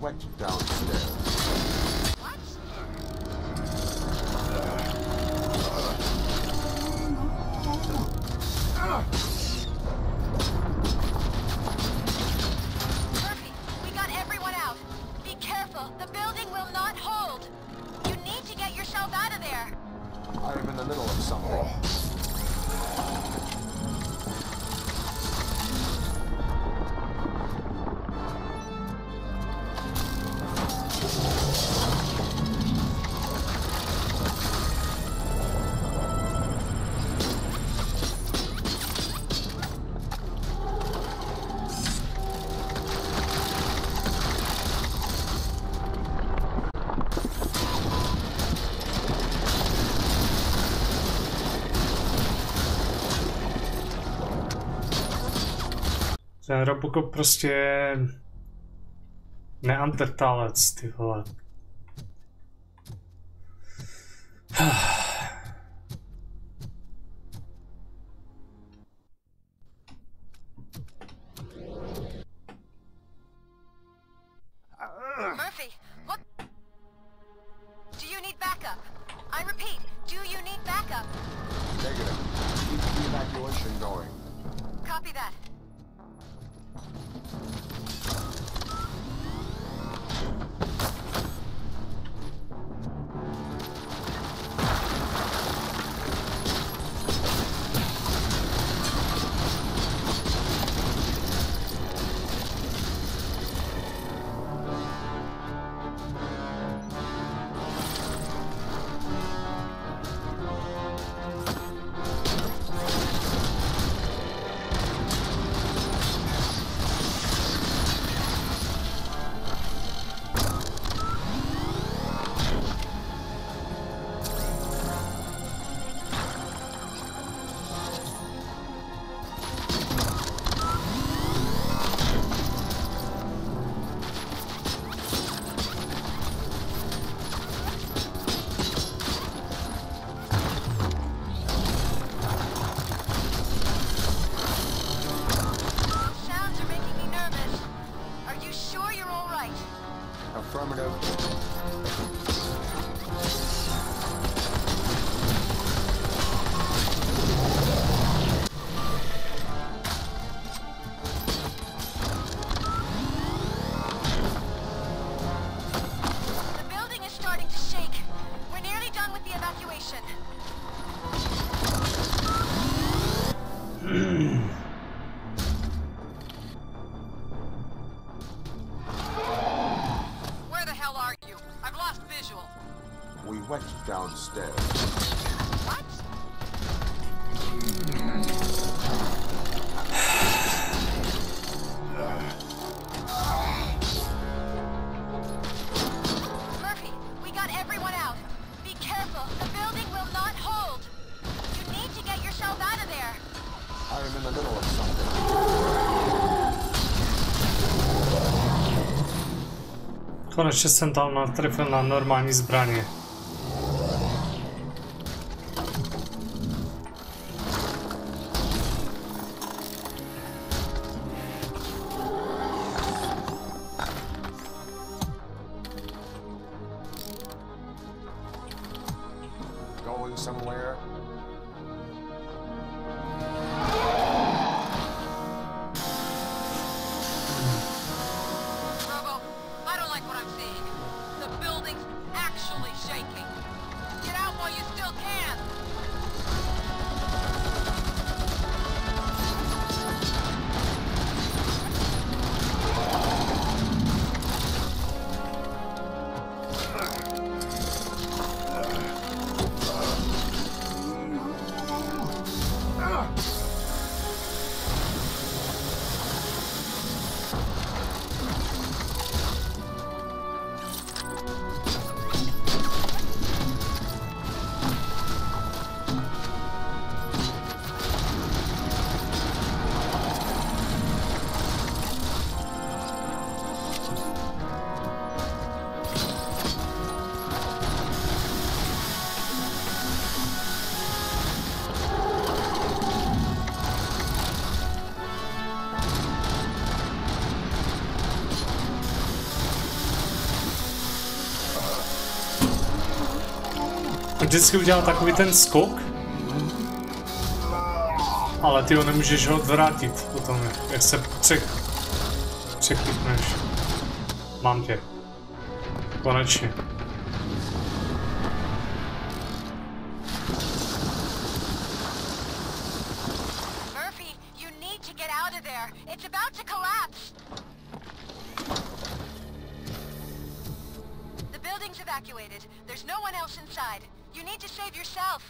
went downstairs. What? Murphy, we got everyone out. Be careful. The building will not hold. You need to get yourself out of there. I am in the middle of something. Ten RoboCop prostě je neandertálec, ty vole. Murphy, what? Do you need backup? I repeat, do you need backup? Negative. Keep the evacuation going. Copy that. Downstairs. What? Murphy, we got everyone out. Be careful. The building will not hold. You need to get yourself out of there. I am in the middle of something. Konečně jsem tam natrefil na normální zbraně. Vždycky udělal takový ten skok, ale ty ho nemůžeš ho odvrátit potom, jak se překlikneš. Mám tě. Konečně. Murphy, you need to get out of there. It's about to collapse. The building's evacuated. There's no one else inside. You need to save yourself.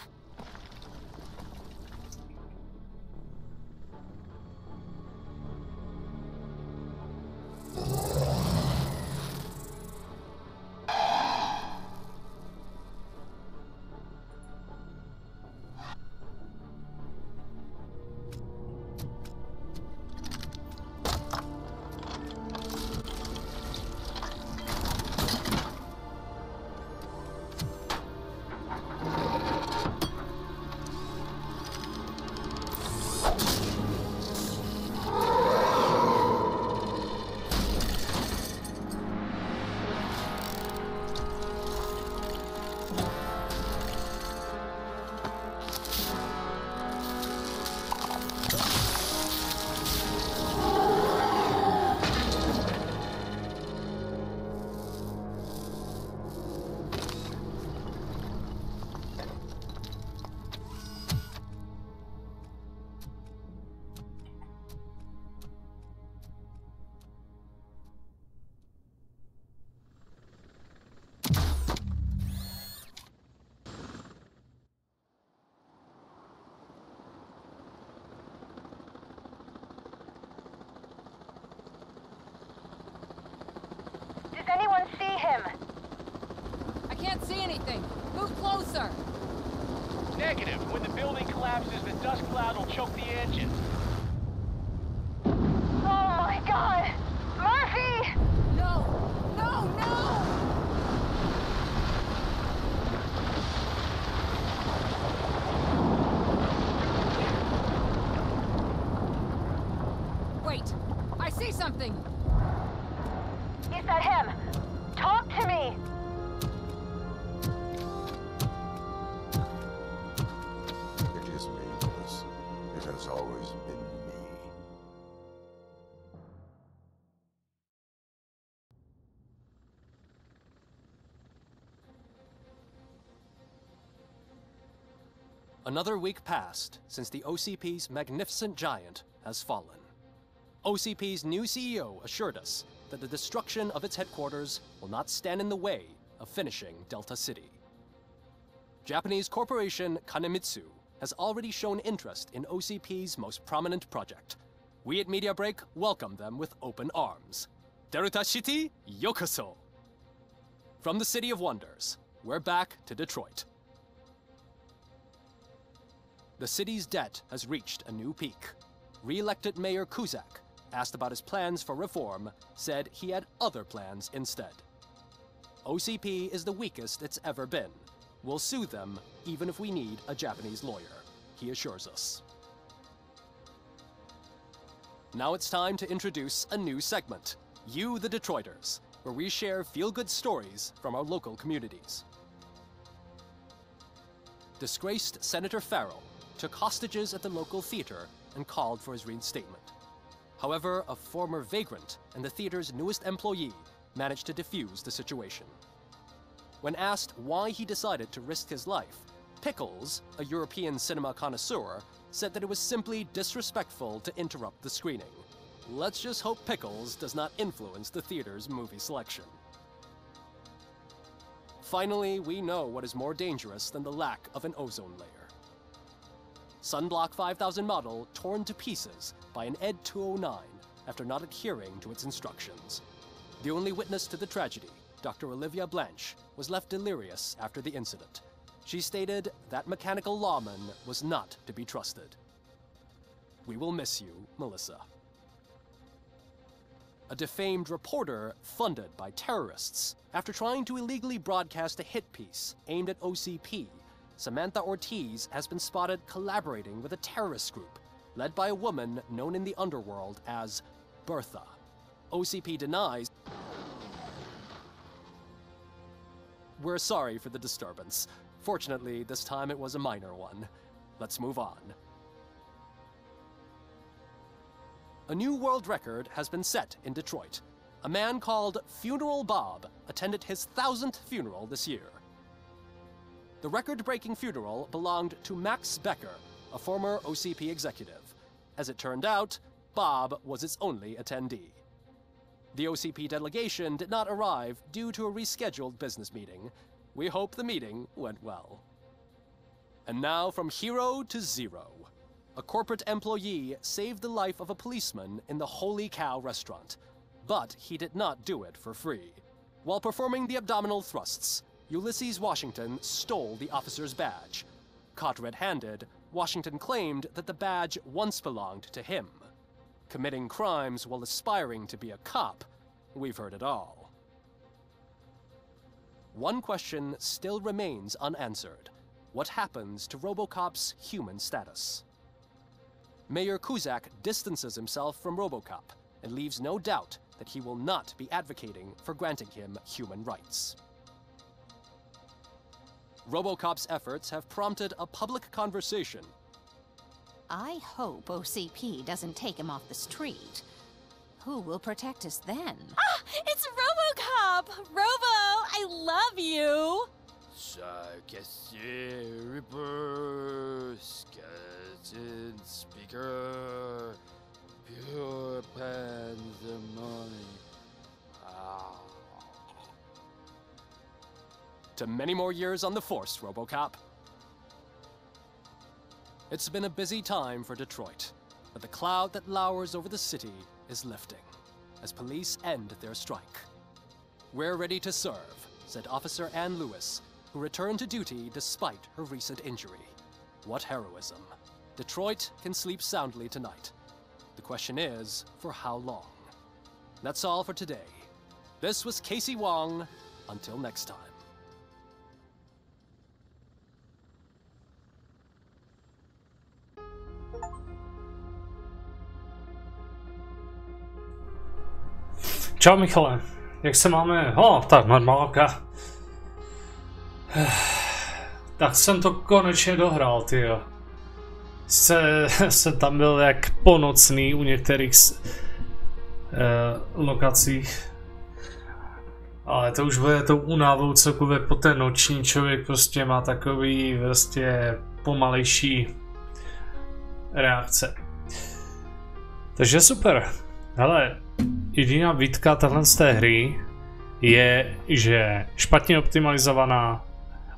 him? I can't see anything. Move closer. Negative. When the building collapses, the dust cloud will choke the engine. Oh my god! Murphy! No! No, no! Wait! I see something! Is that him? Talk to me! It is me, Louis. It has always been me. Another week passed since the OCP's magnificent giant has fallen. OCP's new CEO assured us that the destruction of its headquarters will not stand in the way of finishing Delta City. Japanese corporation Kanemitsu has already shown interest in OCP's most prominent project. We at Media Break welcome them with open arms. Delta City, yokoso! From the City of Wonders, we're back to Detroit. The city's debt has reached a new peak. Re-elected Mayor Cusack, asked about his plans for reform, said he had other plans instead. OCP is the weakest it's ever been. We'll sue them even if we need a Japanese lawyer, he assures us. Now it's time to introduce a new segment, You the Detroiters, where we share feel-good stories from our local communities. Disgraced Senator Farrell took hostages at the local theater and called for his reinstatement. However, a former vagrant and the theater's newest employee managed to defuse the situation. When asked why he decided to risk his life, Pickles, a European cinema connoisseur, said that it was simply disrespectful to interrupt the screening. Let's just hope Pickles does not influence the theater's movie selection. Finally, we know what is more dangerous than the lack of an ozone layer. Sunblock 5000 model torn to pieces by an Ed 209 after not adhering to its instructions. The only witness to the tragedy, Dr. Olivia Blanche, was left delirious after the incident. She stated that mechanical lawman was not to be trusted. We will miss you, Melissa. A defamed reporter funded by terrorists. After trying to illegally broadcast a hit piece aimed at OCP, Samantha Ortiz has been spotted collaborating with a terrorist group led by a woman known in the underworld as Bertha. OCP denies. We're sorry for the disturbance. Fortunately, this time it was a minor one. Let's move on. A new world record has been set in Detroit. A man called Funeral Bob attended his 1000th funeral this year. The record-breaking funeral belonged to Max Becker, a former OCP executive. As it turned out, Bob was its only attendee. The OCP delegation did not arrive due to a rescheduled business meeting. We hope the meeting went well. And now from hero to zero. A corporate employee saved the life of a policeman in the Holy Cow restaurant. But he did not do it for free. While performing the abdominal thrusts, Ulysses Washington stole the officer's badge. Caught red-handed, Washington claimed that the badge once belonged to him. Committing crimes while aspiring to be a cop, we've heard it all. One question still remains unanswered. What happens to RoboCop's human status? Mayor Cusack distances himself from RoboCop and leaves no doubt that he will not be advocating for granting him human rights. RoboCop's efforts have prompted a public conversation. I hope OCP doesn't take him off the street. Who will protect us then? Ah! It's RoboCop! Robo, I love you! Reaper, skeleton speaker, pure pandemonium. To many more years on the force, RoboCop. It's been a busy time for Detroit, but the cloud that lowers over the city is lifting as police end their strike. "We're ready to serve," said Officer Ann Lewis, who returned to duty despite her recent injury. What heroism. Detroit can sleep soundly tonight. The question is, for how long? That's all for today. This was Casey Wong. Until next time. Čau Michale, jak se máme? Tak normálka. Tak jsem to konečně dohrál, tyjo. Jsem tam byl jak ponocný u některých lokacích. Ale to už bude tou únavou celkově po té noční, člověk prostě má takový prostě pomalejší reakce. Takže super. Hele, jediná výtka tahle z té hry je, že špatně optimalizovaná,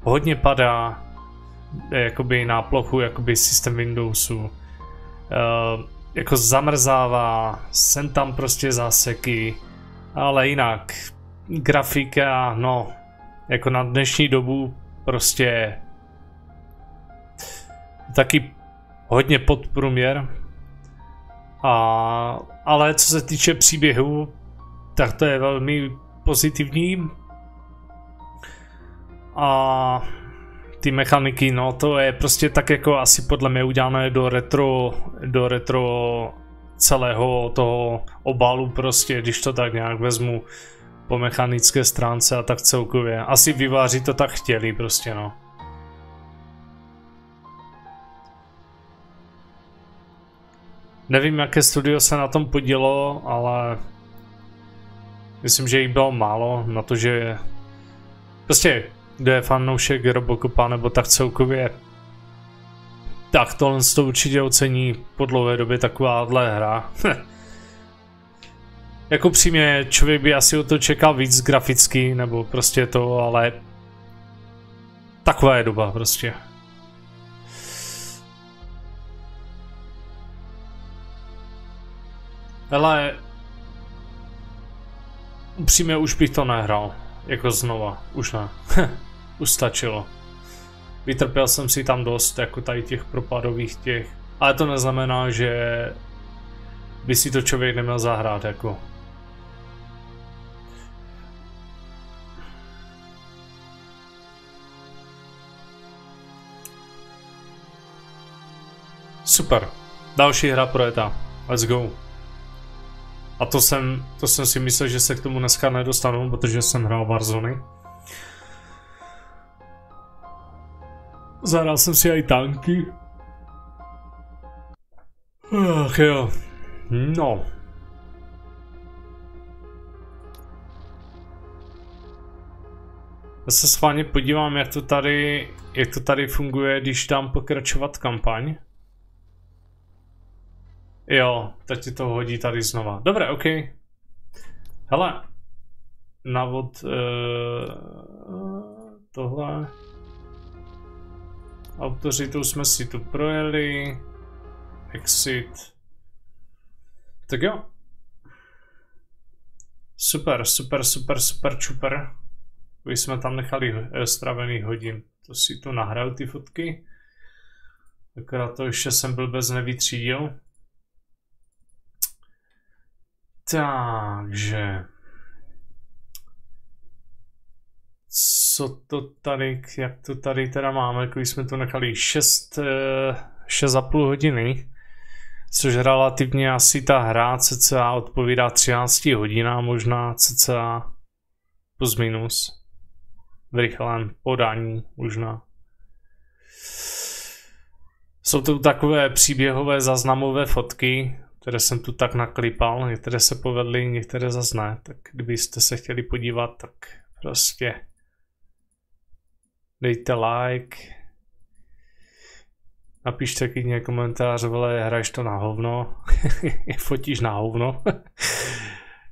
hodně padá jakoby na plochu, jakoby systém Windowsu, jako zamrzává, sem tam prostě záseky, ale jinak grafika, no, jako na dnešní dobu prostě taky hodně podprůměr. Ale co se týče příběhu, tak to je velmi pozitivní. A ty mechaniky, no to je prostě tak jako asi podle mě udělané do retro celého toho obalu prostě, když to tak nějak vezmu po mechanické stránce a tak celkově. Asi vývojáři to tak chtěli prostě, no. Nevím, jaké studio se na tom podílelo, ale myslím, že jich bylo málo na to, že prostě kdo je fanoušek RoboCopa nebo tak celkově, tak tohle to určitě ocení po dlouhé době takováhle hra. Jako přímě člověk by asi o to čekal víc graficky nebo prostě to, ale taková je doba prostě. Ale upřímně už bych to nehrál, jako znova, už ne, už stačilo. Vytrpěl jsem si tam dost, jako tady těch propadových těch, ale to neznamená, že by si to člověk neměl zahrát, jako. Super, další hra projeta, let's go. A to jsem si myslel, že se k tomu dneska nedostanu, protože jsem hrál Warzony. Zahrál jsem si i tanky. Ach jo, no. Já se schválně podívám, jak to tady funguje, když dám pokračovat kampaň. Jo, teď ti to hodí tady znova. Dobré, ok. Hele. Návod tohle. Autoři, to jsme si tu projeli. Exit. Tak jo. Super, super, super, super, super. Už jsme tam nechali stravených hodin. To si tu nahraju ty fotky. Akorát to ještě jsem byl bez nevytřídil. Takže co to tady, jak to tady teda máme, když jsme to nechali 6,5 hodiny, což relativně asi ta hra cca odpovídá 13 hodinám, možná cca plus minus v rychlém podání možná. Jsou to takové příběhové záznamové fotky, které jsem tu tak naklipal, některé se povedly, některé zase ne, tak kdybyste se chtěli podívat, tak prostě dejte like, napište klidně komentář, vole, hraješ to na hovno, fotíš na hovno.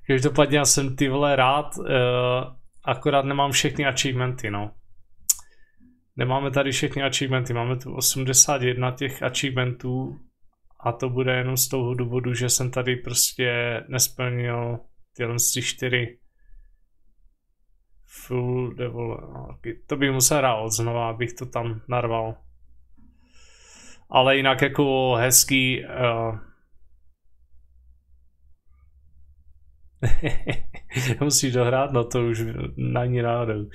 Každopádně já jsem ty vole rád, akorát nemám všechny achievementy, no. Nemáme tady všechny achievementy, máme tu 81 těch achievementů, a to bude jenom z toho důvodu, že jsem tady prostě nesplnil tyhle 4 Full devil. To bych musel hrát znova, abych to tam narval. Ale jinak jako hezký... Musíš dohrát, no to už na ní náhodou.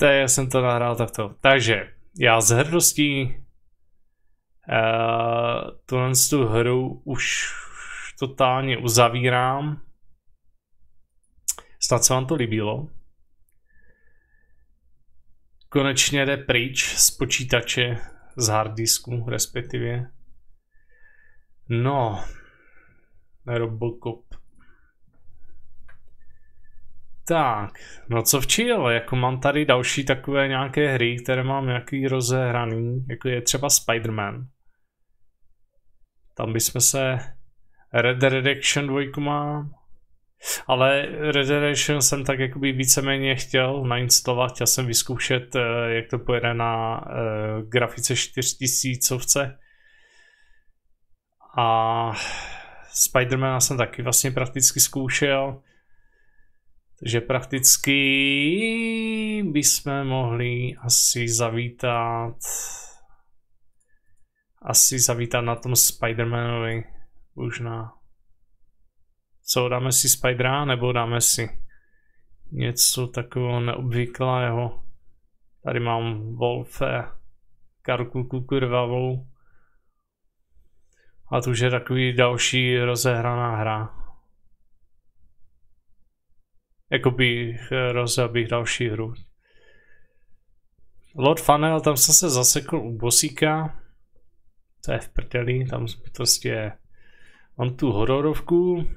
Já jsem to nahrál takto. Takže já z hrdostí tu hru už totálně uzavírám. Snad se vám to líbilo. Konečně jde pryč z počítače, z harddisku respektive. No, RoboCop. Tak, no co včil, jako mám tady další takové nějaké hry, které mám nějaký rozehraný, jako je třeba Spider-Man. Tam bychom se... Red Redemption 2 mám. Ale Red Redemption jsem tak jakoby víceméně chtěl nainstalovat, chtěl jsem vyzkoušet, jak to pojede na grafice 4000. A Spidermana jsem taky vlastně prakticky zkoušel. Takže prakticky bychom mohli asi zavítat na tom Spidermanovi. Možná. Co, dáme si Spidera, nebo dáme si něco takového neobvyklého. Tady mám Wolfe, Karkulku krvavou. A to už je takový další rozehraná hra. Jakoby rozjel bych další hru. Lord Funnel, tam jsem se zasekl u bosíka. To je v prdeli, tam prostě mám tu hororovku.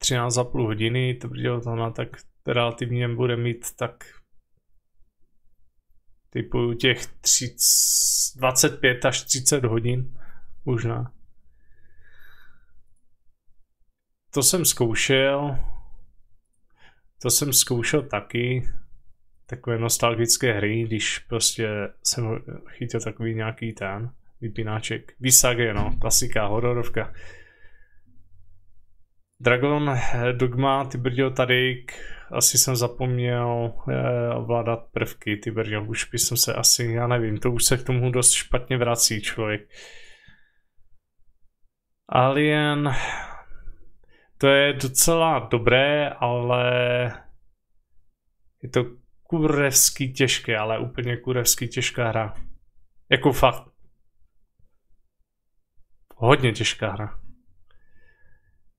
13,5 hodiny, to bude to tak relativně bude mít tak typu těch 25 až 30 hodin možná. To jsem zkoušel taky, takové nostalgické hry, když prostě jsem chytil takový nějaký ten vypínáček. Visage, no, klasika, hororovka. Dragon Dogma, ty brďo, tady asi jsem zapomněl ovládat prvky, ty brďo, už by jsem se asi, já nevím, to už se k tomu dost špatně vrací člověk. Alien, to je docela dobré, ale je to kurevsky těžké, ale úplně kurevsky těžká hra. Jako fakt. Hodně těžká hra.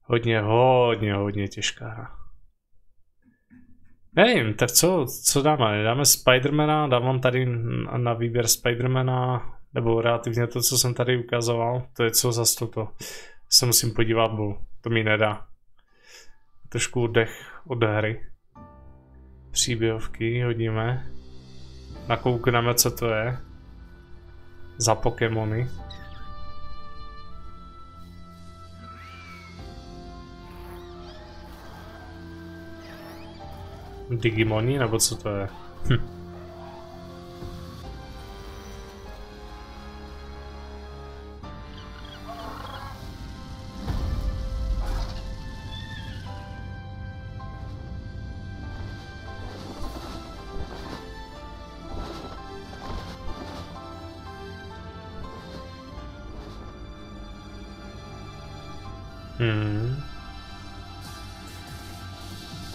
Hodně těžká hra. Nevím, tak co dáme? Dáme Spidermana, dávám tady na výběr Spidermana, nebo relativně to, co jsem tady ukazoval. To je co za to se musím podívat, bo to mi nedá. Trošku oddech od hry. Příběhovky hodíme. Nakoukneme, co to je. Za Pokémony. Digimoni, nebo co to je?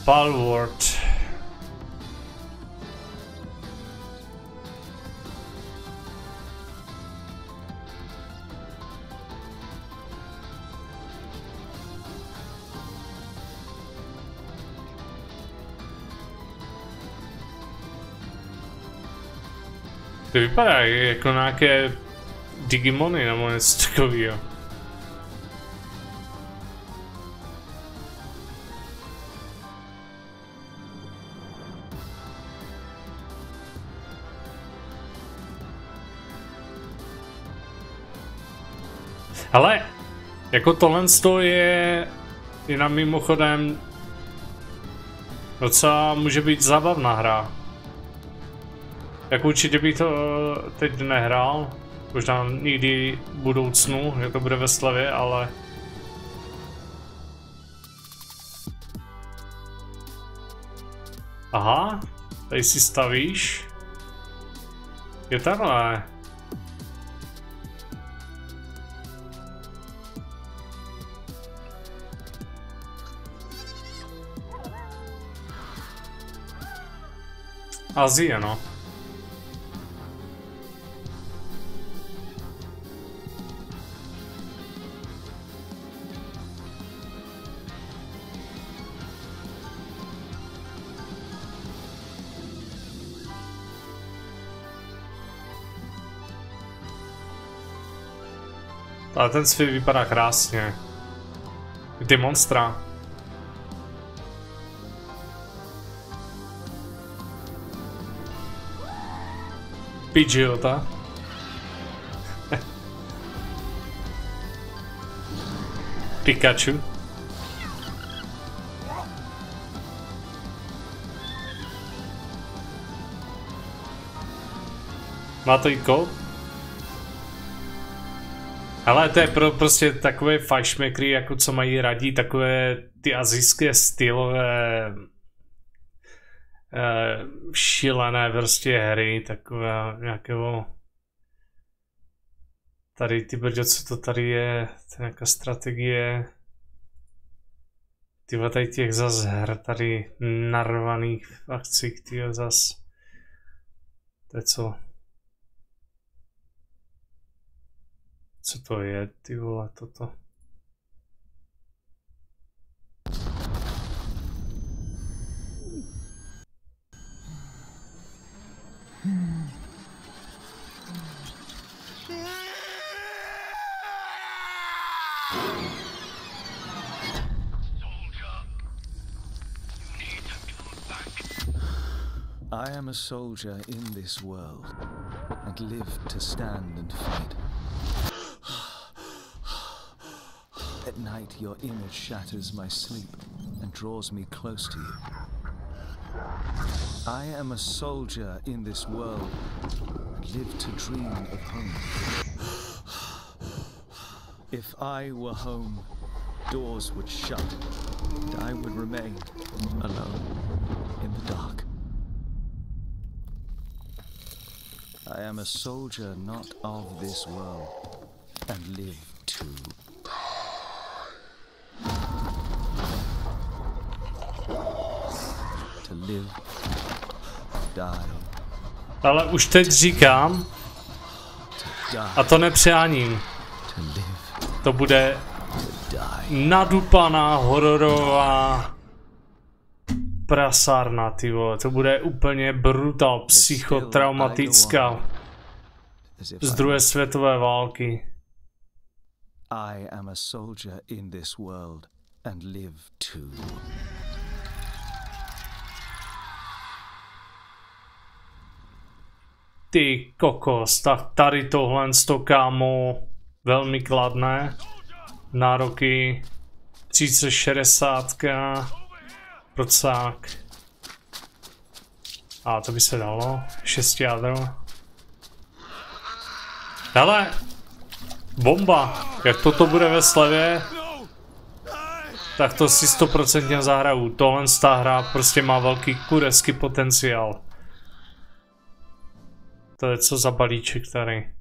Palworld. To vypadá jako nějaké Digimony nebo něco takového. Ale jako tohle je na mimochodem docela může být zábavná hra. Jak určitě bych to teď nehrál, možná nikdy v budoucnu, jak to bude ve slevě, ale Aha, tady si stavíš. Je takhle. Azie, no. Ale ten svět vypadá krásně. Ty monstra. Pidgeota. Pikachu. Má to i kód? Ale to je prostě takové fajšmekry, jako co mají radí, takové ty asijské stylové šílené prostě hry, takové nějakého tady ty brďo, co to tady je, to je nějaká strategie, tyhle tady těch zas her tady narvaných v akcích, tyhle zas, to je co to je, ty vole, toto. I am a soldier in this world, and live to stand and fight. At night, your image shatters my sleep and draws me close to you. I am a soldier in this world, and live to dream of home. If I were home, doors would shut, and I would remain alone in the dark. I am a soldier not of this world, and live to live, die. Ale už teď říkám, a to nepřáním, to bude nadupaná hororová prasárna, ty vole. To bude úplně brutal, psychotraumatická z druhé světové války. I am a soldier in this world and live to. Ty kokos, tak tady tohle sto, kámo, velmi kladné. Nároky 360, procák. A to by se dalo, 6 jádro. Hele, bomba, jak toto bude ve slevě, tak to si 100% zahraju. Tohle ta hra prostě má velký kurevský potenciál. To je co za balíček tady.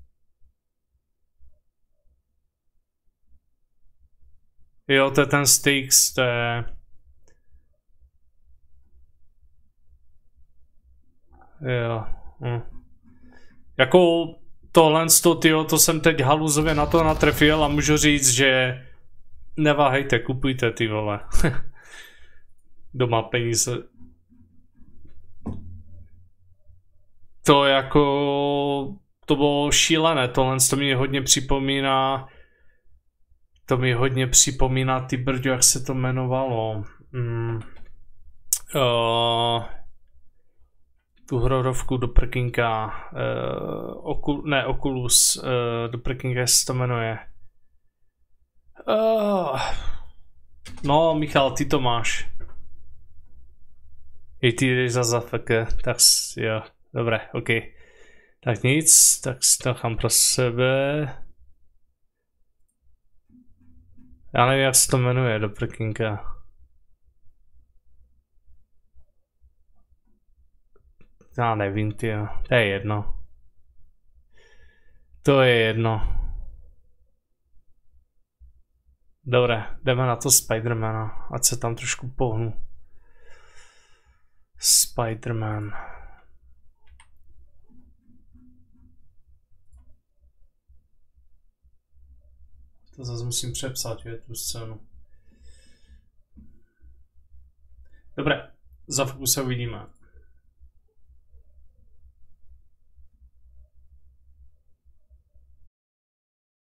Jo, to je ten Styx, to je... Jo. Jako tohle to jsem teď haluzově na to natrefil a můžu říct, že neváhejte, kupujte, ty vole. Doma peníze. To jako... To bylo šílené, tohle to mi hodně připomíná... To mi hodně připomíná, ty brďo, jak se to jmenovalo. Tu hororovku do prkinka. Ne, Oculus. Do prkinka, jak se to jmenuje. No, Michal, ty to máš. I ty jdeš za zafeke, tak jo, dobré, ok. Tak nic, tak si to nechám pro sebe. Já nevím, jak se to jmenuje do prkinka. Já nevím, tyjo. To je jedno. To je jedno. Dobré, jdeme na to Spidermana, ať se tam trošku pohnu. Spiderman. To zase musím přepsat, je, tu scénu. Dobré, za chvilku se uvidíme.